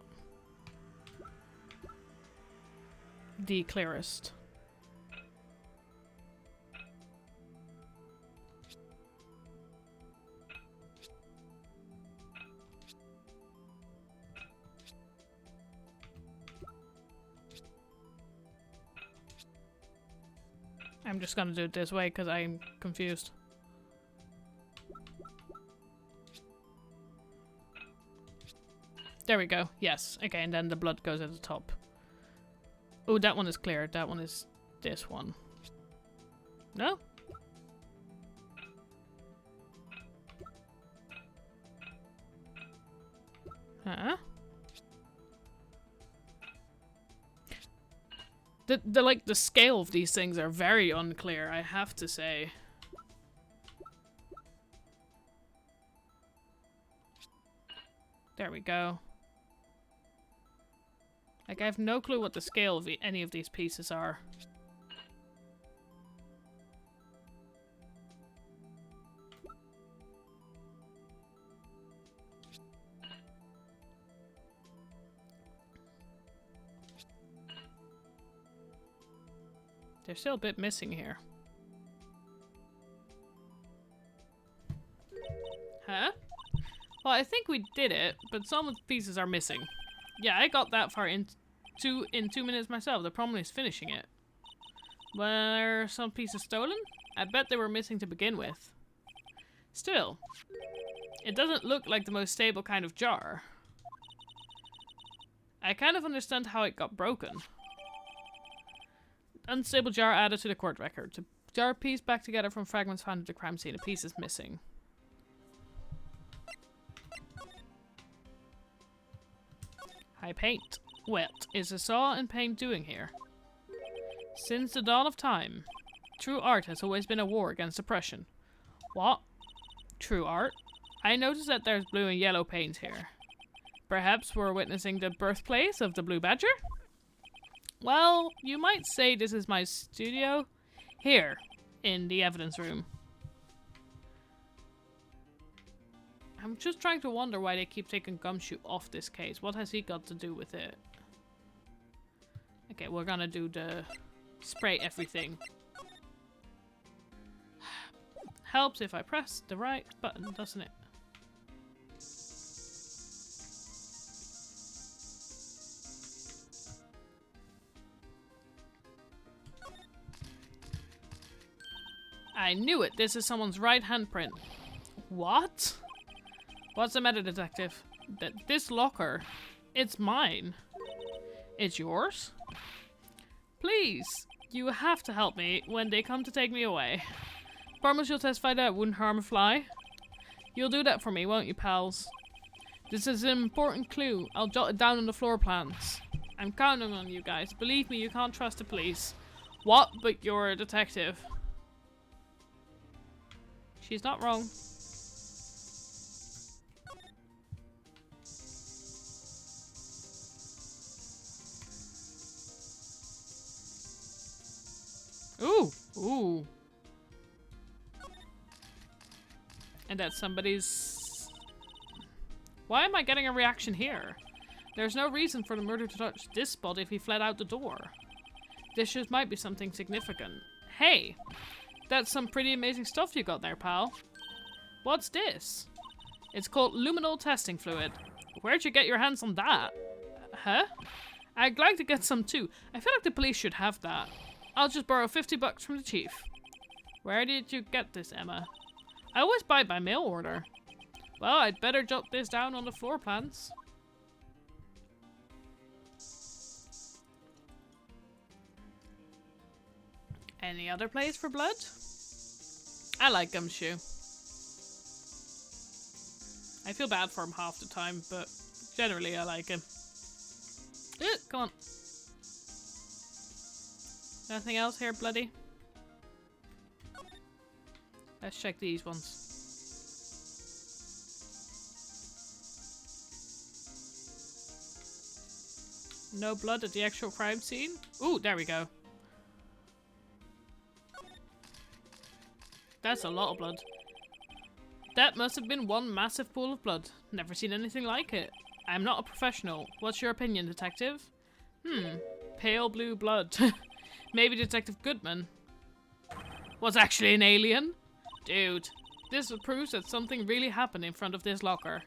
the clearest. I'm just gonna do it this way because I'm confused. There we go. Yes. Okay, and then the blood goes at the top. Oh, that one is clear. That one is this one. No? Huh? The scale of these things are very unclear, I have to say. There we go. Like, I have no clue what the scale of any of these pieces are. They're still a bit missing here. Huh? Well, I think we did it, but some of the pieces are missing. Yeah, I got that far in 2 minutes myself. The problem is finishing it. Were some pieces stolen? I bet they were missing to begin with. Still, it doesn't look like the most stable kind of jar. I kind of understand how it got broken. Unstable jar added to the court record. The jar pieced back together from fragments found at the crime scene. A piece is missing. High paint. What is the saw and paint doing here? Since the dawn of time, true art has always been a war against oppression. What? True art? I noticed that there's blue and yellow paint here. Perhaps we're witnessing the birthplace of the Blue Badger? Well, you might say this is my studio. Here, in the evidence room. I'm just trying to wonder why they keep taking Gumshoe off this case. What has he got to do with it? Okay, we're gonna do the spray everything. Helps if I press the right button, doesn't it? I knew it. This is someone's right handprint. What? What's the matter, detective? This locker, it's mine. It's yours? Please, you have to help me when they come to take me away. Promise you'll testify that it wouldn't harm a fly? You'll do that for me, won't you, pals? This is an important clue. I'll jot it down on the floor plans. I'm counting on you guys. Believe me, you can't trust the police. What? But you're a detective. She's not wrong. Ooh, ooh. And that's somebody's... Why am I getting a reaction here? There's no reason for the murderer to touch this spot if he fled out the door. This just might be something significant. Hey! That's some pretty amazing stuff you got there, pal. What's this? It's called luminol testing fluid. Where'd you get your hands on that? Huh? I'd like to get some too. I feel like the police should have that. I'll just borrow $50 from the chief. Where did you get this, Emma? I always buy by mail order. Well, I'd better jot this down on the floor plans. Any other place for blood? I like Gumshoe. I feel bad for him half the time, but generally I like him. Come on. Nothing else here, bloody? Let's check these ones. No blood at the actual crime scene? Ooh, there we go. That's a lot of blood. That must have been one massive pool of blood. Never seen anything like it. I'm not a professional. What's your opinion, detective? Pale blue blood. Maybe Detective Goodman was actually an alien? Dude, this proves that something really happened in front of this locker.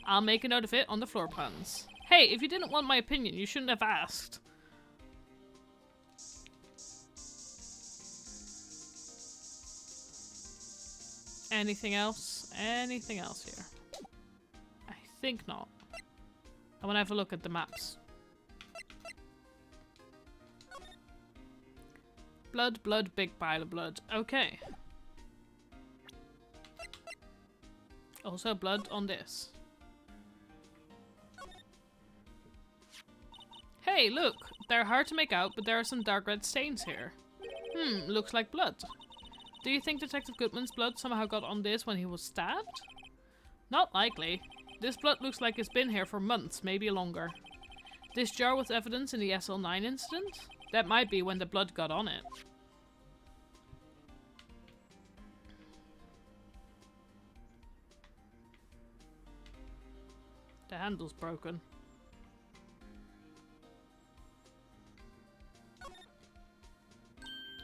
I'll make a note of it on the floor plans. Hey, if you didn't want my opinion, you shouldn't have asked. Anything else? Anything else here? I think not. I want to have a look at the maps. Blood, blood, big pile of blood. Okay. Also blood on this. Hey, look! They're hard to make out, but there are some dark red stains here. Looks like blood. Do you think Detective Goodman's blood somehow got on this when he was stabbed? Not likely. This blood looks like it's been here for months, maybe longer. This jar with evidence in the SL9 incident? That might be when the blood got on it. The handle's broken.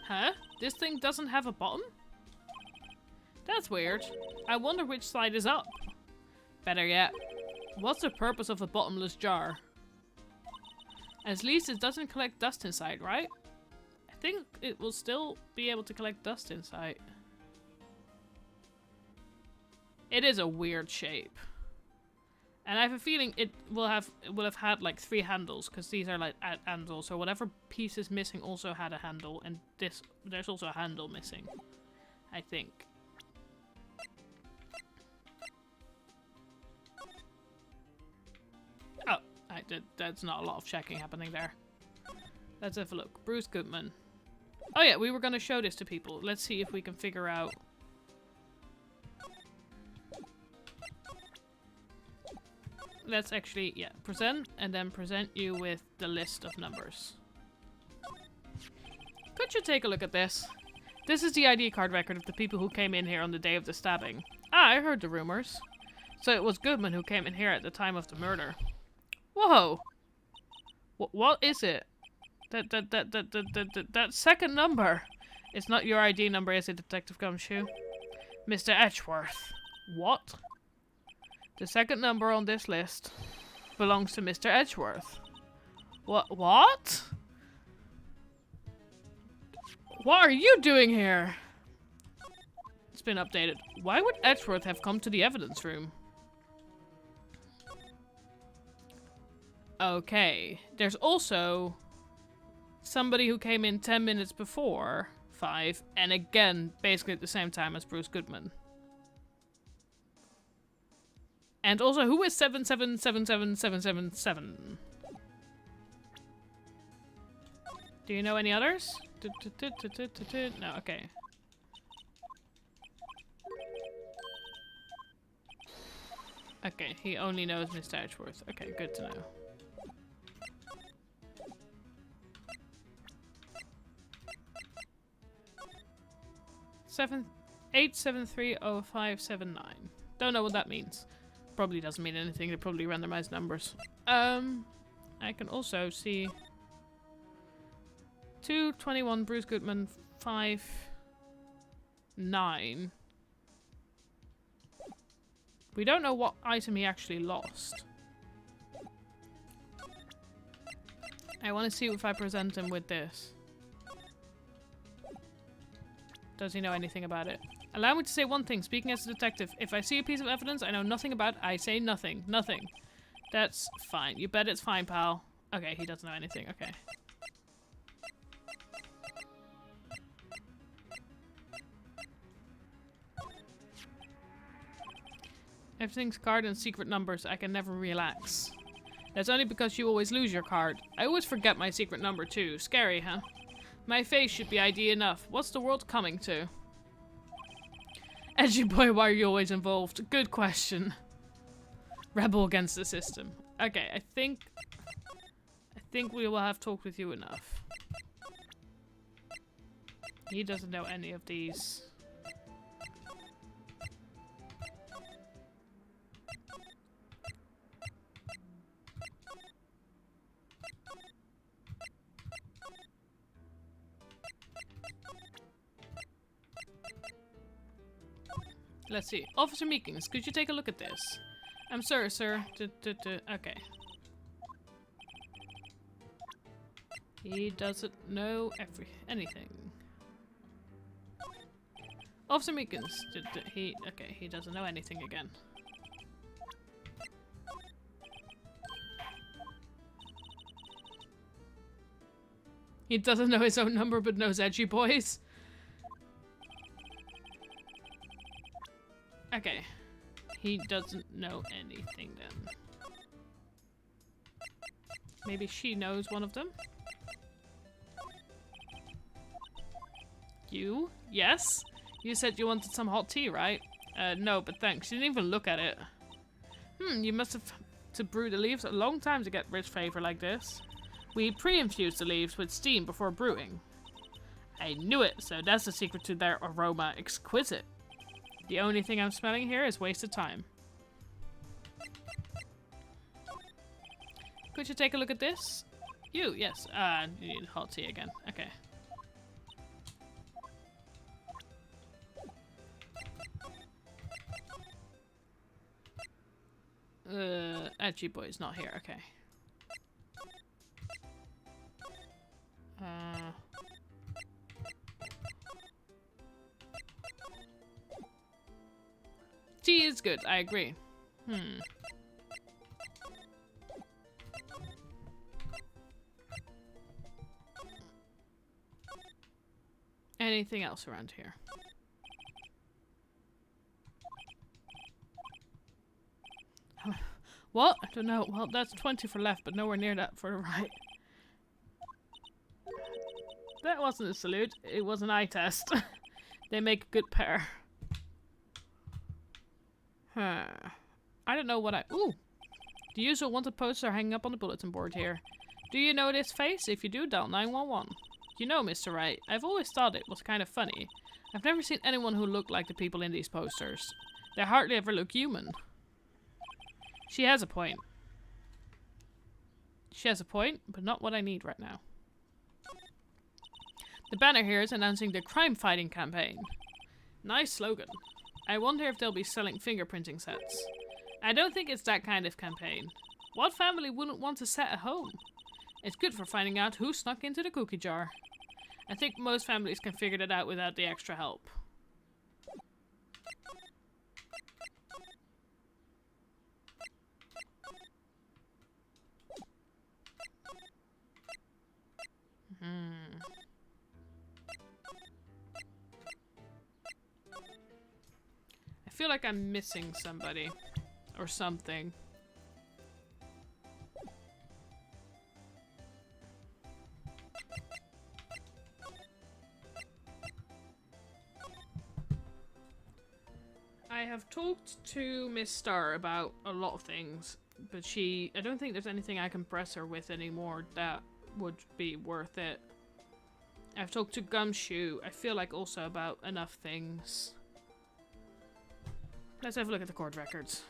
Huh? This thing doesn't have a bottom? That's weird. I wonder which side is up. Better yet, what's the purpose of a bottomless jar? At least it doesn't collect dust inside, right? I think it will still be able to collect dust inside. It is a weird shape. And I have a feeling it will have had like 3 handles, because these are like handles. So whatever piece is missing also had a handle, and there's also a handle missing, I think. Oh, that's not a lot of checking happening there. Let's have a look. Bruce Goodman. Oh yeah, we were gonna show this to people. Let's see if we can figure out. Let's actually, yeah, present, and then present you with the list of numbers. Could you take a look at this? This is the ID card record of the people who came in here on the day of the stabbing. Ah, I heard the rumors. So it was Goodman who came in here at the time of the murder. Whoa! What is it? That second number. It's not your ID number, is it, Detective Gumshoe? Mr. Edgeworth. What? The second number on this list belongs to Mr. Edgeworth. What? What are you doing here? It's been updated. Why would Edgeworth have come to the evidence room? Okay. There's also somebody who came in 10 minutes before 5, and again, basically at the same time as Bruce Goodman. And also, who is 7777777? Do you know any others? No, okay. Okay, he only knows Mr. Edgeworth. Okay, good to know. Seven 8730579. Don't know what that means. Probably doesn't mean anything. They probably randomized numbers. I can also see 221 Bruce Goodman 59. We don't know what item he actually lost. I want to see if I present him with this. Does he know anything about it? Allow me to say one thing, speaking as a detective. If I see a piece of evidence I know nothing about, I say nothing. Nothing. That's fine. You bet it's fine, pal. Okay, he doesn't know anything. Okay. Everything's card and secret numbers. I can never relax. That's only because you always lose your card. I always forget my secret number too. Scary, huh? My face should be ID enough. What's the world coming to? Edgy boy, why are you always involved? Good question. Rebel against the system. Okay, I think we will have talked with you enough. He doesn't know any of these. Let's see. Officer Meekins, could you take a look at this? I'm sorry, sir. Okay. He doesn't know anything. Officer Meekins, he doesn't know anything again. He doesn't know his own number but knows edgy boys. Okay. He doesn't know anything then. Maybe she knows one of them. You? Yes? You said you wanted some hot tea, right? No, but thanks. She didn't even look at it. You must have to brew the leaves a long time to get rich flavor like this. We pre-infuse the leaves with steam before brewing. I knew it, so that's the secret to their aroma. Exquisite. The only thing I'm smelling here is wasted time. Could you take a look at this? You, yes. You need hot tea again. Okay. Edgy boy's not here. Okay. Tea is good. I agree. Anything else around here? What? I don't know. Well, that's 20 for left, but nowhere near that for the right. That wasn't a salute. It was an eye test. They make a good pair. I don't know what I... Ooh! The usual wanted posters are hanging up on the bulletin board here. Do you know this face? If you do, dial 911. You know, Mr. Wright, I've always thought it was kind of funny. I've never seen anyone who looked like the people in these posters. They hardly ever look human. She has a point. She has a point, but not what I need right now. The banner here is announcing the crime-fighting campaign. Nice slogan. I wonder if they'll be selling fingerprinting sets. I don't think it's that kind of campaign. What family wouldn't want a set at home? It's good for finding out who snuck into the cookie jar. I think most families can figure that out without the extra help. I feel like I'm missing somebody or something. I have talked to Miss Star about a lot of things, but I don't think there's anything I can press her with anymore that would be worth it. I've talked to Gumshoe, I feel like also about enough things. Let's have a look at the court records.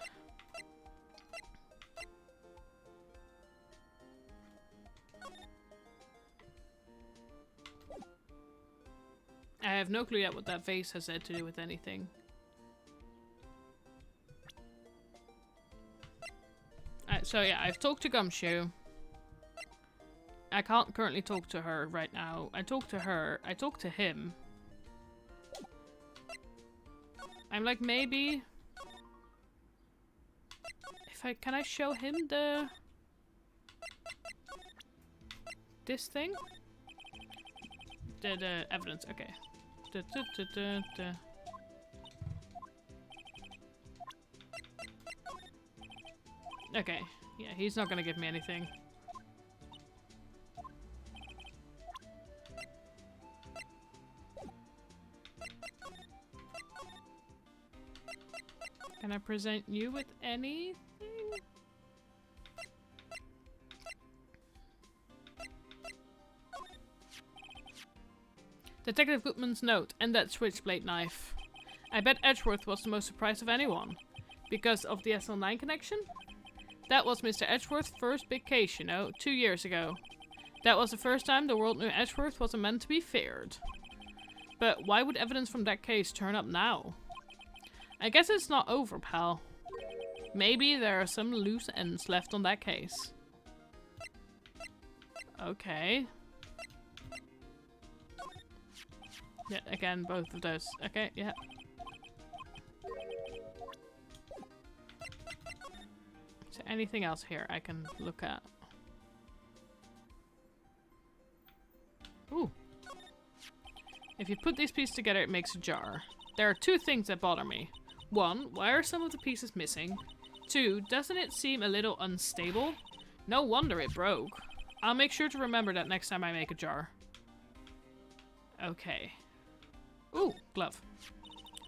I have no clue yet what that vase has had to do with anything. So yeah, I've talked to Gumshoe. I can't currently talk to her right now. I talked to her. I talked to him. I'm like, maybe... Can I show him this thing? The evidence, okay. Okay, yeah, he's not gonna give me anything. Can I present you with anything? Detective Goodman's note, and that switchblade knife. I bet Edgeworth was the most surprised of anyone. Because of the SL9 connection? That was Mr. Edgeworth's first big case, you know, 2 years ago. That was the first time the world knew Edgeworth was a man to be feared. But why would evidence from that case turn up now? I guess it's not over, pal. Maybe there are some loose ends left on that case. Okay. Yeah, again, both of those. Okay, yeah. Is there anything else here I can look at? Ooh. If you put these pieces together, it makes a jar. There are two things that bother me. One, why are some of the pieces missing? Two, doesn't it seem a little unstable? No wonder it broke. I'll make sure to remember that next time I make a jar. Okay. Ooh, glove.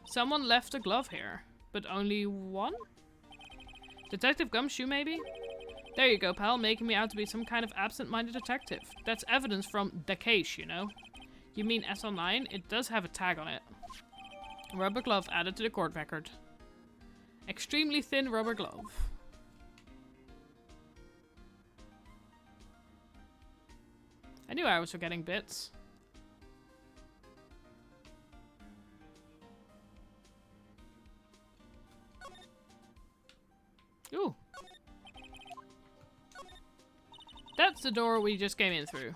Someone left a glove here, but only one? Detective Gumshoe, maybe? There you go, pal, making me out to be some kind of absent-minded detective. That's evidence from the case, you know? You mean SL9? It does have a tag on it. Rubber glove added to the court record. Extremely thin rubber glove. I knew I was forgetting bits. Ooh. That's the door we just came in through.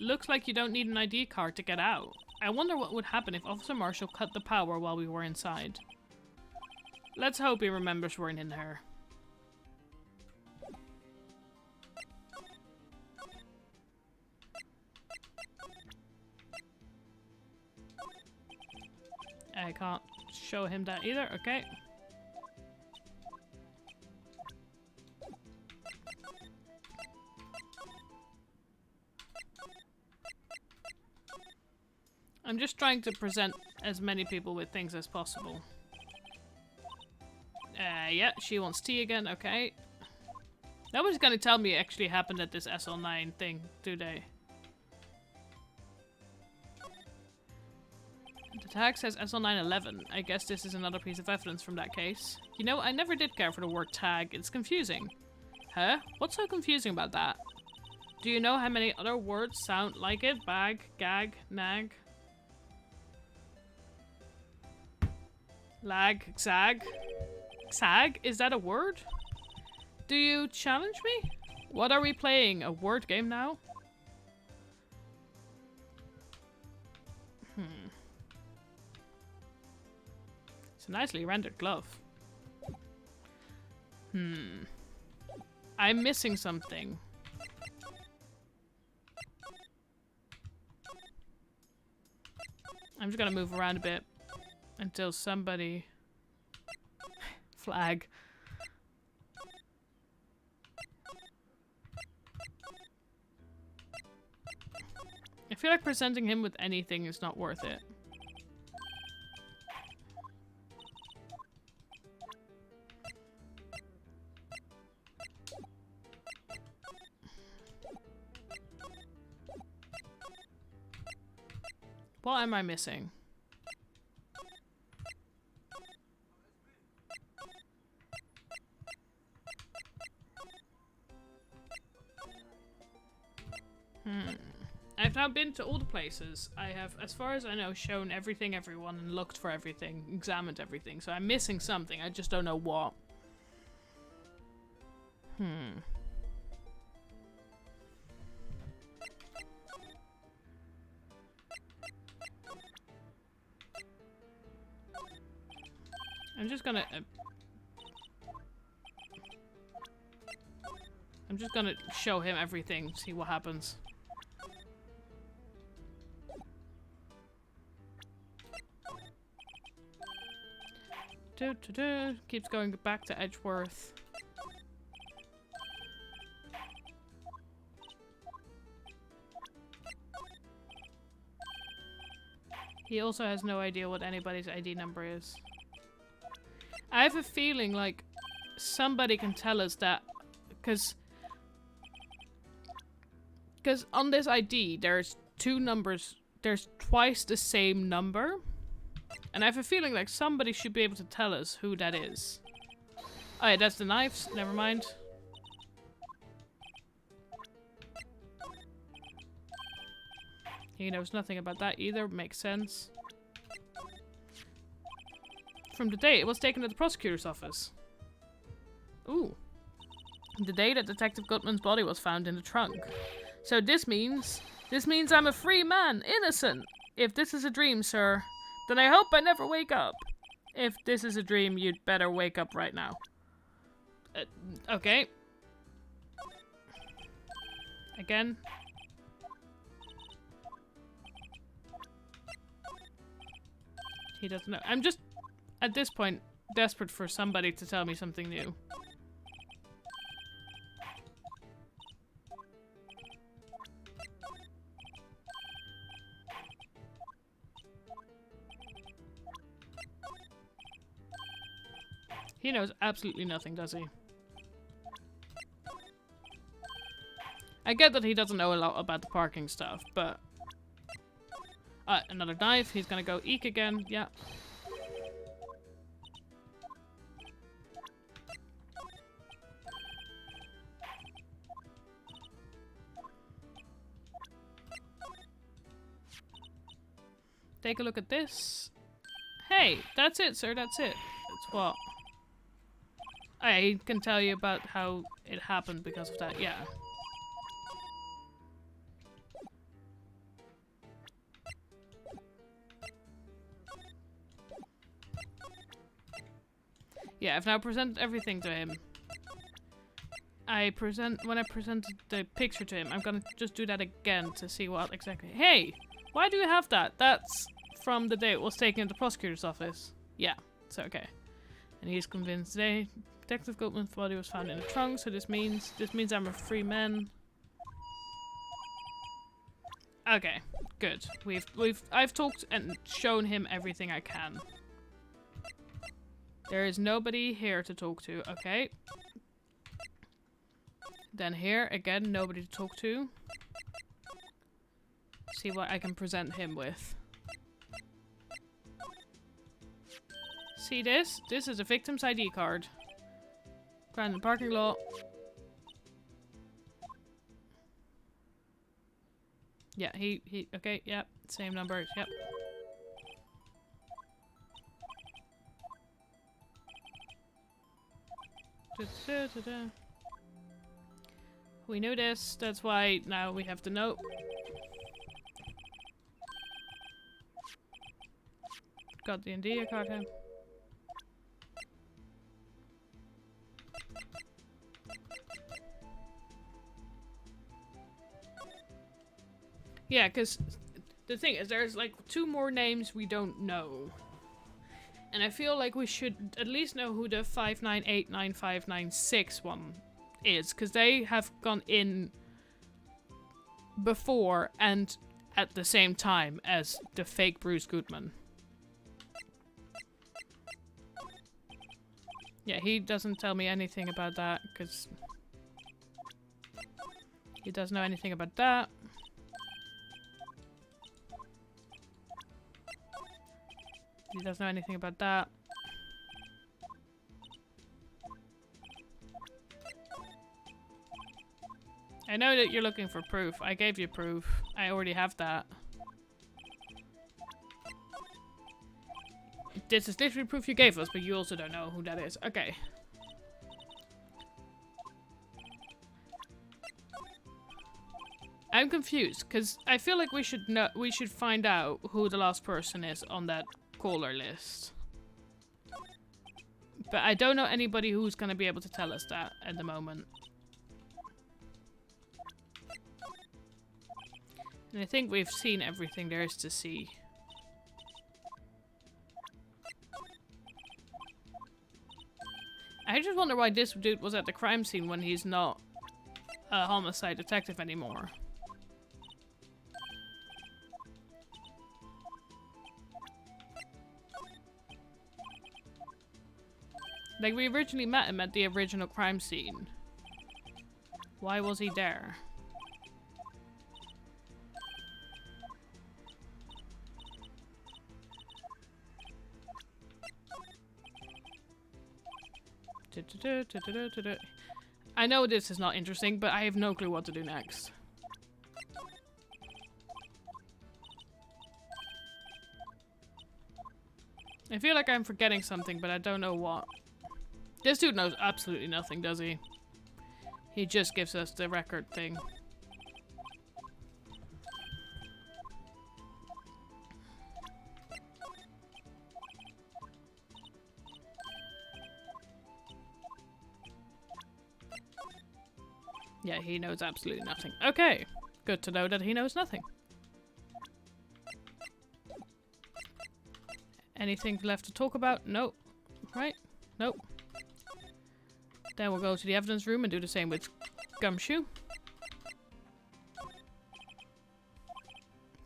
Looks like you don't need an ID card to get out. I wonder what would happen if Officer Marshall cut the power while we were inside. Let's hope he remembers we're in here. I can't show him that either, okay. I'm just trying to present as many people with things as possible. Yeah, she wants tea again, okay. Nobody's gonna tell me it actually happened at this SL9 thing, do they? The tag says SL911. I guess this is another piece of evidence from that case. You know, I never did care for the word tag. It's confusing. Huh? What's so confusing about that? Do you know how many other words sound like it? Bag, gag, nag? Lag, zag? Zag? Is that a word? Do you challenge me? What are we playing? A word game now? It's a nicely rendered glove. I'm missing something. I'm just gonna move around a bit until somebody... Flag. I feel like presenting him with anything is not worth it. What am I missing? I've now been to all the places. I have, as far as I know, shown everything, everyone, and looked for everything, examined everything. So I'm missing something. I just don't know what. I'm just gonna show him everything, see what happens. Keeps going back to Edgeworth. He also has no idea what anybody's ID number is. I have a feeling like somebody can tell us that, because on this ID there's two numbers, there's twice the same number. And I have a feeling like somebody should be able to tell us who that is. Oh yeah, that's the knives. Never mind. He knows nothing about that either. Makes sense. From the day it was taken to the prosecutor's office. Ooh. The day that Detective Gutman's body was found in the trunk. So this means I'm a free man, innocent. If this is a dream, sir, then I hope I never wake up. If this is a dream, you'd better wake up right now. Okay. Again. He doesn't know. I'm just, at this point, desperate for somebody to tell me something new. He knows absolutely nothing, does he? I get that he doesn't know a lot about the parking stuff, but... another dive. He's gonna go eek again. Yeah. Take a look at this. Hey, that's it, sir. That's it. That's what? I can tell you about how it happened because of that. Yeah. Yeah, I've now presented everything to him. When I presented the picture to him, I'm gonna just do that again to see what exactly. Hey, why do you have that? That's from the day it was taken to the prosecutor's office. Yeah, it's okay. And he's convinced today Detective Goldman's body was found in the trunk, so this means I'm a free man. Okay, good. I've talked and shown him everything I can. There is nobody here to talk to. Okay. Then here, again, nobody to talk to. See what I can present him with. See this? This is a victim's ID card. Grand parking lot. Yeah, okay, yep, same number, yep. We knew this, that's why now we have the note. Got the India card here. Yeah, because the thing is, there's like 2 more names we don't know. And I feel like we should at least know who the 5989596 one is, because they have gone in before and at the same time as the fake Bruce Goodman. Yeah, he doesn't tell me anything about that, because he doesn't know anything about that. He doesn't know anything about that. I know that you're looking for proof. I gave you proof. I already have that. This is literally proof you gave us, but you also don't know who that is. Okay. I'm confused, because I feel like we should find out who the last person is on that caller list. But I don't know anybody who's going to be able to tell us that at the moment. And I think we've seen everything there is to see. I just wonder why this dude was at the crime scene when he's not a homicide detective anymore. Like, we originally met him at the original crime scene. Why was he there? I know this is not interesting, but I have no clue what to do next. I feel like I'm forgetting something, but I don't know what. This dude knows absolutely nothing, does he? He just gives us the record thing. Yeah, he knows absolutely nothing. Okay, good to know that he knows nothing. Anything left to talk about? Nope. Right? Nope. Then we'll go to the evidence room and do the same with Gumshoe.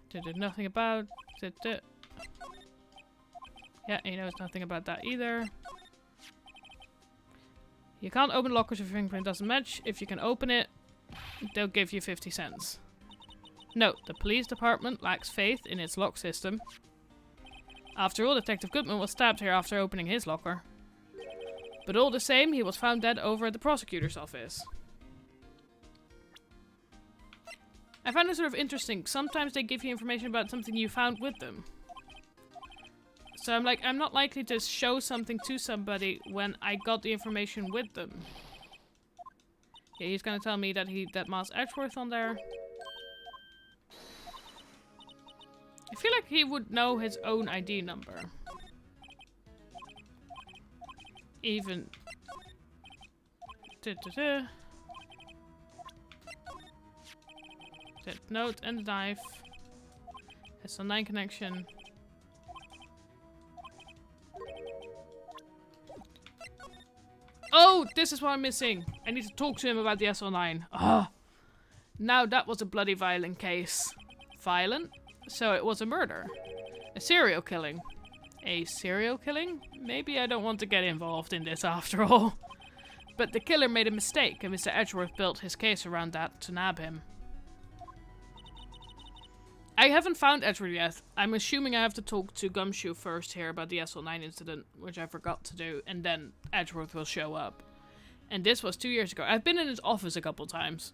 Did nothing about it. Yeah, he knows nothing about that either. You can't open lockers if your fingerprint doesn't match. If you can open it, they'll give you 50 cents. Note, the police department lacks faith in its lock system. After all, Detective Goodman was stabbed here after opening his locker. But all the same, he was found dead over at the prosecutor's office. I find it sort of interesting. Sometimes they give you information about something you found with them. So I'm like, I'm not likely to show something to somebody when I got the information with them. Yeah, he's gonna tell me that that Miles Edgeworth on there. I feel like he would know his own ID number. Even... Note and knife. SL9 connection. Oh, this is what I'm missing. I need to talk to him about the SL9. Ah, now that was a bloody violent case. Violent? So it was a murder. A serial killing. A serial killing? Maybe I don't want to get involved in this after all. But the killer made a mistake and Mr. Edgeworth built his case around that to nab him. I haven't found Edgeworth yet. I'm assuming I have to talk to Gumshoe first here about the SL9 incident, which I forgot to do, and then Edgeworth will show up. And this was 2 years ago. I've been in his office a couple times.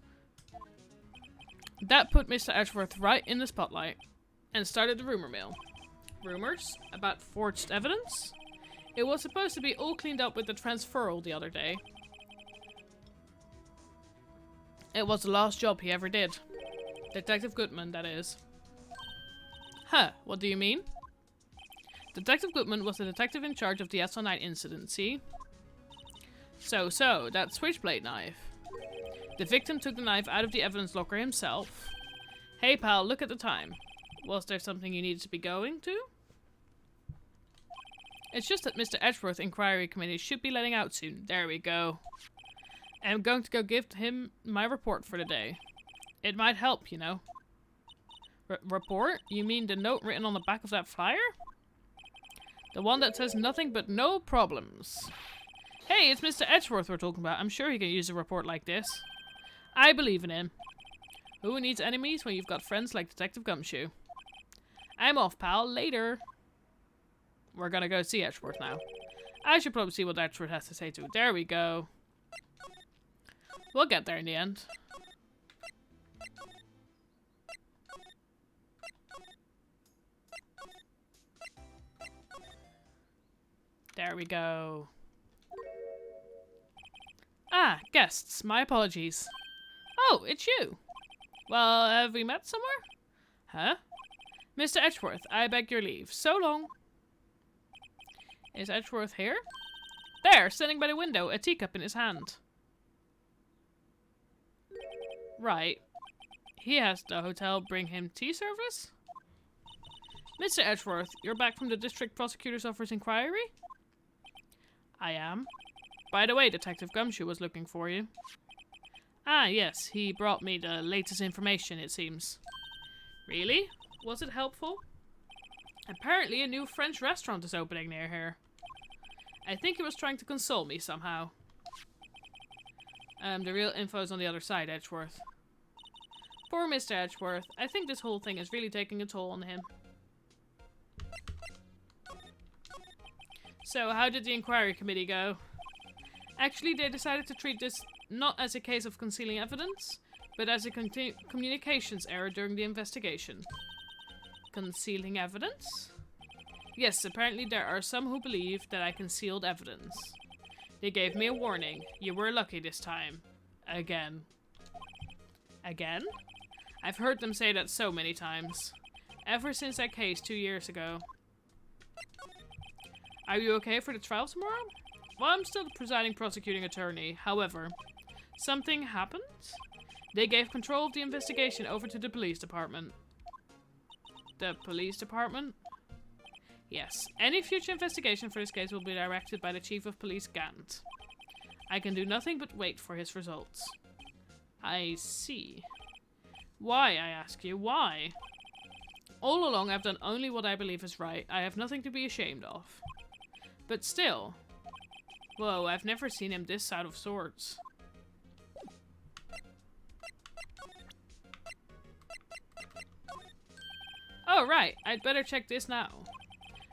That put Mr. Edgeworth right in the spotlight and started the rumor mill. Rumors about forged evidence? It was supposed to be all cleaned up with the transferal the other day. It was the last job he ever did. Detective Goodman, that is. Huh, what do you mean? Detective Goodman was the detective in charge of the SL9 incident, see? So, that switchblade knife. The victim took the knife out of the evidence locker himself. Hey pal, look at the time. Was there something you needed to be going to? It's just that Mr. Edgeworth Inquiry Committee should be letting out soon. There we go. I'm going to go give him my report for the day. It might help, you know. Report? You mean the note written on the back of that flyer? The one that says nothing but no problems. Hey, it's Mr. Edgeworth we're talking about. I'm sure he can use a report like this. I believe in him. Who needs enemies when you've got friends like Detective Gumshoe? I'm off, pal. Later. We're gonna go see Edgeworth now. I should probably see what Edgeworth has to say too. There we go. We'll get there in the end. There we go. Ah, guests. My apologies. Oh, it's you. Well, have we met somewhere? Huh? Mr. Edgeworth, I beg your leave. So long. Is Edgeworth here? There, standing by the window, a teacup in his hand. Right. He has the hotel bring him tea service? Mr. Edgeworth, you're back from the District Prosecutor's Office inquiry? I am. By the way, Detective Gumshoe was looking for you. Ah, yes, he brought me the latest information, it seems. Really? Was it helpful? Apparently a new French restaurant is opening near here. I think he was trying to console me somehow. The real info is on the other side, Edgeworth. Poor Mr. Edgeworth. I think this whole thing is really taking a toll on him. So, how did the inquiry committee go? Actually, they decided to treat this not as a case of concealing evidence, but as a communications error during the investigation. Concealing evidence? Yes, apparently there are some who believe that I concealed evidence. They gave me a warning. You were lucky this time. Again. Again? I've heard them say that so many times. Ever since that case 2 years ago. Are you okay for the trial tomorrow? Well, I'm still the presiding prosecuting attorney. However, something happened? They gave control of the investigation over to the police department. The police department? Yes. Any future investigation for this case will be directed by the Chief of Police Gant. I can do nothing but wait for his results. I see. Why, I ask you, why? All along I've done only what I believe is right. I have nothing to be ashamed of. But still, Whoa, I've never seen him this out of sorts. Oh, right. I'd better check this now.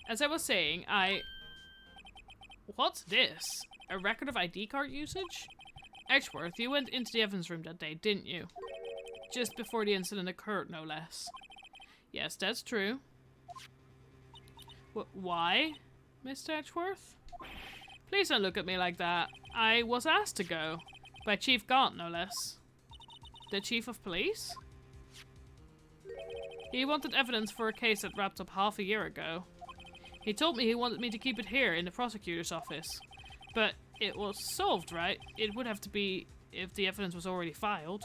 As I was saying, What's this? A record of ID card usage? Edgeworth, you went into the Evans room that day, didn't you? Just before the incident occurred, no less. Yes, that's true. Why, Mr. Edgeworth? Please don't look at me like that. I was asked to go. By Chief Gaunt, no less. The Chief of Police? He wanted evidence for a case that wrapped up half a year ago. He told me he wanted me to keep it here in the prosecutor's office. But it was solved, right? It would have to be if the evidence was already filed.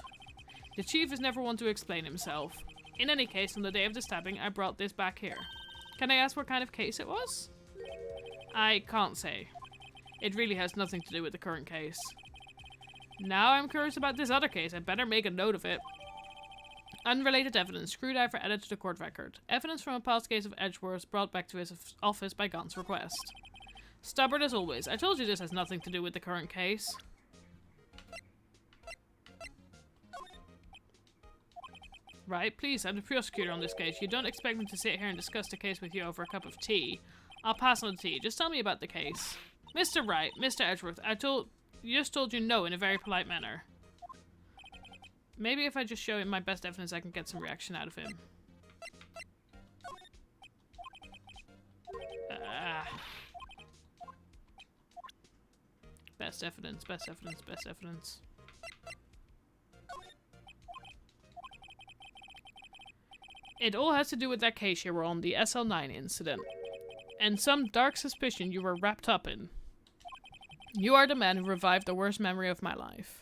The chief is never one to explain himself. In any case, on the day of the stabbing, I brought this back here. Can I ask what kind of case it was? I can't say. It really has nothing to do with the current case. Now I'm curious about this other case. I better make a note of it. Unrelated evidence. Screwdriver added to the court record. Evidence from a past case of Edgeworth brought back to his office by Gaunt's request. Stubborn as always. I told you this has nothing to do with the current case. Right, please, I'm the prosecutor on this case. You don't expect me to sit here and discuss the case with you over a cup of tea. I'll pass on the tea. Just tell me about the case. Mr. Wright, Mr. Edgeworth, just told you no in a very polite manner. Maybe if I just show him my best evidence, I can get some reaction out of him. Best evidence, best evidence, best evidence. It all has to do with that case you were on, the SL9 incident. And some dark suspicion you were wrapped up in. You are the man who revived the worst memory of my life.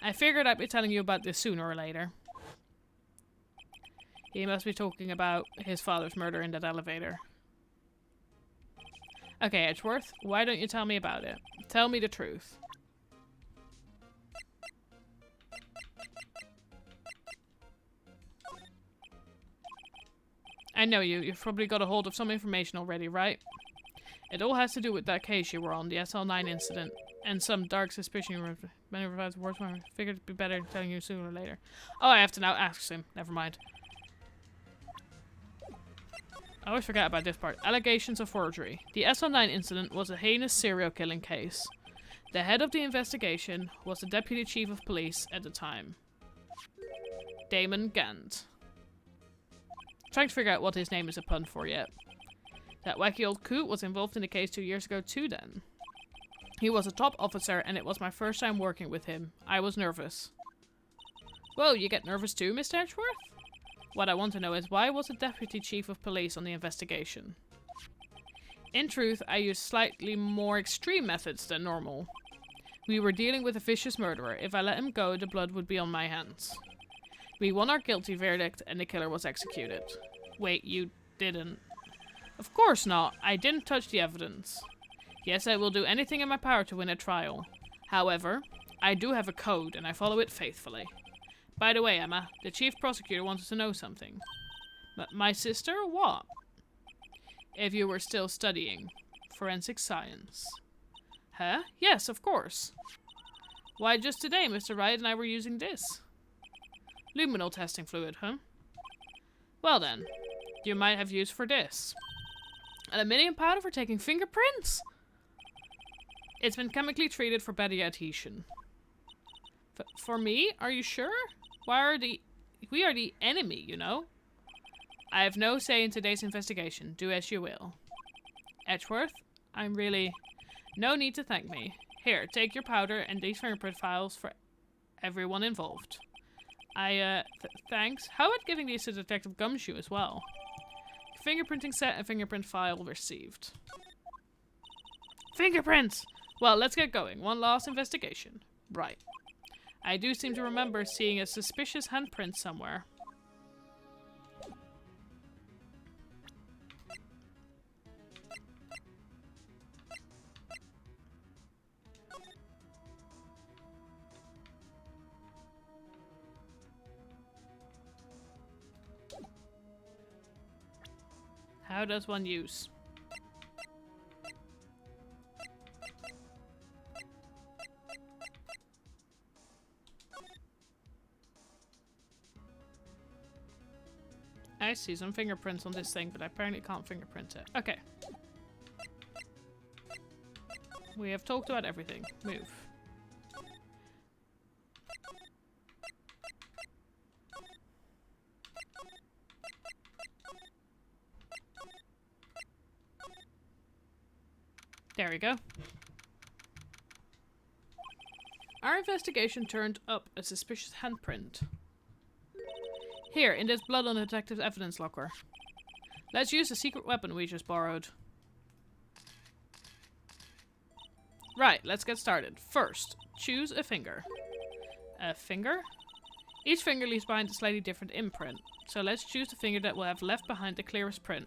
I figured I'd be telling you about this sooner or later. He must be talking about his father's murder in that elevator. Okay, Edgeworth, why don't you tell me about it? Tell me the truth. I know you. You've probably got a hold of some information already, right? It all has to do with that case you were on, the SL9 incident. And some dark suspicion you revives the worst one. Figured it'd be better telling you sooner or later. Oh, I have to now ask him. Never mind. I always forget about this part. Allegations of forgery. The SL9 incident was a heinous serial killing case. The head of the investigation was the deputy chief of police at the time. Damon Gant. Trying to figure out what his name is a pun for yet. That wacky old coot was involved in the case 2 years ago too then. He was a top officer and it was my first time working with him. I was nervous. Whoa, you get nervous too, Mr. Edgeworth? What I want to know is why was the deputy chief of police on the investigation? In truth, I used slightly more extreme methods than normal. We were dealing with a vicious murderer. If I let him go, the blood would be on my hands. We won our guilty verdict and the killer was executed. Wait, you didn't? Of course not. I didn't touch the evidence. Yes, I will do anything in my power to win a trial. However, I do have a code and I follow it faithfully. By the way, Emma, the chief prosecutor wanted to know something. My sister? What? If you were still studying forensic science. Huh? Yes, of course. Why, just today, Mr. Wright and I were using this. Luminal testing fluid, huh? Well then, you might have use for this. Aluminium powder for taking fingerprints? It's been chemically treated for better adhesion. For me? Are you sure? We are the enemy, you know? I have no say in today's investigation. Do as you will. Edgeworth, I'm really... No need to thank me. Here, take your powder and these fingerprint files for everyone involved. Thanks. How about giving these to Detective Gumshoe as well? Fingerprinting set and fingerprint file received. Fingerprints! Well, let's get going. One last investigation. Right. I do seem to remember seeing a suspicious handprint somewhere. How does one use? I see some fingerprints on this thing, but I apparently can't fingerprint it. Okay. We have talked about everything. Move. There we go. Our investigation turned up a suspicious handprint. Here, in this blood on the detective's evidence locker. Let's use the secret weapon we just borrowed. Right, let's get started. First, choose a finger. A finger? Each finger leaves behind a slightly different imprint. So let's choose the finger that will have left behind the clearest print.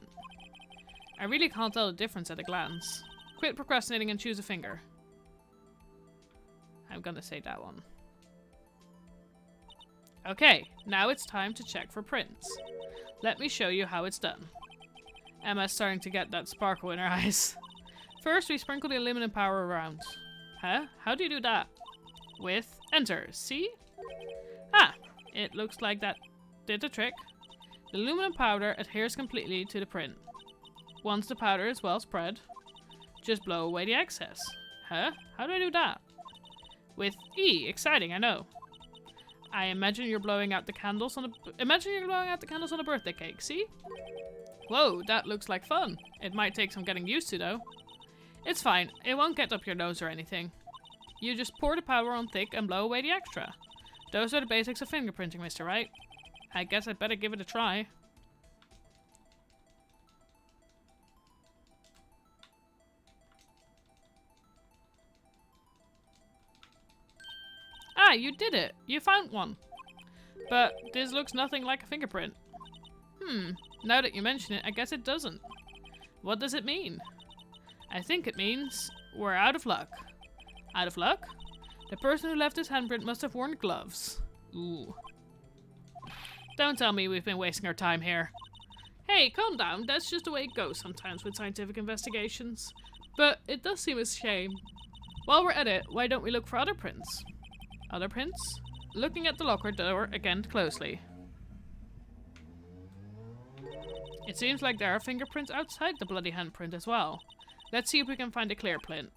I really can't tell the difference at a glance. Quit procrastinating and choose a finger. I'm gonna say that one. Okay, now it's time to check for prints. Let me show you how it's done. Emma's starting to get that sparkle in her eyes. First, we sprinkle the aluminum powder around. Huh? How do you do that? With enter. See? Ah, it looks like that did the trick. The aluminum powder adheres completely to the print. Once the powder is well spread, just blow away the excess. Huh? How do I do that? With E. Exciting, I know. I imagine you're blowing out the candles on a birthday cake, see? Whoa, that looks like fun. It might take some getting used to, though. It's fine. It won't get up your nose or anything. You just pour the powder on thick and blow away the extra. Those are the basics of fingerprinting, Mr. Wright. I guess I'd better give it a try. Ah, you did it! You found one! But this looks nothing like a fingerprint. Now that you mention it, I guess it doesn't. What does it mean? I think it means we're out of luck. Out of luck? The person who left this handprint must have worn gloves. Ooh. Don't tell me we've been wasting our time here. Hey, calm down. That's just the way it goes sometimes with scientific investigations. But it does seem a shame. While we're at it, why don't we look for other prints? Other prints? Looking at the locker door again closely. It seems like there are fingerprints outside the bloody handprint as well. Let's see if we can find a clear print.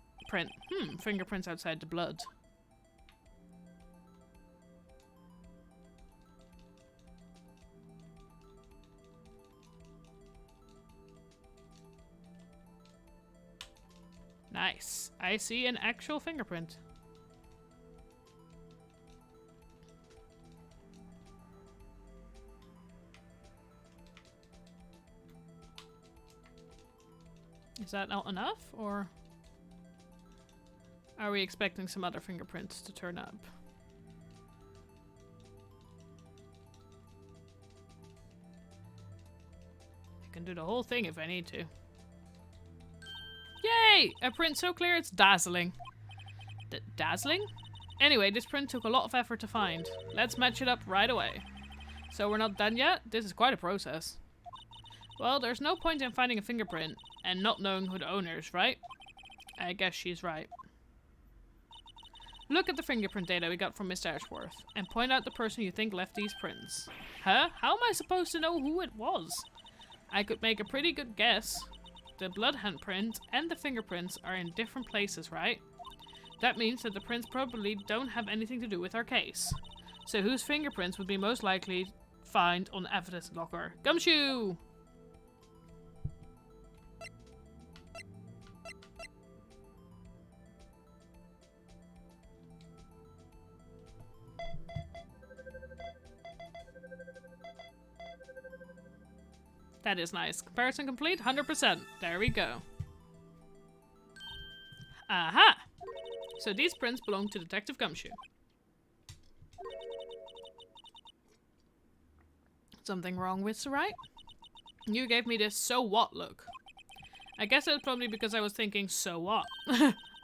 Fingerprints outside the blood. Nice. I see an actual fingerprint. Is that not enough, or are we expecting some other fingerprints to turn up? I can do the whole thing if I need to. Yay! A print so clear it's dazzling. Dazzling? Anyway, this print took a lot of effort to find. Let's match it up right away. So we're not done yet? This is quite a process. Well, there's no point in finding a fingerprint and not knowing who the owner is, right? I guess she's right. Look at the fingerprint data we got from Mr. Ashworth and point out the person you think left these prints. Huh? How am I supposed to know who it was? I could make a pretty good guess. The blood handprint and the fingerprints are in different places, right? That means that the prints probably don't have anything to do with our case. So whose fingerprints would be most likely find on the evidence locker? Gumshoe! That is nice. Comparison complete, 100%. There we go. Aha! So these prints belong to Detective Gumshoe. Something wrong with Wright? You gave me this so what look. I guess that's probably because I was thinking so what.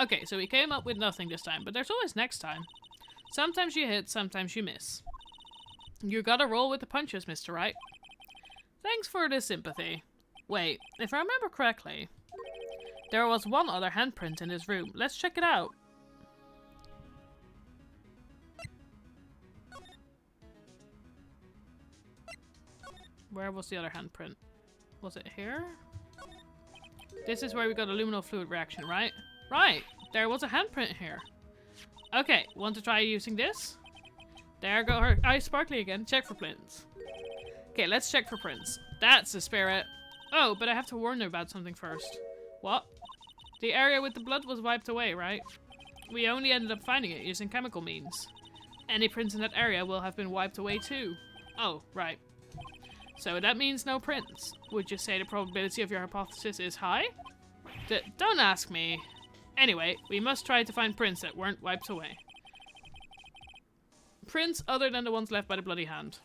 Okay, so we came up with nothing this time, but there's always next time. Sometimes you hit, sometimes you miss. You gotta roll with the punches, Mr. Wright. Thanks for the sympathy. Wait, if I remember correctly, there was one other handprint in this room. Let's check it out. Where was the other handprint? Was it here? This is where we got a luminal fluid reaction, right? Right! There was a handprint here. Okay, want to try using this? There go her eyes sparkly again. Check for prints. Okay, let's check for prints. That's the spirit. Oh, but I have to warn you about something first. What? The area with the blood was wiped away, right? We only ended up finding it using chemical means. Any prints in that area will have been wiped away too. Oh, right. So that means no prints. Would you say the probability of your hypothesis is high? Don't ask me. Anyway, we must try to find prints that weren't wiped away. Prints other than the ones left by the bloody hand.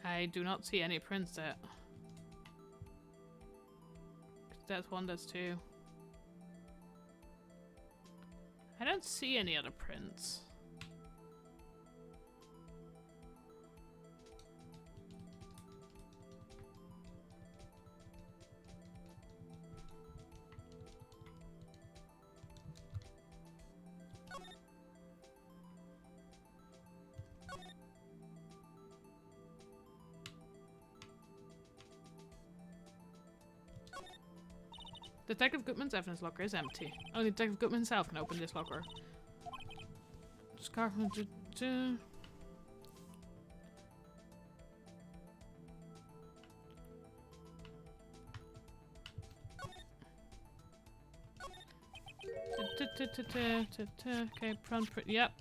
I do not see any prints yet. That's one, that's two. I don't see any other prints. Detective Goodman's evidence locker is empty. Only Detective Goodman himself can open this locker. Scarf. Okay, prompt. Yep.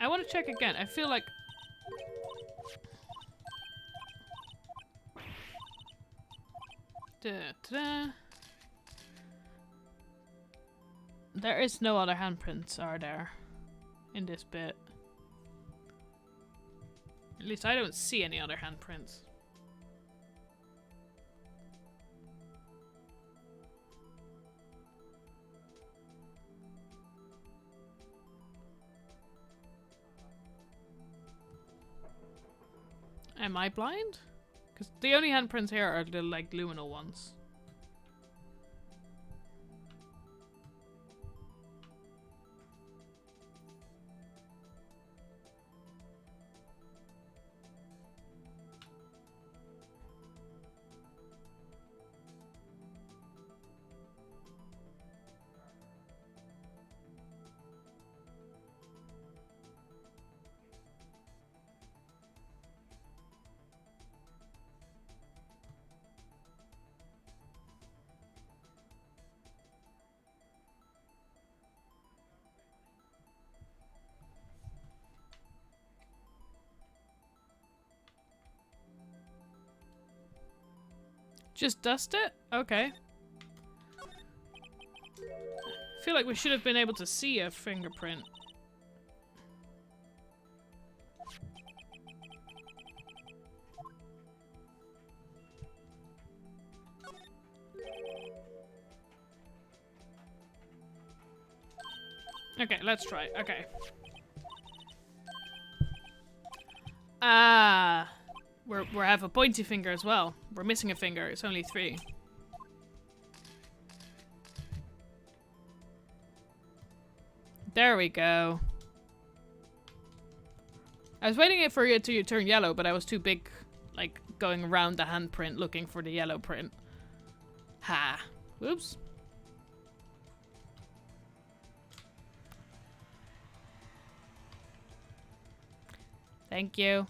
I want to check again. I feel like. There is no other handprints, are there? In this bit. At least I don't see any other handprints. Am I blind? Because the only handprints here are the, like, luminal ones. Just dust it? Okay. I feel like we should have been able to see a fingerprint. Okay, let's try. Okay. Ah. We have a pointy finger as well. We're missing a finger. It's only 3. There we go. I was waiting for it to turn yellow, but I was too big, like, going around the handprint looking for the yellow print. Ha. Whoops. Thank you.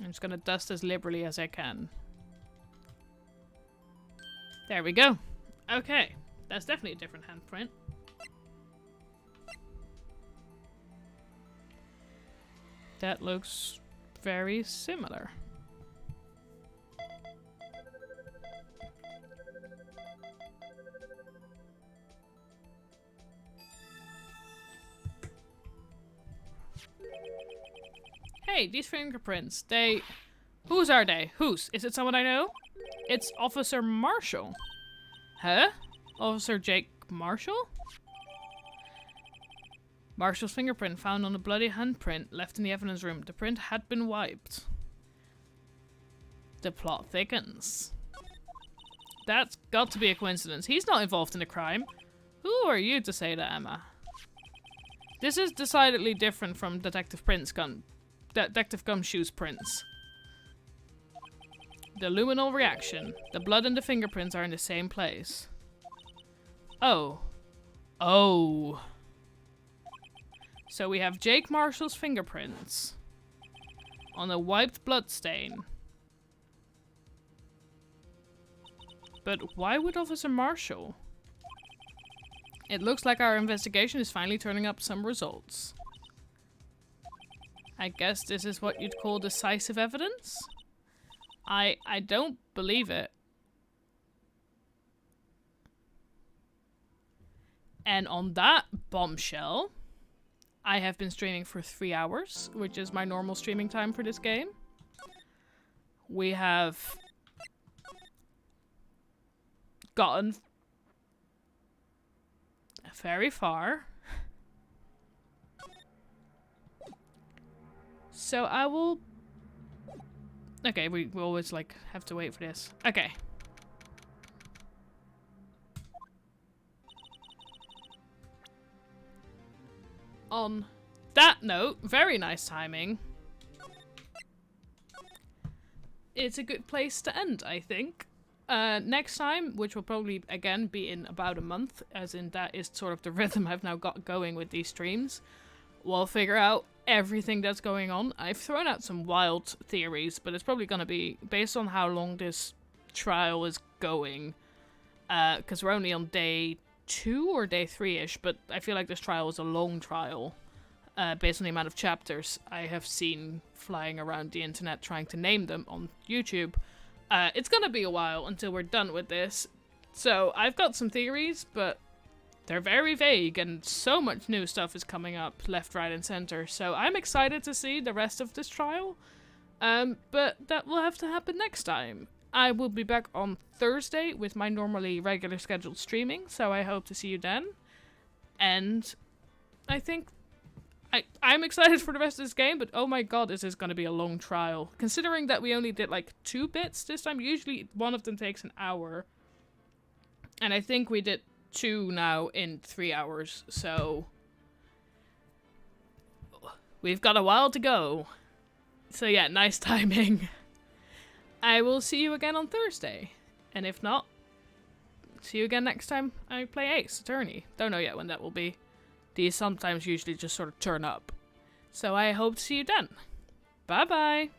I'm just gonna dust as liberally as I can. There we go. Okay. That's definitely a different handprint. That looks very similar. Hey, these fingerprints, whose are they? Whose? Is it someone I know? It's Officer Marshall. Huh? Officer Jake Marshall? Marshall's fingerprint found on a bloody handprint left in the evidence room. The print had been wiped. The plot thickens. That's got to be a coincidence. He's not involved in the crime. Who are you to say that, Emma? This is decidedly different from Detective Gumshoe's prints. The luminol reaction. The blood and the fingerprints are in the same place. Oh. Oh. So we have Jake Marshall's fingerprints on a wiped blood stain. But why would Officer Marshall? It looks like our investigation is finally turning up some results. I guess this is what you'd call decisive evidence? I don't believe it. And on that bombshell, I have been streaming for 3 hours, which is my normal streaming time for this game. We have gotten very far. So I will... Okay, we always like have to wait for this. Okay. On that note, very nice timing. It's a good place to end, I think. Next time, which will probably again be in about a month, as in that is sort of the rhythm I've now got going with these streams, we'll figure out everything that's going on. I've thrown out some wild theories, but it's probably going to be based on how long this trial is going, because we're only on day 2 or day 3-ish, but I feel like this trial is a long trial, based on the amount of chapters I have seen flying around the internet trying to name them on YouTube. It's gonna be a while until we're done with this, so I've got some theories, but they're very vague, and so much new stuff is coming up left, right, and center, so I'm excited to see the rest of this trial, but that will have to happen next time. I will be back on Thursday with my normally regular scheduled streaming, so I hope to see you then, and I think I'm excited for the rest of this game, but oh my god, this is going to be a long trial. Considering that we only did like 2 bits this time, usually one of them takes an hour. And I think we did 2 now in 3 hours, so we've got a while to go. So yeah, nice timing. I will see you again on Thursday. And if not, see you again next time I play Ace Attorney. Don't know yet when that will be. These sometimes usually just sort of turn up. So I hope to see you then. Bye bye!